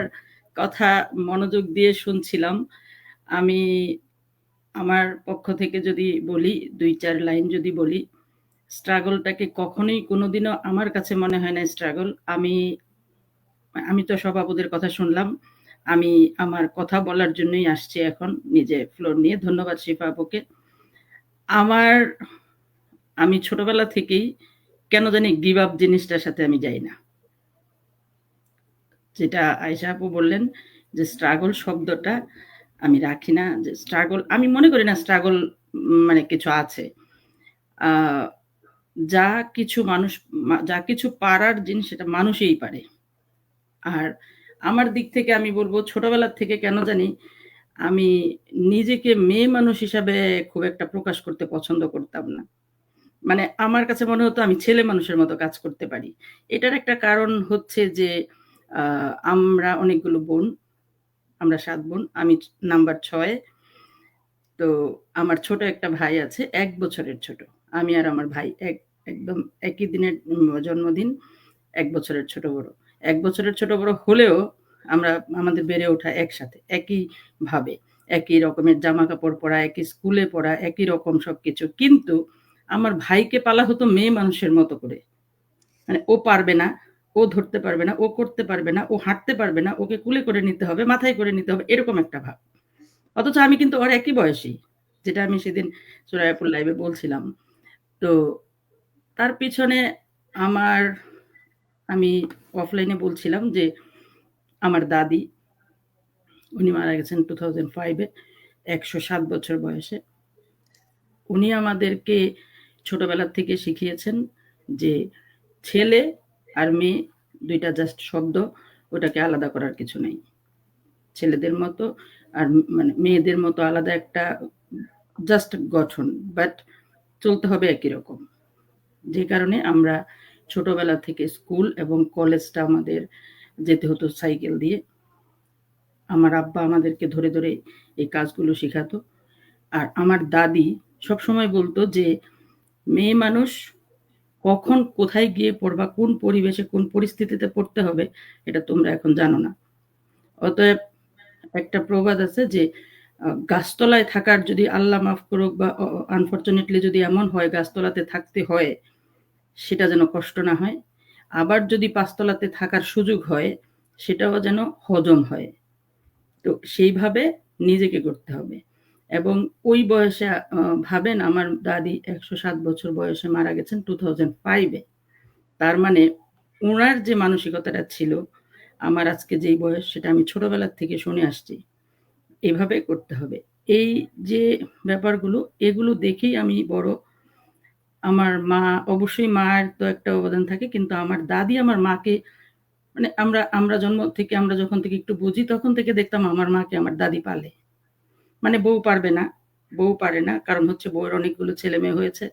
কথা মনোযোগ দিয়ে শুনছিলাম। আমি আমার পক্ষ থেকে যদি বলি, 2-4 লাইন যদি বলি, স্ট্রাগলটাকে কখনোই কোনোদিনও আমার কাছে মনে হয় না স্ট্রাগল। আমি তো সব আপুদের কথা শুনলাম, আমি আমার কথা বলার জন্যই আসছি এখন নিজে ফ্লোর নিয়ে। ধন্যবাদ শিফা আপুকে। আমি ছোটবেলা থেকেই কেন জানি গিভ আপ জিনিসটার সাথে আমি যাই না। যেটা আয়েশা আপু বললেন যে স্ট্রাগল শব্দটা আমি রাখি না, যে স্ট্রাগল আমি মনে করি না স্ট্রাগল মানে কিছু আছে। যা কিছু পারার জিনিস সেটা মানুষই পারে। আর আমার দিক থেকে আমি বলবো, ছোটবেলার থেকে কেন জানি আমি নিজেকে মেয়ে মানুষ হিসাবে খুব একটা প্রকাশ করতে পছন্দ করতাম না। মানে আমার কাছে মনে হতো আমি ছেলে মানুষের মতো কাজ করতে পারি। এটার একটা কারণ হচ্ছে যে আমরা অনেকগুলো বোন, আমরা 7 বোন, আমি নাম্বার 6। তো আমার ছোট একটা ভাই আছে, 1 বছরের ছোট। আমি আর আমার ভাই একদম একই দিনের জন্মদিন, 1 বছরের ছোট বড়। 1 বছরের ছোট বড় হলেও আমাদের বেড়ে ওঠা একসাথে, একইভাবে, একই রকমের জামাকাপড় পরা, একই স্কুলে পড়া, একই রকম সবকিছু। কিন্তু আমার ভাইকে পালা হতো মেয়ে মানুষের মতো করে। মানে ও পারবে না, ও ধরতে পারবে না, ও করতে পারবে না, ও হাঁটতে পারবে না, ওকে কুলে করে নিতে হবে, মাথায় করে নিতে হবে, এরকম একটা ভাব। অথচ আমি কিন্তু ওর একই বয়সী, যেটা আমি সেদিন সুরাইয়াপুর লাইভে বলছিলাম। তো তার পিছনে আমি অফলাইনে বলছিলাম যে আমার দাদি, উনি মারা গেছেন 2005-এ 107 বছর বয়সে। উনি আমাদেরকে ছোটবেলা থেকে শিখিয়েছেন যে ছেলে আর মেয়ে দুইটা জাস্ট শব্দ, ওটাকে আলাদা করার কিছু নেই। ছেলেদের মতো আর মানে মেয়েদের মতো আলাদা একটা জাস্ট গঠন, বাট চলতে হবে একই রকম। যে কারণে আমরা ছোটবেলা থেকে স্কুল এবং কলেজটা আমাদের যেতে হতো সাইকেল দিয়ে। আমার আব্বা আমাদেরকে ধরে ধরে এই কাজগুলো শেখাতো। আর আমার দাদি সবসময় বলতো যে মেয়ে মানুষ কখন কোথায় গিয়ে পড়বা, কোন পরিবেশে কোন পরিস্থিতিতে পড়তে হবে এটা তোমরা এখন জানো না। অতএব একটা প্রবাদ আছে যে গাছতলায় থাকার, যদি আল্লাহ মাফ করুক বা আনফরচুনেটলি যদি এমন হয় গাছতলাতে থাকতে হয়, সেটা যেন কষ্ট না হয়। আবার যদি পাঁচতলাতে থাকার সুযোগ হয়, সেটাও যেন হজম হয়। তো সেইভাবে নিজেকে করতে হবে। এবং ওই বয়সে ভাবেন, আমার দাদি 107 বছর বয়সে মারা গেছেন 2005-এ। তার মানে ওনার যে মানসিকতাটা ছিল, আমার আজকে যেই বয়স সেটা আমি ছোটবেলার থেকে শুনে আসছি, এভাবে করতে হবে। এই যে ব্যাপারগুলো, এগুলো দেখেই আমি বড়। আমার মা, অবশ্যই মায়ের তো একটা অবদান থাকে, কিন্তু আমার দাদি আমার মাকে, মানে আমরা জন্ম থেকে, আমরা যখন থেকে একটু বুঝি তখন থেকে দেখতাম আমার মাকে আমার দাদি পালে। মানে বউ পারবে না, বউ পারে না, কারণ হচ্ছে বউয়ের অনেকগুলো ছেলে মেয়ে হয়েছে,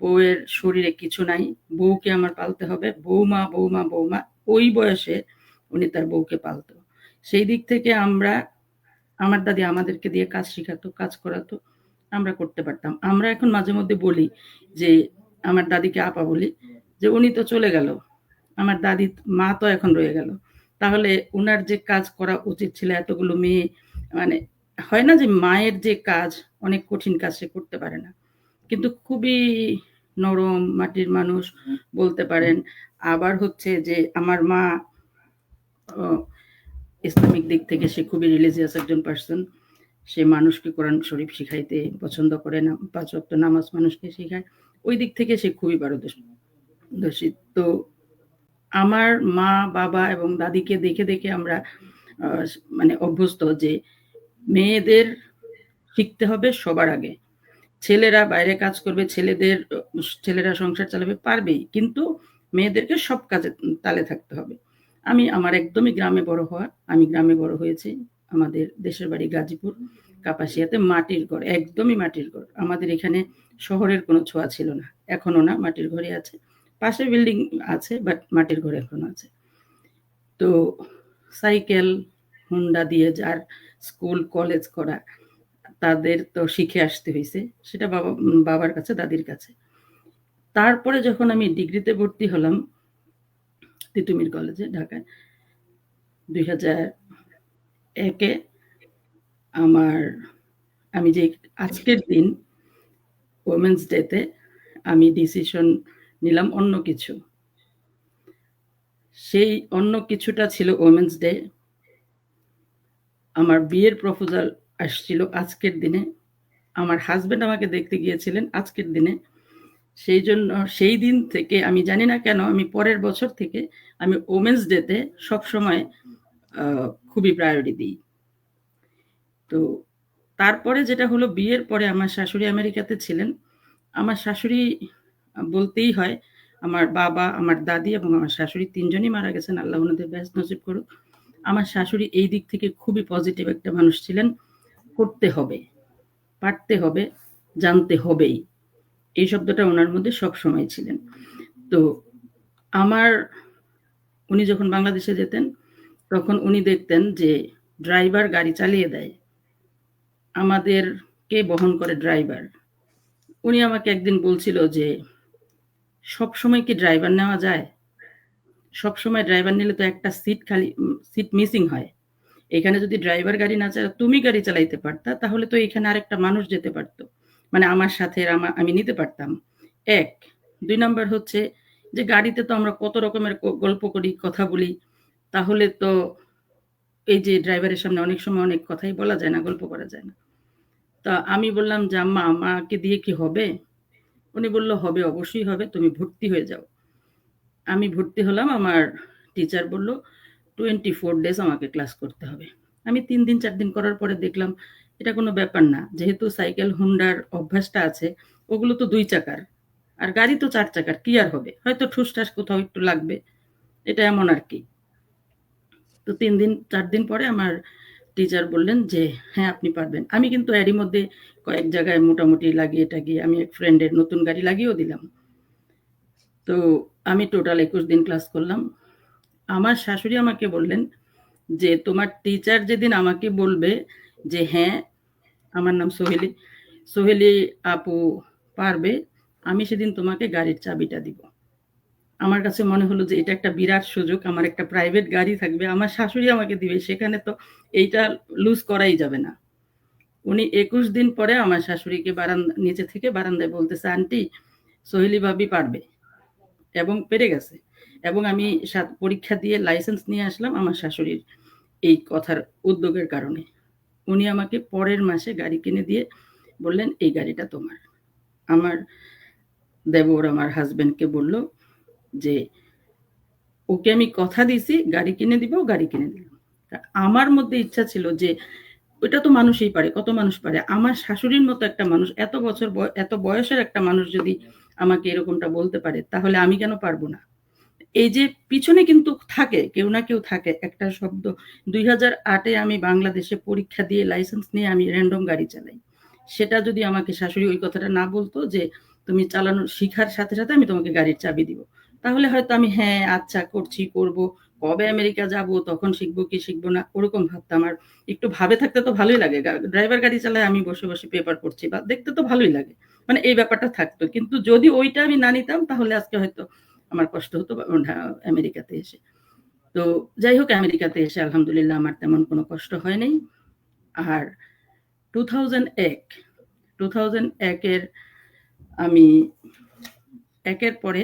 বউয়ের শরীরে কিছু নাই, বউকে আমার পালতে হবে। বৌমা বৌমা বৌমা, ওই বয়সে উনি তার বউকে পালতো। সেই দিক থেকে আমার দাদি আমাদেরকে দিয়ে কাজ শিখাতো, কাজ করাতো, আমরা করতে পারতাম। আমরা এখন মাঝে মধ্যে বলি যে, আমার দাদিকে আপা বলি, যে উনি তো চলে গেল, আমার দাদি মা তো এখন রয়ে গেল, তাহলে উনার যে কাজ করা উচিত ছিল, এতগুলো মেয়ে, মানে হয় না যে মায়ের যে কাজ, অনেক কঠিন কাজ সে করতে পারে না, কিন্তু খুবই নরম মাটির মানুষ বলতে পারেন। আবার হচ্ছে যে আমার মা ইসলামিক দিক থেকে সে খুবই রিলিজিয়াস একজন পার্সন। সে মানুষকে কোরআন শরীফ শিখাইতে পছন্দ করে না, 5 ওয়াক্ত নামাজ মানুষকে শেখায়। ওই দিক থেকে সে খুবই পারদর্শী। তো আমার মা, বাবা এবং দাদিকে দেখে দেখে আমরা মানে অভ্যস্ত যে মেয়েদের শিখতে হবে সবার আগে। ছেলেরা বাইরে কাজ করবে, ছেলেরা সংসার চালাবে, পারবেই, কিন্তু মেয়েদেরকে সব কাজে তালে থাকতে হবে। আমার একদমই গ্রামে বড় হওয়া, আমি গ্রামে বড় হয়েছি। আমাদের দেশের বাড়ি গাজীপুর কাপাসিয়াতে, মাটির ঘর, একদমই মাটির ঘর। আমাদের এখানে শহরের কোনো ছোঁয়া ছিল না, এখনো না, মাটির ঘরই আছে। পাশে বিল্ডিং আছে, বাট মাটির ঘর এখনো আছে। তো সাইকেল, হুন্ডা দিয়ে যার স্কুল কলেজ করা, তাদের তো শিখে আসতে হয়েছে, সেটা বাবার কাছে, দাদির কাছে। তারপরে যখন আমি ডিগ্রিতে ভর্তি হলাম তিতুমির কলেজে ঢাকায় 2001-এ, আমি যে আজকের দিন ওমেন্স ডেতে আমি ডিসিশন নিলাম অন্য কিছু। সেই অন্য কিছুটা ছিল ওমেন্স ডে। আমার বিয়ের প্রপোজাল আসছিল আজকের দিনে, আমার হাজবেন্ড আমাকে দেখতে গিয়েছিলেন আজকের দিনে। সেই জন্য সেই দিন থেকে আমি জানি না কেন, আমি পরের বছর থেকে আমি ওমেন্স ডেতে সবসময় খুবই প্রায়োরিটি দিই। তো তারপরে যেটা হলো, বিয়ের পরে আমার শাশুড়ি আমেরিকাতে ছিলেন। আমার শাশুড়ি বলতেই হয়, আমার বাবা, আমার দাদি এবং আমার শাশুড়ি 3 জনই মারা গেছেন, আল্লাহ ওনাদের বেহেশত নসিব করুক। আমার শাশুড়ি এই দিক থেকে খুবই পজিটিভ একটা মানুষ ছিলেন। করতে হবে, পারতে হবে, জানতে হবেই, এই শব্দটা ওনার মধ্যে সবসময় ছিলেন। তো উনি যখন বাংলাদেশে যেতেন, তখন উনি দেখতেন যে ড্রাইভার গাড়ি চালিয়ে দেয়, আমাদেরকে বহন করে ড্রাইভার। উনি আমাকে একদিন বলছিল যে, সবসময় কি ড্রাইভার নেওয়া যায়? সবসময় ড্রাইভার নিলে তো একটা সিট মিসিং হয়। এখানে যদি ড্রাইভার গাড়ি না চালায়, তুমি গাড়ি চালাইতে পারতা, তাহলে তো এখানে আরেকটা মানুষ যেতে পারতো, মানে আমার সাথে আমি নিতে পারতাম। 1, 2 নাম্বার হচ্ছে যে গাড়িতে তো আমরা কত রকমের গল্প করি, কথা বলি, তাহলে তো এই যে ড্রাইভারের সামনে অনেক সময় অনেক কথাই বলা যায় না, গল্প করা যায় না। তা আমি বললাম যে, আম্মা আমাকে দিয়ে কি হবে? উনি বলল, হবে, অবশ্যই হবে, তুমি ভর্তি হয়ে যাও। আমি ভর্তি হলাম, আমার টিচার বলল 24 ডেজ আমাকে ক্লাস করতে হবে। আমি 3 দিন 4 দিন করার পরে দেখলাম এটা কোনো ব্যাপার না, যেহেতু সাইকেল হুন্ডার অভ্যাসটা আছে, ওগুলো তো 2 চাকার, আর গাড়ি তো 4 চাকার, কি আর হবে, হয়তো ঠুসঠাস কোথাও একটু লাগবে, এটা এমন আর কি। তো 3 দিন 4 দিন পরে আমার টিচার বললেন যে হ্যাঁ আপনি পারবেন। আমি কিন্তু এরই মধ্যে কয়েক জায়গায় মোটামুটি লাগিয়ে টাগিয়ে আমি এক ফ্রেন্ডের নতুন গাড়ি লাগিয়েও দিলাম। তো আমি টোটাল 21 দিন ক্লাস করলাম। আমার শাশুড়ি আমাকে বললেন যে তোমার টিচার যেদিন আমাকে বলবে যে হ্যাঁ, আমার নাম সোহেলি, সোহেলি আপু পারবে, আমি সেদিন তোমাকে গাড়ির চাবিটা দিব। আমার কাছে মনে হলো যে এটা একটা বিরাট সুযোগ, আমার একটা প্রাইভেট গাড়ি থাকবে, আমার শাশুড়ি আমাকে দিবে, সেখানে তো এইটা লুজ করাই যাবে না। উনি 21 দিন পরে আমার শাশুড়িকে নিচে থেকে বারান্দায় বলতেছে, আন্টি সোহেলি ভাবি পারবে, এবং পেরে গেছে। এবং আমি পরীক্ষা দিয়ে লাইসেন্স নিয়ে আসলাম আমার শাশুড়ির এই কথার উদ্যোগের কারণে। উনি আমাকে পরের মাসে গাড়ি কিনে দিয়ে বললেন এই গাড়িটা তোমার। আমার দেবর আমার হাজবেন্ডকে বলল যে ওকে আমি কথা দিছি গাড়ি কিনে দিব, গাড়ি কিনে দিলাম। আমার মধ্যে ইচ্ছা ছিল যে ওটা তো মানুষই পারে, কত মানুষ পারে, আমার শাশুড়ির মতো একটা মানুষ, এত বছর এত বয়সের একটা মানুষ যদি আমাকে এরকমটা বলতে পারে, তাহলে আমি কেন পারবো না? এই যে পিছনে কিন্তু থাকে, কেউ না কেউ থাকে একটা শব্দ। 2008-এ আমি বাংলাদেশে পরীক্ষা দিয়ে লাইসেন্স নিয়ে আমি র্যান্ডম গাড়ি চালাই, সেটা যদি আমাকে শাশুড়ি ওই কথাটা না বলতো যে তুমি চালানো শিখার সাথে সাথে আমি তোমাকে গাড়ির চাবি দিব, তাহলে হয়তো আমি হ্যাঁ আচ্ছা করছি, করব, কবে আমেরিকা যাব তখন শিখবো কি শিখবো না ওরকম ভাবতাম। আর একটু ভাবে থাকতে তো ভালোই লাগে, ড্রাইভার গাড়ি চালায় আমি বসে বসে পেপার পড়ছি বা দেখতে তো ভালোই লাগে, মানে এই ব্যাপারটা থাকতো। কিন্তু যদি ওইটা আমি না নিতাম তাহলে আজকে হয়তো আমার কষ্ট হতো আমেরিকাতে এসে। তো যাই হোক, আমেরিকাতে এসে আলহামদুলিল্লাহ আমার তেমন কোনো কষ্ট হয় নাই। আর 2001-এর আমি একের পরে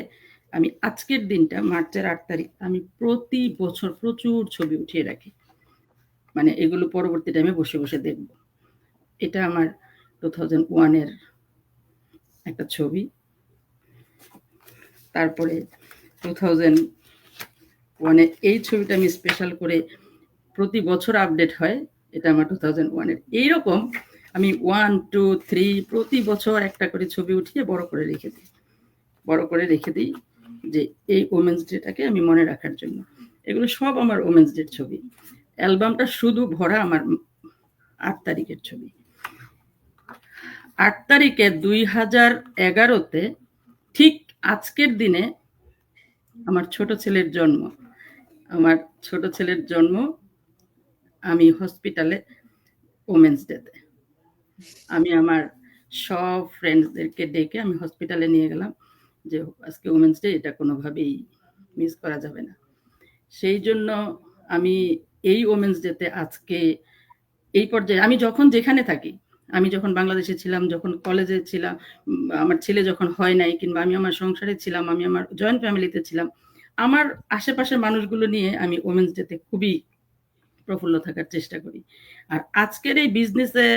আমি আজকের দিনটা মার্চের 8 তারিখ আমি প্রতি বছর প্রচুর ছবি উঠিয়ে রাখি, মানে এগুলো পরবর্তী টাইমে বসে বসে দেখব। এটা আমার 2001-এর একটা ছবি। তারপরে 2001-এ এই ছবিটা আমি স্পেশাল করে প্রতি বছর আপডেট হয়, এটা আমার 2001-এর। এইরকম আমি 1, 2, 3 প্রতি বছর একটা করে ছবি উঠিয়ে বড় করে রেখে দিই যে এই ওমেন্স ডেটাকে আমি মনে রাখার জন্য। এগুলো সব আমার ওমেন্স ডের ছবি। অ্যালবামটা শুধু ভরা আমার 8 তারিখের ছবি। 8 তারিখে 2011-তে ঠিক আজকের দিনে আমার ছোট ছেলের জন্ম। আমি হসপিটালে ওমেন্স ডেতে আমি আমার সব ফ্রেন্ডসদেরকে ডেকে আমি হসপিটালে নিয়ে গেলাম যে আজকে ওমেন্স ডে, এটা কোনোভাবেই মিস করা যাবে না। সেই জন্য আমি এই ওমেন্স ডেতে আজকে এই পর্যায়ে আমি যখন যেখানে থাকি, আমি যখন বাংলাদেশে ছিলাম, যখন কলেজে ছিলাম, আমার ছেলে যখন হয় নাই, কিংবা আমি আমার সংসারে ছিলাম, আমি আমার জয়েন্ট ফ্যামিলিতে ছিলাম, আমার আশেপাশের মানুষগুলো নিয়ে আমি ওমেন্স ডেতে খুবই প্রফুল্ল থাকার চেষ্টা করি। আর আজকের এই বিজনেসে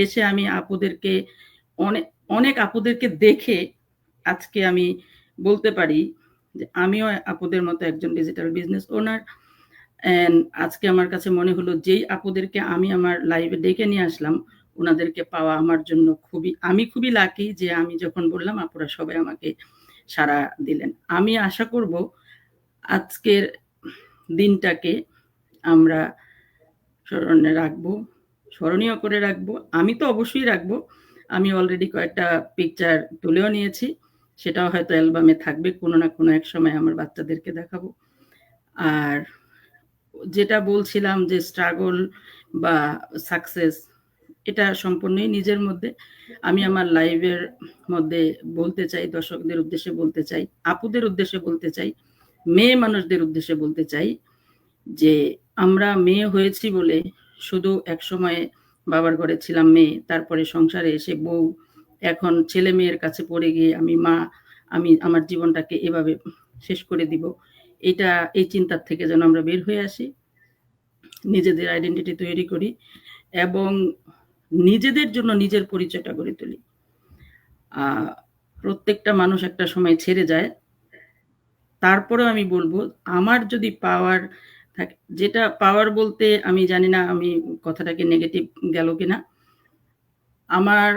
এসে আমি আপুদেরকে অনেক আপুদেরকে দেখে আজকে আমি বলতে পারি যে আমিও আপুদের মতো একজন ডিজিটাল বিজনেস ওনার। এন্ড আজকে আমার কাছে মনে হলো যেই আপুদেরকে আমি আমার লাইভে ডেকে নিয়ে আসলাম, ওনাদেরকে পাওয়া আমার জন্য আমি খুবই লাকি যে আমি যখন বললাম আপুরা সবাই আমাকে সাড়া দিলেন। আমি আশা করব আজকের দিনটাকে আমরা স্মরণীয় করে রাখবো। আমি তো অবশ্যই রাখবো, আমি অলরেডি কয়েকটা পিকচার তুলেও নিয়েছি, সেটাও হয়তো অ্যালবামে থাকবে, কোনো না কোনো এক সময় আমার বাচ্চাদেরকে দেখাবো। আর যেটা বলছিলাম যে স্ট্রাগল বা সাকসেস, এটা সম্পূর্ণই নিজের মধ্যে। আমি আমার লাইভের মধ্যে বলতে চাই, দর্শকদের উদ্দেশ্যে বলতে চাই, আপুদের উদ্দেশ্যে বলতে চাই, মেয়ে মানুষদের উদ্দেশ্যে বলতে চাই যে আমরা মেয়ে হয়েছি বলে শুধু এক সময়ে বাবার ঘরে ছিলাম মেয়ে, তারপরে সংসারে এসে বউ, এখন ছেলে মেয়ের কাছে পড়ে গিয়ে আমি মা, আমি আমার জীবনটাকে এভাবে শেষ করে দিব, এই চিন্তার থেকে যেন আমরা বের হয়ে আসি, নিজেদের আইডেন্টিটি তৈরি করি এবং নিজেদের জন্য নিজের পরিচয়টা গড়ে তুলি। প্রত্যেকটা মানুষ একটা সময় ছেড়ে যায়, তারপরেও আমি বলবো আমার যদি পাওয়ার থাকে, যেটা পাওয়ার বলতে আমি জানি না আমি কথাটাকে নেগেটিভ গেল কিনা, আমার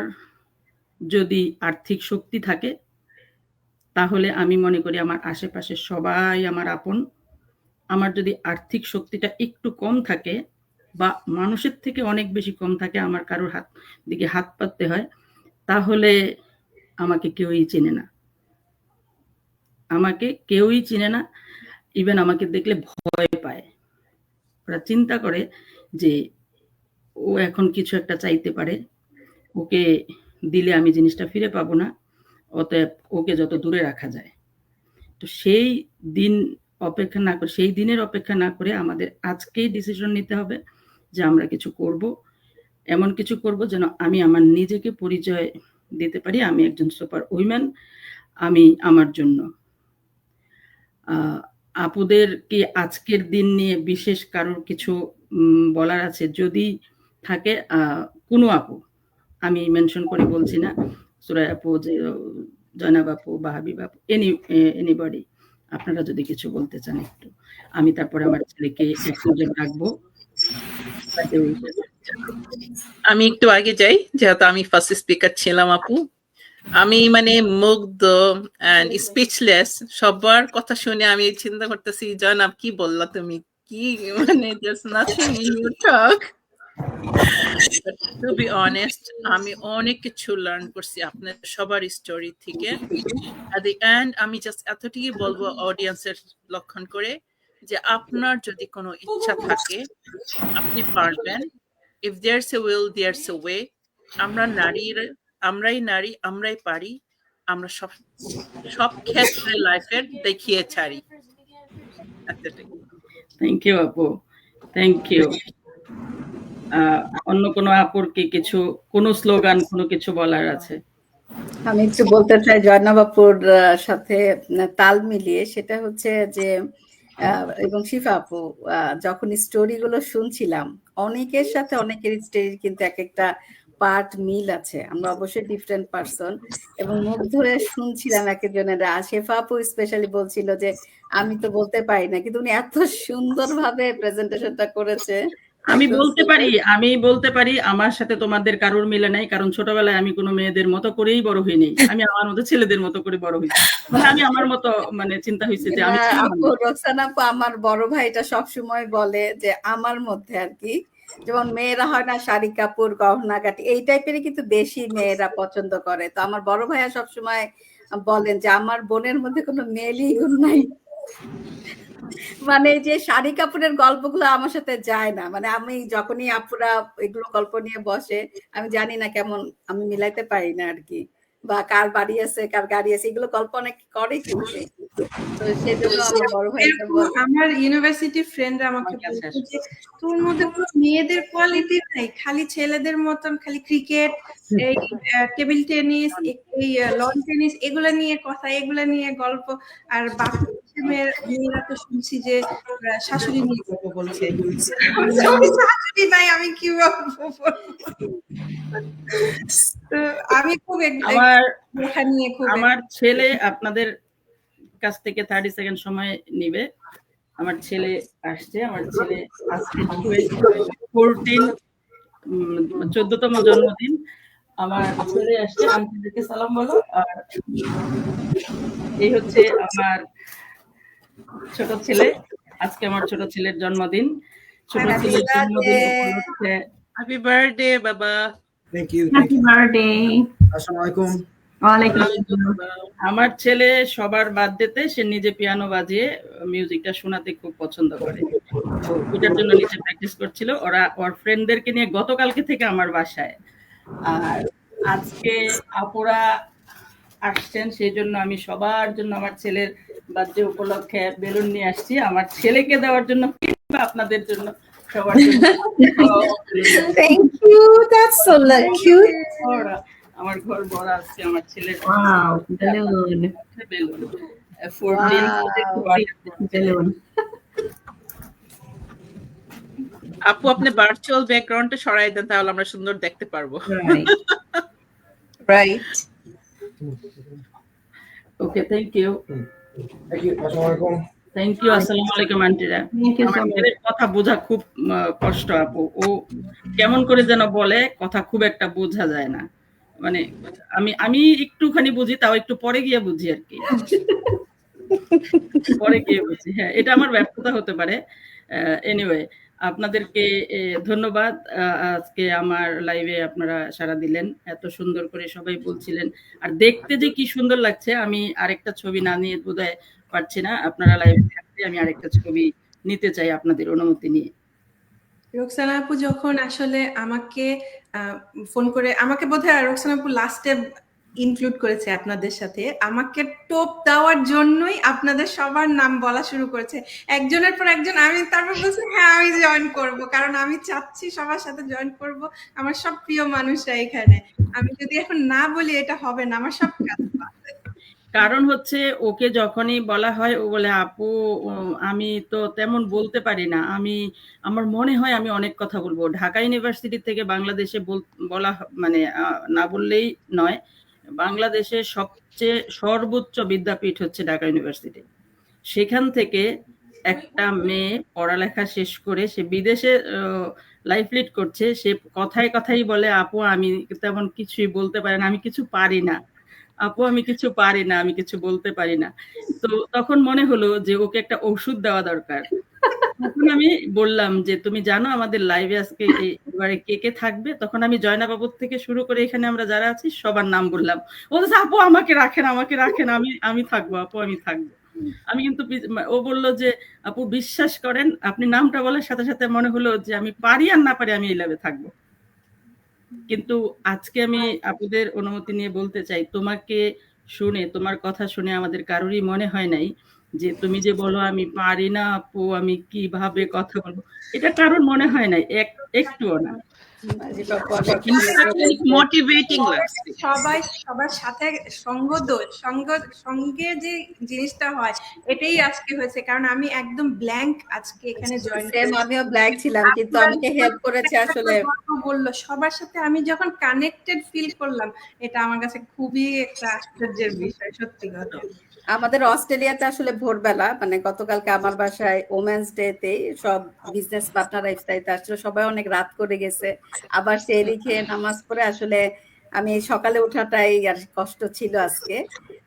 যদি আর্থিক শক্তি থাকে তাহলে আমি মনে করি আমার আশেপাশে সবাই আমার আপন। আমার যদি আর্থিক শক্তিটা একটু কম থাকে বা মানুষের থেকে অনেক বেশি কম থাকে, আমার কারোর দিকে হাত পাততে হয়, তাহলে আমাকে কেউই চেনে না। আমাকে কেউই চিনে না, ইভেন আমাকে দেখলে ভয় পায়। ওরা চিন্তা করে যে ও এখন কিছু একটা চাইতে পারে, ওকে দিলে আমি জিনিসটা ফিরে পাবো না, অতএব ওকে যত দূরে রাখা যায়। তো সেই দিন অপেক্ষা না করে, সেই দিনের অপেক্ষা না করে আমাদের আজকেই ডিসিশন নিতে হবে যে আমরা কিছু করব, এমন কিছু করব যেন আমি আমার নিজেকে পরিচয় দিতে পারি আমি একজন সুপার উইমেন, আমি আমার জন্য। আপুদের কি আজকের দিন নিয়ে বিশেষ কারোর কিছু বলার আছে? যদি থাকে কোনো আপু, আমি মেনশন করে বলছি না, সুরাই আপু, জয়নাব আপু বা হাবিব আপু, এনিবডি, আপনারা যদি কিছু বলতে চান একটু, আমি তারপরে আমার ছেলেকে একটু ডাকবো। আমি একটু আগে যাই, যেহেতু আমি ফার্স্ট স্পিকার ছিলাম আপু। আমি মানে মুগ্ধ এন্ড স্পিচলেস, সবার কথা শুনে আমি চিন্তা করতেছি, জয়নাব কি বললা তুমি, কি মানে there's nothing in your talk. But to be honest, আমি অনেক কিছু লার্ন করছি আপনার সবার স্টোরি থেকে। at the end আমি জাস্ট এতটুকুই বলবো অডিয়েন্সের লক্ষণ করে, যে আপনার যদি কোনো ইচ্ছা থাকে আপনি পারবেন। if there's a will there's a way. আমরাই নারী, আমরাই পারি, আমরা সব ক্ষেত্রে লাইফের দেখিয়ে ছাড়ি। থ্যাংক ইউ আপু, থ্যাংক ইউ। অন্য কোনো আপুর কি কিছু, কোনো স্লোগান, কোনো কিছু বলার আছে? আমি একটু বলতে চাই জয়নাব আপুর সাথে তাল মিলিয়ে, সেটা হচ্ছে যে এবং শিফা আপু যখন স্টোরি গুলো শুনছিলাম, অনেকের সাথে অনেকের স্টোরি কিন্তু এক একটা পার্ট মিল আছে। আমরা অবশ্যই ডিফারেন্ট পারসন, এবং মুখ ধরে শুনছিলাম এক একজনের। শেফা আপু স্পেশালি বলছিল যে আমি তো বলতে পারি না, কিন্তু উনি এত সুন্দরভাবে প্রেজেন্টেশনটা করেছে। আমি বলতে পারি আমার সাথে তোমাদের কারোর মিলে নাই, কারণ ছোটবেলায় আমি কোনো মেয়েদের মতো করেই বড় হই নাই, আমি আমার মতো ছেলেদের মতো করে বড় হইছি। মানে আমি আমার মতো মানে চিন্তা হয়েছে যে আমি আপু, রোকসানা আপু আমার বড় ভাই এটা সবসময় বলে যে আমার মধ্যে আর কি, যেমন মেয়েরা হয় না শাড়ি কাপড় গহনা গাটি এই টাইপেরই কিন্তু বেশি মেয়েরা পছন্দ করে। তো আমার বড় ভাইয়া সবসময় বলেন যে আমার বোনের মধ্যে কোনো মেয়েলি গুণ নাই। মানে যে শাড়ি কাপড়ের গল্পগুলো আমার সাথে যায় না, মানে আমি যখনই আপুরা এগুলো গল্প নিয়ে বসে আমি জানি না কেমন, আমি মিলাইতে পারি না আর কি। বা কার বাড়ি আছে কার গাড়ি আছে এগুলো গল্প অনেক করে কিন্তু। তো সেজন্য আমার বড় ভাই আমার ইউনিভার্সিটির ফ্রেন্ডরা আমাকে বলতো যে তোর মধ্যে কোনো মেয়েদের কোয়ালিটি নাই, খালি ছেলেদের মতন খালি ক্রিকেট, এই টেবিল টেনিস, এই লন টেনিস, এগুলা নিয়ে কথা, এগুলা নিয়ে গল্প। আর বাকি মেয়েরা তো শুনছি যে শাশুড়ি নিয়ে গল্প বলছে। শাশুড়ি নাই, আমি কি বলবো? তো আমি খুব আমার ছেলে আপনাদের কাছ থেকে 30 সেকেন্ড সময় নিবে। আমার ছেলে আসছে, আমার ছেলে আজকে 14তম জন্মদিন। আমার ছেলে আসছে, আন্টিদেরকে সালাম বলো। আর এই হচ্ছে আমার ছোট ছেলে, আজকে আমার ছোট ছেলের জন্মদিন। ছোট ছেলের জন্মদিন উপলক্ষে হ্যাপি বার্থডে বাবা। Thank you. Happy birthday. আসসালামু আলাইকুম। আমার ছেলে সবার বার্থডেতে সে নিজে পিয়ানো বাজিয়ে মিউজিকটা শোনাতে খুব পছন্দ করে, তো ওটার জন্য নিচে প্র্যাকটিস করছিল। ওর ফ্রেন্ডদেরকে নিয়ে গতকালকে থেকে আমার বাসায়, আর আজকে আপুরা আসছেন, সেই জন্য আমি সবার জন্য আমার ছেলের বার্থডে উপলক্ষে বেলুন নিয়ে আসছি, আমার ছেলেকে দেওয়ার জন্য কিংবা আপনাদের জন্য সবার জন্য। Thank you, that's so cute. আমার ঘর বড় আছে, আমার ছেলের বেলুন। আপু আপনি ভার্চুয়াল ব্যাকগ্রাউন্ডটা সরাই দেন, তাহলে আমরা সুন্দর দেখতে পারবো। Right. Okay, thank you. Thank you. Assalamualaikum. Thank you. আসসালামু আলাইকুম আন্টিরা। Thank you so আমার much. ছেলের কথা বোঝা খুব কষ্ট আপু। ও কেমন করে যেন বলে, কথা খুব একটা বোঝা যায় না। মানে আমি একটুখানি বুঝি, তাও একটু পরে গিয়ে বুঝি আর কি। পরে গিয়ে বুঝি। হ্যাঁ, এটা আমার ব্যর্থতা হতে পারে। এনিওয়ে, আপনাদেরকে ধন্যবাদ। আজকে আমার লাইভে আপনারা সাড়া দিলেন, এত সুন্দর করে সবাই বলছিলেন, আর দেখতে যে কি সুন্দর লাগছে। আমি আরেকটা ছবি না নিয়ে বোধহয় পারছি না। আপনারা লাইভে থাকতে আমি আরেকটা ছবি নিতে চাই আপনাদের অনুমতি নিয়ে। রোকসানা আপু যখন আসলে আমাকে ফোন করে, আমাকে বোধহয় রোকসানা আপু লাস্টে ইনক্লুড করেছে আপনাদের সাথে, আমাকে টোপ দেওয়ার জন্যই আপনাদের সবার নাম বলা শুরু করেছে একজনের পর একজন। আমি তারপর বলছি হ্যাঁ আমি জয়েন করব, কারণ আমি চাচ্ছি সবার সাথে জয়েন করব, আমার সব প্রিয় মানুষরা এখানে। আমি যদি এখন না বলি এটা হবে না, আমার সব কাজ বাদ। কারণ হচ্ছে ওকে যখনই বলা হয় ও বলে আপু আমি তো তেমন বলতে পারি না, আমার মনে হয় আমি অনেক কথা বলবো। ঢাকা ইউনিভার্সিটি থেকে বাংলাদেশে বলা মানে না বললেই নয়, বাংলাদেশের সবচেয়ে সর্বোচ্চ বিদ্যাপীঠ হচ্ছে ঢাকা ইউনিভার্সিটি। সেখান থেকে একটা মেয়ে পড়ালেখা শেষ করে সে বিদেশে লাইফ লিড করছে, সে কথায় কথাই বলে আপু আমি তেমন কিছুই বলতে পারি না, আমি কিছু পারি না, আপু আমি কিছু পারি না, আমি কিছু বলতে পারি না। তো তখন মনে হলো যে ওকে একটা ওষুধ দেওয়া দরকার। তখন আমি বললাম যে তুমি জানো আমাদের লাইভে আজকে এবারে কে কে থাকবে? তখন আমি জয়না বাবুর থেকে শুরু করে এখানে আমরা যারা আছি সবার নাম বললাম। ও বলছে আপু আমাকে রাখেন, আমাকে রাখেন, আমি থাকবো আপু, আমি থাকবো। আমি কিন্তু ও বললো যে আপু বিশ্বাস করেন, আপনি নামটা বলার সাথে সাথে মনে হলো যে আমি পারি আর না পারি আমি এই লাইভে থাকবো। কিন্তু আজকে আমি আপনাদের অনুমতি নিয়ে বলতে চাই, তোমাকে শুনে, তোমার কথা শুনে আমাদের কারোরই মনে হয় নাই যে তুমি যে বলো আমি পারি না আপু, আমি কিভাবে কথা বলবো, এটা কারোর মনে হয় নাই একটুও না। মোটিভেটিং লাগছে। সবাই সবার সাথে সঙ্গে যে জিনিসটা হয় এটাই আজকে হয়েছে, কারণ আমি একদম ব্ল্যাঙ্ক আজকে এখানে জয়েন করেছি। আমিও ব্ল্যাঙ্ক ছিলাম, কিন্তু আমাকে হেল্প করেছে আসলে। বললো সবার সাথে আমি যখন কানেক্টেড ফিল করলাম, এটা আমার কাছে খুবই একটা আশ্চর্যের বিষয়, সত্যি কথা। আমাদের অস্ট্রেলিয়াতে আসলে ভোরবেলা, মানে গতকালকে আমার বাসায় ওমেন্স ডে তে সব বিজনেস পার্টনাররা ইফতারিতে আসলে সবাই অনেক রাত করে গেছে, আবার সেহরি খেয়ে নামাজ পড়ে আসলে আমি সকালে ওঠাটাই আর কষ্ট ছিল আজকে।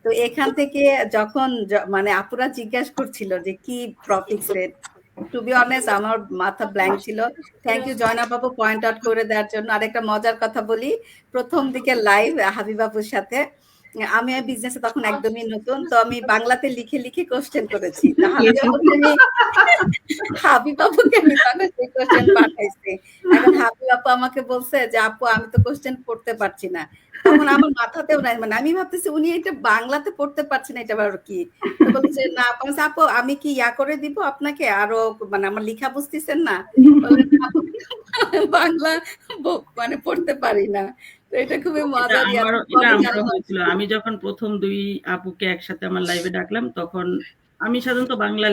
তো এখান থেকে যখন মানে আপুরা জিজ্ঞাসা করছিল যে কি প্রফিক্স রেট, টু বি অনেস্ট আমার মাথা ব্ল্যাঙ্ক ছিল। Thank you জয়না Babu point out করে দেওয়ার জন্য। আরেকটা মজার কথা বলি, প্রথম দিকে লাইভ হাবিবাবুর সাথে আমি বিজনেসে তখন একদমই নতুন, তো আমি বাংলাতে লিখে লিখে কোশ্চেন করেছি। হাবিবাবুকে আমি তখন সেই কোশ্চেন পাঠাইছি। এখন হাবিবাবু আমাকে বলছে যে আপু আমি তো কোশ্চেন পড়তে পারছি না। তখন আমার মাথাতেও নাই, মানে আমি ভাবতেছি উনি এটা বাংলাতে পড়তে পারছি না, এটা আবার কি? বলছে না আপু আমি কি ইয়া করে দিব আপনাকে আরো, মানে আমার লেখা বুঝতেছেন না, বাংলা মানে পড়তে পারি না। তো এটা খুবই মজা। হয়েছিল আমি যখন প্রথম দুই আপুকে একসাথে আমার লাইভে ডাকলাম, তখন আমি সাধারণত বাংলা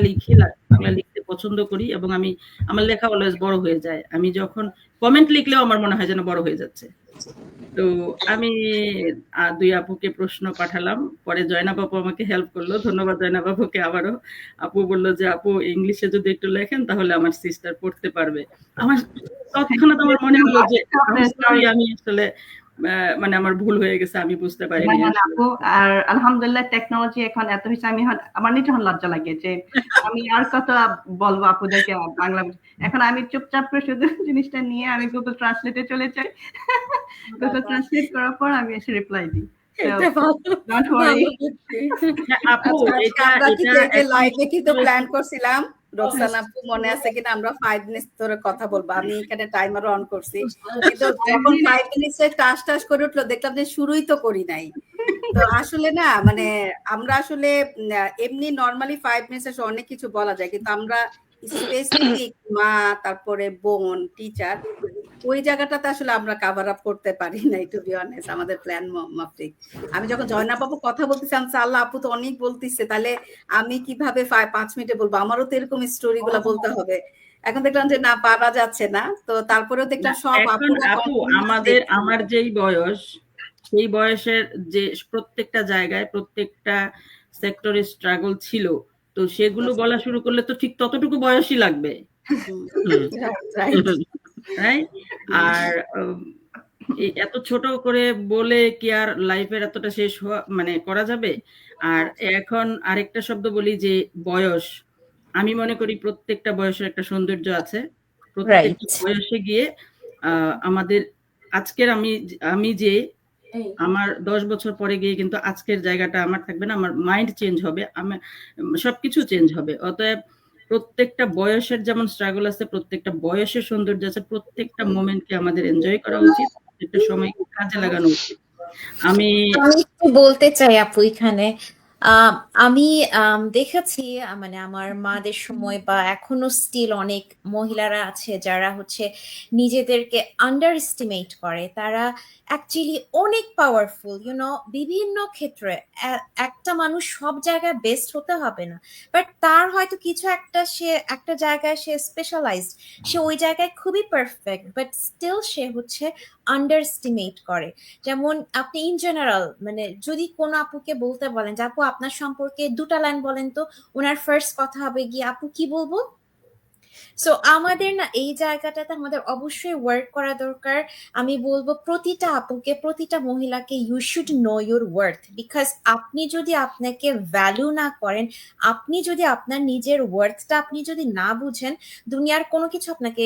লিখতে পছন্দ করি, এবং আমার লেখা অলওয়েজ বড় হয়ে যায়। আমি যখন কমেন্ট লিখলেও আমার মনে হয় যেন বড় হয়ে যাচ্ছে। তো আমি দুই আপুকে প্রশ্ন পাঠালাম, পরে জয়না বাবু আমাকে হেল্প করলো। ধন্যবাদ জয়না বাবুকে আবারও। আপু বললো যে আপু ইংলিশে যদি একটু লেখেন তাহলে আমার সিস্টার পড়তে পারবে। আমার তৎক্ষণাৎ আমার মনে হলো যে আমি আসলে মানে আমার ভুল হয়ে গেছে, আমি বুঝতে পারিনি। আর আলহামদুলিল্লাহ টেকনোলজি এখন এত হয়েছে, আমার নিজে এখন লজ্জা লাগে যে আমি আর কত বলবো আপুদেরকে বাংলা। এখন আমি চুপচাপ করে শুধু জিনিসটা নিয়ে আমি গুগল ট্রান্সলেটে চলে যাই, গুগল ট্রান্সলেট করার পর আমি এসে রিপ্লাই দিই। লাইভে কিন্তু প্ল্যান করছিলাম রোকসানা আপু, মনে আছে কিনা, আমরা 5 মিনিট ধরে কথা বলবো। আমি এখানে টাইমার অন করছি, কিন্তু যখন 5 মিনিটে টাস করে উঠলো দেখলাম যে শুরুই তো করি নাই। তো আসলে না, মানে আমরা আসলে এমনি নরমালি 5 মিনিটে অনেক কিছু বলা যায়, কিন্তু আমরা স্পেসিফিক মা, তারপরে বোন, টিচার, ওই জায়গাটাতে আসলে আমরা কভার আপ করতে পারি নাই, টু বি অনেস্ট, আমাদের প্ল্যান মাফিক। আমি যখন জয়না বাবু কথা বলতেছিলাম, আল্লাহ আপু তো অনেক বলতেছে, তাহলে আমি কিভাবে 5 মিনিটে বলবো, আমারও তো এরকম স্টোরি গুলা বলতে হবে। এখন দেখলাম যে না, পারা যাচ্ছে না। তো তারপরেও দেখলাম সব আপু আমার যেই বয়স, সেই বয়সের যে প্রত্যেকটা জায়গায় প্রত্যেকটা সেক্টরে স্ট্রাগল ছিল, তো সেগুলো বলা শুরু করলে তো ঠিক ততটুকু বয়সই লাগবে, রাইট? আর এত ছোট করে বলে কি আর লাইফের এতটা শেষ হওয়া মানে করা যাবে? আর এখন আরেকটা শব্দ বলি যে বয়স। আমি মনে করি প্রত্যেকটা বয়সের একটা সৌন্দর্য আছে। প্রত্যেকটা বয়সে গিয়ে আমাদের আজকের আমি যে আমার 10 বছর পরে গিয়ে কিন্তু আজকের জায়গাটা আমার থাকবে না, আমার মাইন্ড চেঞ্জ হবে, আমার সবকিছু চেঞ্জ হবে। অতএব প্রত্যেকটা বয়সের যেমন স্ট্রাগল আছে, প্রত্যেকটা বয়সের সৌন্দর্য আছে, প্রত্যেকটা মোমেন্টকে আমাদের এনজয় করা উচিত, প্রত্যেকটা সময়কে কাজে লাগানো উচিত। আমি একটু বলতে চাই আপু এখানে আমি দেখেছি মানে আমার মাদের সময় বা এখনো স্টিল অনেক মহিলারা আছে যারা হচ্ছে নিজেদেরকে আন্ডার এস্টিমেট করে। তারা অ্যাকচুয়ালি অনেক পাওয়ারফুল, বিভিন্ন ক্ষেত্রে। একটা মানুষ সব জায়গায় বেস্ট হতে হবে না, বাট তার হয়তো কিছু সে একটা জায়গায় সে স্পেশালাইজড, সে ওই জায়গায় খুবই পারফেক্ট, বাট স্টিল সে হচ্ছে আন্ডার এস্টিমেট করে। যেমন আপনি ইন জেনারেল মানে যদি কোনো আপুকে বলতে বলেন যে আপু আপনার সম্পর্কে 2টা লাইন বলেন তো, ওনার ফার্স্ট কথা হবে গিয়ে আপু কি বলবো। সো আমাদের না এই জায়গাটাতে আমাদের অবশ্যই ওয়ার্ক করা দরকার। আমি বলবো প্রতিটা আপুকে, প্রতিটা মহিলাকে, you should know your worth. Because আপনি যদি আপনাকে ভ্যালু না করেন, আপনি যদি আপনার নিজের ওয়ার্থটা আপনি যদি না বুঝেন, দুনিয়ার কোনো কিছু আপনাকে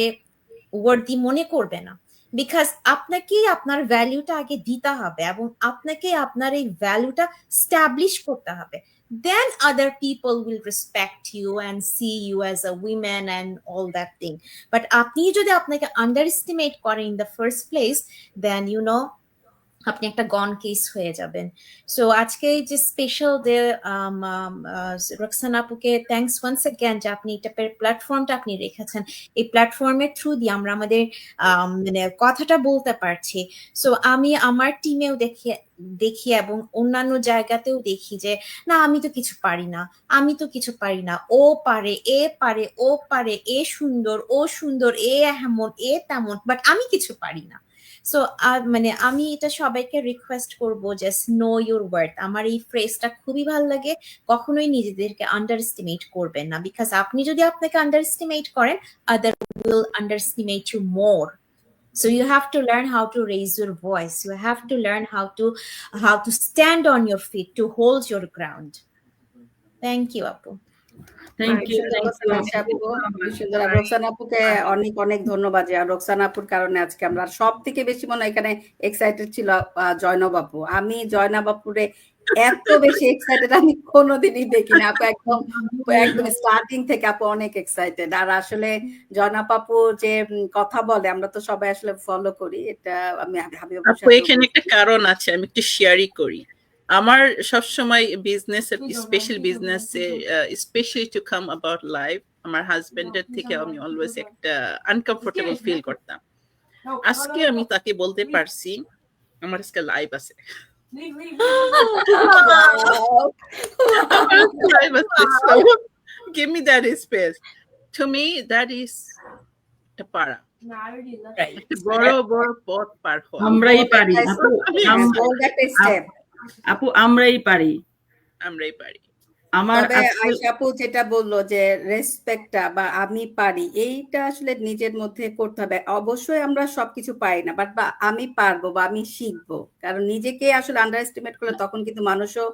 ওয়ার্থি মনে করবে না। বিকজ আপনাকেই আপনার ভ্যালুটা আগে দিতে হবে এবং আপনাকে আপনার এই ভ্যালুটা স্ট্যাবলিশ করতে হবে। Then other people will respect you and see you as a woman and all that thing. But আপনি যদি আপনাকে underestimate করেন in the first place, then আপনি একটা গন কেস হয়ে যাবেন। সো আজকে যে স্পেশাল ডে, রোকসানা আপুকে থ্যাঙ্কস ওয়ান্স অ্যাগেন যে আপনি এটা প্ল্যাটফর্মটা আপনি রেখেছেন। এই প্ল্যাটফর্মের থ্রু দিয়ে আমরা আমাদের মানে কথাটা বলতে পারছি। সো আমি আমার টিমেও দেখি এবং অন্যান্য জায়গাতেও দেখি যে না আমি তো কিছু পারি না, আমি তো কিছু পারি না, ও পারে, এ পারে, ও পারে, এ সুন্দর, ও সুন্দর, এ এমন, এ তেমন, বাট আমি কিছু পারি না। সো মানে আমি এটা সবাইকে রিকোয়েস্ট করব যে নো ইউর ওয়ার্থ। আমার এই ফ্রেজটা খুবই ভালো লাগে। কখনোই নিজেদেরকে আন্ডার এস্টিমেট করবেন না, বিকজ আপনি যদি আপনাকে আন্ডার এস্টিমেট করেন, other will underestimate you more. So you have to learn how to raise your voice. You have to learn how to stand on your feet, to hold your ground. Thank you, Apu. Thank you. Roksana আপুকে অনেক অনেক ধন্যবাদ। রোকসানা আপুর কারণে আজকে আমরা সব থেকে বেশি মনে হয় এখানে এক্সাইটেড ছিল জয়নব আপু। আমি জয়নব আপুরে এত বেশি এক্সাইটেড আমি কোনোদিনই দেখিনি। আপু একদম স্টার্টিং থেকে আপু অনেক এক্সাইটেড। আর আসলে জয়নব আপু যে কথা বলে আমরা তো সবাই আসলে ফলো করি। এটা আমি আপু এখানে একটা কারণ আছে, আমি একটু শেয়ারই করি। আমার সবসময় বিজনেসের স্পেশাল বিজনেসে specially to come about life, আমার হাজবেন্ডের থেকে আমি অলওয়েজ একটা আনকমফোর্টেবল ফিল করতাম। আজকে আমি তাকে বলতে পারছি আমার আজকে লাইভ আছে। So, give me that space. To me, that is a para. বড় বড় পথ পার হওয়া। আমরাই পারি আপু, আমরাই পারি। আমার আয়েশা আপু যেটা বললো যে রেসপেক্টটা বা আমি পারি, এইটা আসলে নিজের মধ্যে করতে হবে। অবশ্যই আমরা সবকিছু পারি না, বাট বা আমি পারবো বা আমি শিখবো, কারণ নিজেকে আসলে আন্ডার এস্টিমেট করলে তখন কিন্তু মানুষও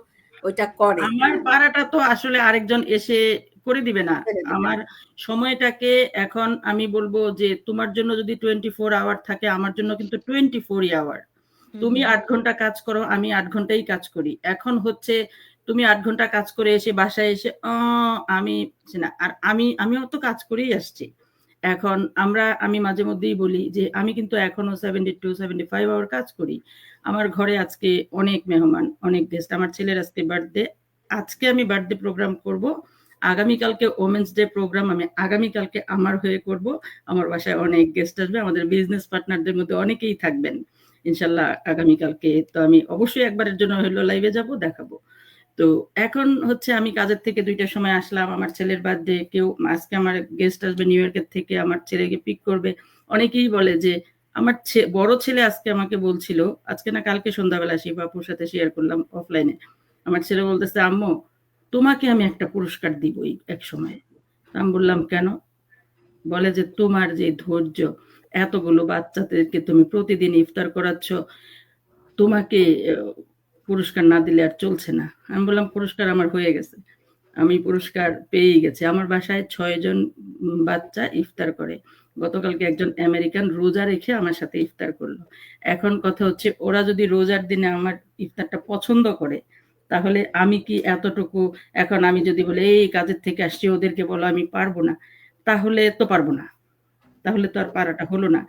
ওইটা করে। আমার পারাটা তো আসলে আরেকজন এসে করে দিবে না। আমার সময়টাকে এখন আমি বলবো যে তোমার জন্য যদি 24 আওয়ার থাকে, আমার জন্য কিন্তু 24 আওয়ার। তুমি 8 ঘন্টা কাজ করো, আমি 8 ঘন্টাই কাজ করি। এখন হচ্ছে তুমি 8 ঘন্টা কাজ করে এসে বাসায় এসে আমি না, আর আমিও তো কাজ করেই আসছি। এখন আমি মাঝে মধ্যেই বলি যে আমি কিন্তু এখনো 72-75 আওয়ার কাজ করি। আমার ঘরে আজকে অনেক মেহমান, অনেক গেস্ট। আমার ছেলের আজকে বার্থডে। আজকে আমি বার্থডে প্রোগ্রাম করব, আগামীকালকে ওমেন্স ডে প্রোগ্রাম আমি আগামীকালকে আমার হয়ে করব। আমার বাসায় অনেক গেস্ট আসবে, আমাদের বিজনেস পার্টনারদের মধ্যে অনেকেই থাকবেন ইনশাল্লাহ আগামীকালকে। তো আমি অবশ্যই একবারের জন্য হলো লাইভে যাব, দেখাবো। তো এখন হচ্ছে আমি কাজের থেকে 2টার সময় আসলাম, আমার ছেলের বার্থডে, কেউ আজকে আমার গেস্ট আসবে নিউ ইয়র্কের থেকে, আমার ছেলেকে পিক করবে। অনেকেই বলে যে আমার বড় ছেলে আজকে আমাকে বলছিল, আজকে না কালকে সন্ধ্যাবেলা শিবাপুর সাথে শেয়ার করলাম অফলাইনে, আমার ছেলে বলতেছে আম্মু তোমাকে আমি একটা পুরস্কার দিবই এক সময়। আমি বললাম কেন? বলে যে তোমার যে ধৈর্য, এতগুলো বাচ্চাদেরকে তুমি প্রতিদিন ইফতার করাচ্ছ, তোমাকে পুরস্কার না দিলে আর চলছে না। আমি বললাম পুরস্কার আমার হয়ে গেছে, আমি পুরস্কার পেয়েই গেছি। আমার বাসায় 6 জন বাচ্চা ইফতার করে। গতকালকে একজন আমেরিকান রোজা রেখে আমার সাথে ইফতার করলো। এখন কথা হচ্ছে ওরা যদি রোজার দিনে আমার ইফতারটা পছন্দ করে, তাহলে আমি কি এতটুকু, এখন আমি যদি বলি এই কাজের থেকে আসছি ওদেরকে বলো আমি পারবো না, তাহলে তো পারবো না, তাহলে তো আর পারাটা হলো না।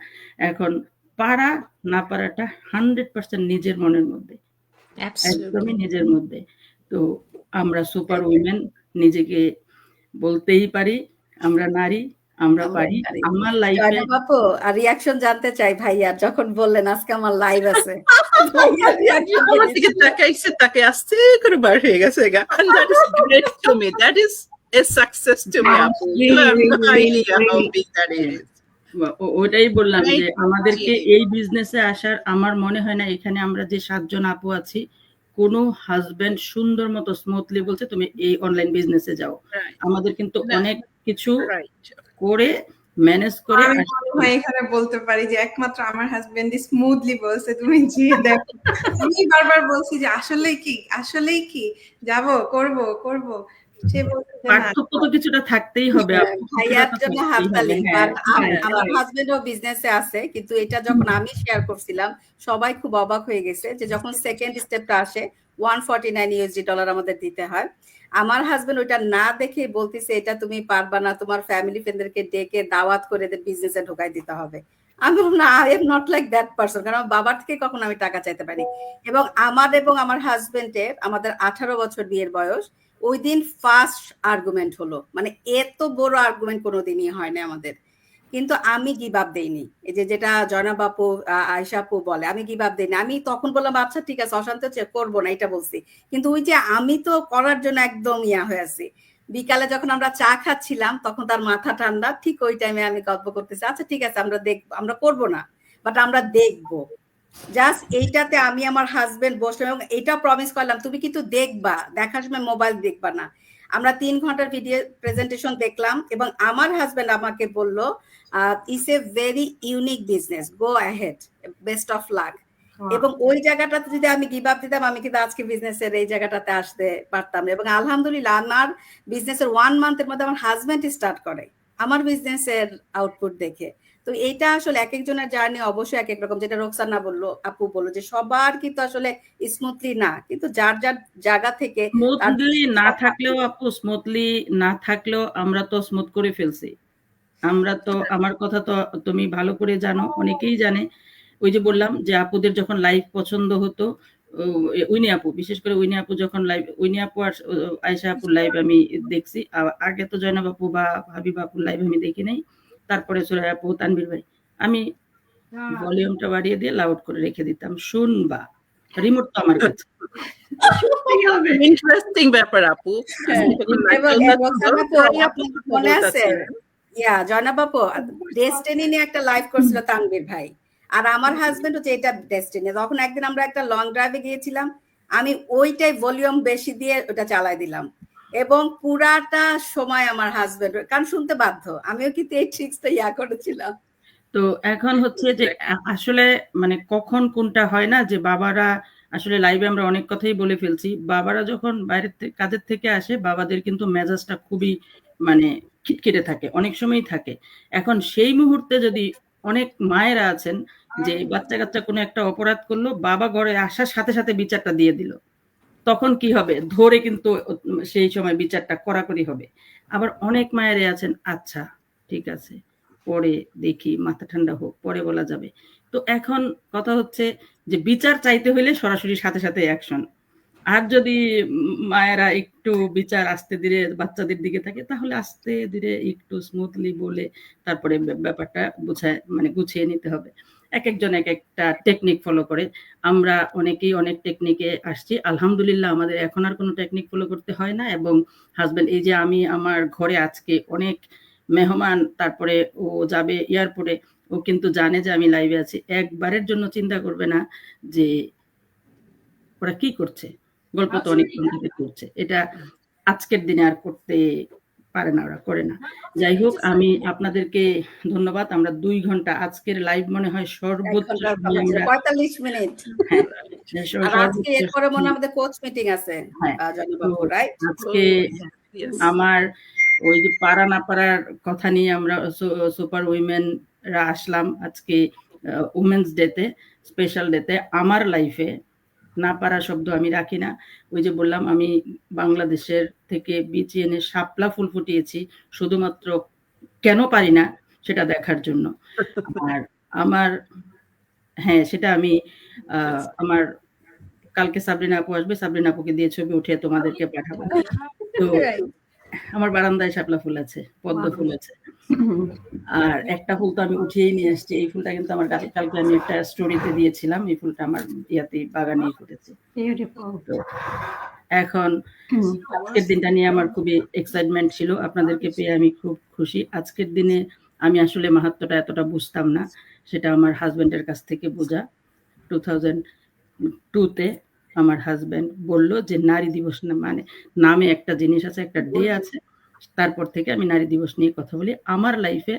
এখন পারা না পারাটা 100% নিজের মনের মধ্যে, একদমই নিজের মধ্যে। তো আমরা সুপার উইমেন, নিজেকে বলতেই পারি আমরা নারী, আমরা পারি। আমার লাইফে জয়নাব আপু আর রিয়াকশন জানতে চাই ভাইয়া যখন বললেন আজকে আমার লাইভ আছে। ভাইয়ার reaction আমার দিকে দেখেছি। তাকাইছে, তাকে আস্তে করে বার হয়ে গেছে গা। And that is great to me. That is a success to me, আপু. You know, I'm highly happy that it is. ওটাই বললাম Right. যে আমাদেরকে এই বিজনেসে আসার, আমার মনে হয় না এখানে আমরা যে 7 জন আপু আছি, কোনো হাজবেন্ড সুন্দর মতো স্মুথলি বলছে তুমি এই অনলাইন বিজনেসে যাও। Right. আমাদের কিন্তু না। অনেক কিছু Right. করে ম্যানেজ করে আমি আসতে মনে হয় এখানে বলতে পারি যে একমাত্র আমার হাজবেন্ড স্মুথলি বলছে তুমি যে দেখো। আমি বারবার বলছি যে আসলেই কি যাব করব, সে বলছে যে না। পার্থক্য তো কিছুটা থাকতেই হবে আপু, কিছুটা ভাইয়ার তো জন্য থাকতেই হাততালি। হবে। কারণ হ্যাঁ, আমার হাজবেন্ডও বিজনেসে আছে, কিন্তু এটা যখন আমি শেয়ার করছিলাম সবাই খুব অবাক হয়ে গেছে যে যখন সেকেন্ড স্টেপটা আসে $149 আমাদের দিতে হয়। আমার হাজবেন্ড ওইটা না দেখে বলতেছে এটা তুমি পারবা না, তোমার ফ্যামিলি ফ্রেন্ডদেরকে ডেকে দাওয়াত করে এদের বিজনেসে ঢোকাই দিতে হবে। আমি বললাম না, I am not like that person, কারণ আমার বাবার থেকে কখনো আমি টাকা চাইতে পারি। এবং আমার হাজবেন্ডের, আমাদের 18 বছর বিয়ের বয়স, ওই দিন ফার্স্ট আর্গুমেন্ট হলো, মানে এত বড় আর্গুমেন্ট কোনোদিনই হয় না আমাদের। কিন্তু আমি গিভ আপ দেইনি। এই যে যেটা জয়নাব আপু আয়েশা আপু বলে, আমি গিভ আপ দেইনি। আমি তখন বললাম আচ্ছা ঠিক আছে, অশান্ত হচ্ছে, করবো না, এটা বলছি। কিন্তু ওই যে আমি তো করার জন্য একদম হয়ে আছি। বিকালে যখন আমরা চা খাচ্ছিলাম তখন তার মাথা ঠান্ডা, ঠিক ওই টাইমে আমি গল্প করতেছি, আচ্ছা ঠিক আছে আমরা করবো না, বাট আমরা দেখবো। জাস্ট এইটাতে আমি আমার হাজবেন্ড বসলাম এবং এটা প্রমিস করলাম তুমি কিন্তু দেখবা, দেখার সময় মোবাইল দেখবা না। আমরা 3 ঘন্টার ভিডিও প্রেজেন্টেশন দেখলাম এবং আমার হাজবেন্ড আমাকে বলল it's a very unique business, go ahead, best of luck. এবং ওই জায়গাটাতে যদি আমি গিভ আপ দিতাম, আমি কিন্তু আজকে বিজনেসের এই জায়গাটাতে আসতে পারতাম না। এবং আলহামদুলিল্লাহ আমার বিজনেসের 1 মান্থের মধ্যে আমার হাজবেন্ড স্টার্ট করে আমার বিজনেসের আউটপুট দেখে। তো এইটা আসলে এক একজনের জার্নি অবশ্যই এক এক রকম, যেটা রোকসানা বললো, আপু বললো যে সবার কিন্তু আসলে স্মুথলি না, কিন্তু যার যার জায়গা থেকে স্মুথলি না থাকলেও আপু, স্মুথলি না থাকলেও আমরা তো স্মুথ করে ফেলছি। আমরা তো, আমার কথা তো তুমি ভালো করে জানো, অনেকেই জানে। ওই যে বললাম যে আপুদের যখন লাইভ পছন্দ হতো, উইনি আপু, বিশেষ করে উইনি আপু যখন লাইভ, উইনি আপু আর আয়েশা আপুর লাইভ আমি দেখছি। আগে তো জয়নাব আপু বা হাবিব আপুর লাইভ আমি দেখি নাই। তারপরে সুরাই আপু, তানভীর ভাই, আমি ভলিউমটা বাড়িয়ে দিয়ে লাউড করে রেখে দিতাম, শুনবা। রিমোট তো আমার কাছে। ইন্টারেস্টিং ব্যাপার আপু। মনে আছে জয়নাব আপু ডেস্টিনি নিয়ে একটা লাইভ করছিল তানভীর ভাই, আর আমার হাজবেন্ড হচ্ছে এটা ডেস্টিনি। তখন একদিন আমরা একটা লং ড্রাইভে গিয়েছিলাম, আমি ওইটাই ভলিউম বেশি দিয়ে ওটা চালাই দিলাম এবং পুরাটা সময় আমার হাজবেন্ড, কারণ শুনতে বাধ্য, আমিও কিন্তু এই ট্রিক্সটা করেছিলাম। তো এখন হচ্ছে যে আসলে মানে কখন কোনটা হয় না, যে বাবারা আসলে লাইভে আমরা অনেক কথাই বলে ফেলছি, বাবারা যখন বাইরের কাজের থেকে আসে বাবাদের কিন্তু মেজাজটা খুবই মানে খিটখিটে থাকে, অনেক সময়ই থাকে। এখন সেই মুহূর্তে যদি অনেক মায়েরা আছেন যে বাচ্চা কাচ্চা কোনো একটা অপরাধ করলো, বাবা ঘরে আসার সাথে সাথে বিচারটা দিয়ে দিল, তখন কি হবে, ধরে কিন্তু সেই সময় বিচারটা কড়াকড়ি হবে। আবার অনেক মায়েরা আছেন আচ্ছা ঠিক আছে পরে দেখি, মাথা ঠান্ডা হোক, পরে বলা যাবে। তো এখন কথা হচ্ছে যে বিচার চাইতে হইলে সরাসরি সাথে সাথে অ্যাকশন। আর যদি মায়েরা একটু বিচার আস্তে ধীরে বাচ্চাদের দিকে থাকে, তাহলে আস্তে ধীরে একটু স্মুথলি বলে তারপরে ব্যাপারটা গুছিয়ে নিতে হবে। এক একজন এক একটা টেকনিক ফলো করে। আমরা অনেকেই অনেক টেকনিকে আসছি, আলহামদুলিল্লাহ আমাদের এখন আর কোনো টেকনিক ফলো করতে হয় না। এবং হাজবেন্ড, এই যে আমি আমার ঘরে আজকে অনেক মেহমান, তারপরে ও যাবে এয়ারপোর্টে, ও কিন্তু জানে যে আমি লাইভে আছি, একবারের জন্য চিন্তা করবে না যে ওরা কি করছে, গল্প তো অনেক করছে। এটা আজকের দিনে আর করতে পারে না, ওরা করে না। যাই হোক, আমি আপনাদেরকে ধন্যবাদ। আমরা 2 ঘন্টা আজকের লাইভ মনে হয় 1 সর্বোচ্চ ঘন্টার সময় কম ছিল, আমরা 45 মিনিট। হ্যাঁ, আর আজকে সর্বোচ্চ এরপরে মনে হয় সময় আমাদের কোচ মিটিং আছে হ্যাঁ, জনাব তো আপু, রাইট? আজকে Yes. আমার ওই যে পারা না পারার কথা নিয়ে আমরা সুপার উইমেনরা আসলাম আজকে উমেন্স ডেতে, স্পেশাল ডেতে। আমার লাইফে না পারা শব্দ আমি রাখি না। ওই যে বললাম, আমি বাংলাদেশের থেকে বিচি এনে শাপলা ফুল ফুটিয়েছি শুধুমাত্র কেন পারি না সেটা দেখার জন্য। আর আমার হ্যাঁ, সেটা আমি আমার কালকে সাবরিনা আপু আসবে, সাবরিনা আপুকে দিয়ে ছবি উঠিয়ে তোমাদেরকে পাঠাবো। তো Right. আমার বারান্দায় শাপলা ফুল আছে, পদ্ম ফুল আছে। আর একটা ফুল তো আমি উঠিয়েই নিয়ে এসেছি। এই ফুলটা কিন্তু আমার কালকে আমি একটা স্টোরিতে দিয়েছিলাম। এই ফুলটা আমার ইয়াতে বাগানেই ফুটেছে। Beautiful. তো এখন আজকের দিনটা নিয়ে আমার খুবই এক্সাইটমেন্ট ছিল। আপনাদেরকে পেয়ে আমি খুব খুশি। আজকের দিনে আমি আসলে মাহাত্ম্যটা এতটা বুঝতাম না। সেটা আমার হাজবেন্ডের কাছ থেকে বোঝা। 2002 তে আমার হাজবেন্ড বলল যে নারী দিবস মানে নামে একটা জিনিস আছে, একটা ডে আছে। তারপর থেকে আমি নারী দিবস নিয়ে কথা বলি। আমার লাইফে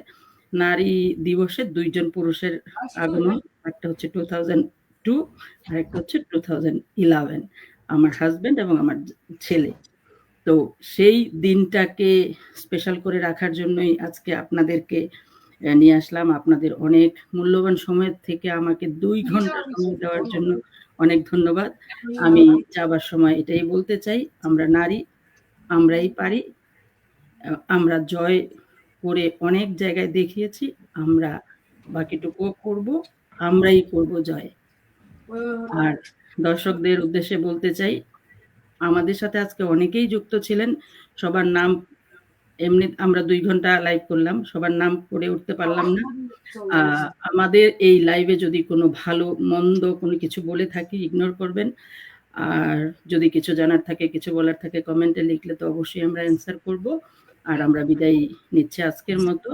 নারী দিবসে 2 জন পুরুষের আগমন। একটা হচ্ছে 2002 আর একটা হচ্ছে 2011। আমার হাজবেন্ড এবং আমার ছেলে। তো সেই দিনটাকে স্পেশাল করে রাখার জন্যই আজকে আপনাদেরকে নিয়ে আসলাম। আপনাদের অনেক মূল্যবান সময় থেকে আমাকে 2 ঘন্টা সময় দেওয়ার জন্য অনেক ধন্যবাদ। আমি যাবার সময় এটাই বলতে চাই, আমরা নারী, আমরাই পারি। আমরা জয় করে অনেক জায়গায় দেখিয়েছি। আমরা বাকিটুকুও করব, আমরাই করব জয়। আর দর্শকদের উদ্দেশ্যে বলতে চাই, আমাদের সাথে আজকে অনেকেই যুক্ত ছিলেন। সবার নাম এমনি আমরা 2 ঘন্টা লাইভ করলাম। সবার নাম করে উঠতে পারলাম না। আমাদের এই লাইভে যদি কোনো ভালো মন্দ কোনো কিছু বলে থাকি ইগনোর করবেন। আর যদি কিছু জানার থাকে, কিছু বলার থাকে কমেন্টে লিখলে তো অবশ্যই আমরা অ্যান্সার করব। আর আমরা বিদায় নিচ্ছি আজকের মতো।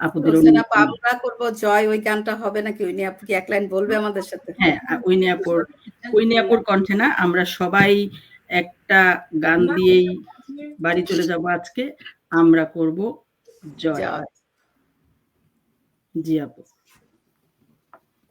আপুদের রোকসানা আপু, আমরা করবো জয়, ওই গানটা হবে নাকি? উইনি আপু কি এক লাইন বলবে আমাদের সাথে? হ্যাঁ, উইনি আপুর কণ্ঠে না, আমরা সবাই একটা গান দিয়েই বাড়ি চলে যাব আজকে। আমরা করব জয়। জয়। জি আপু।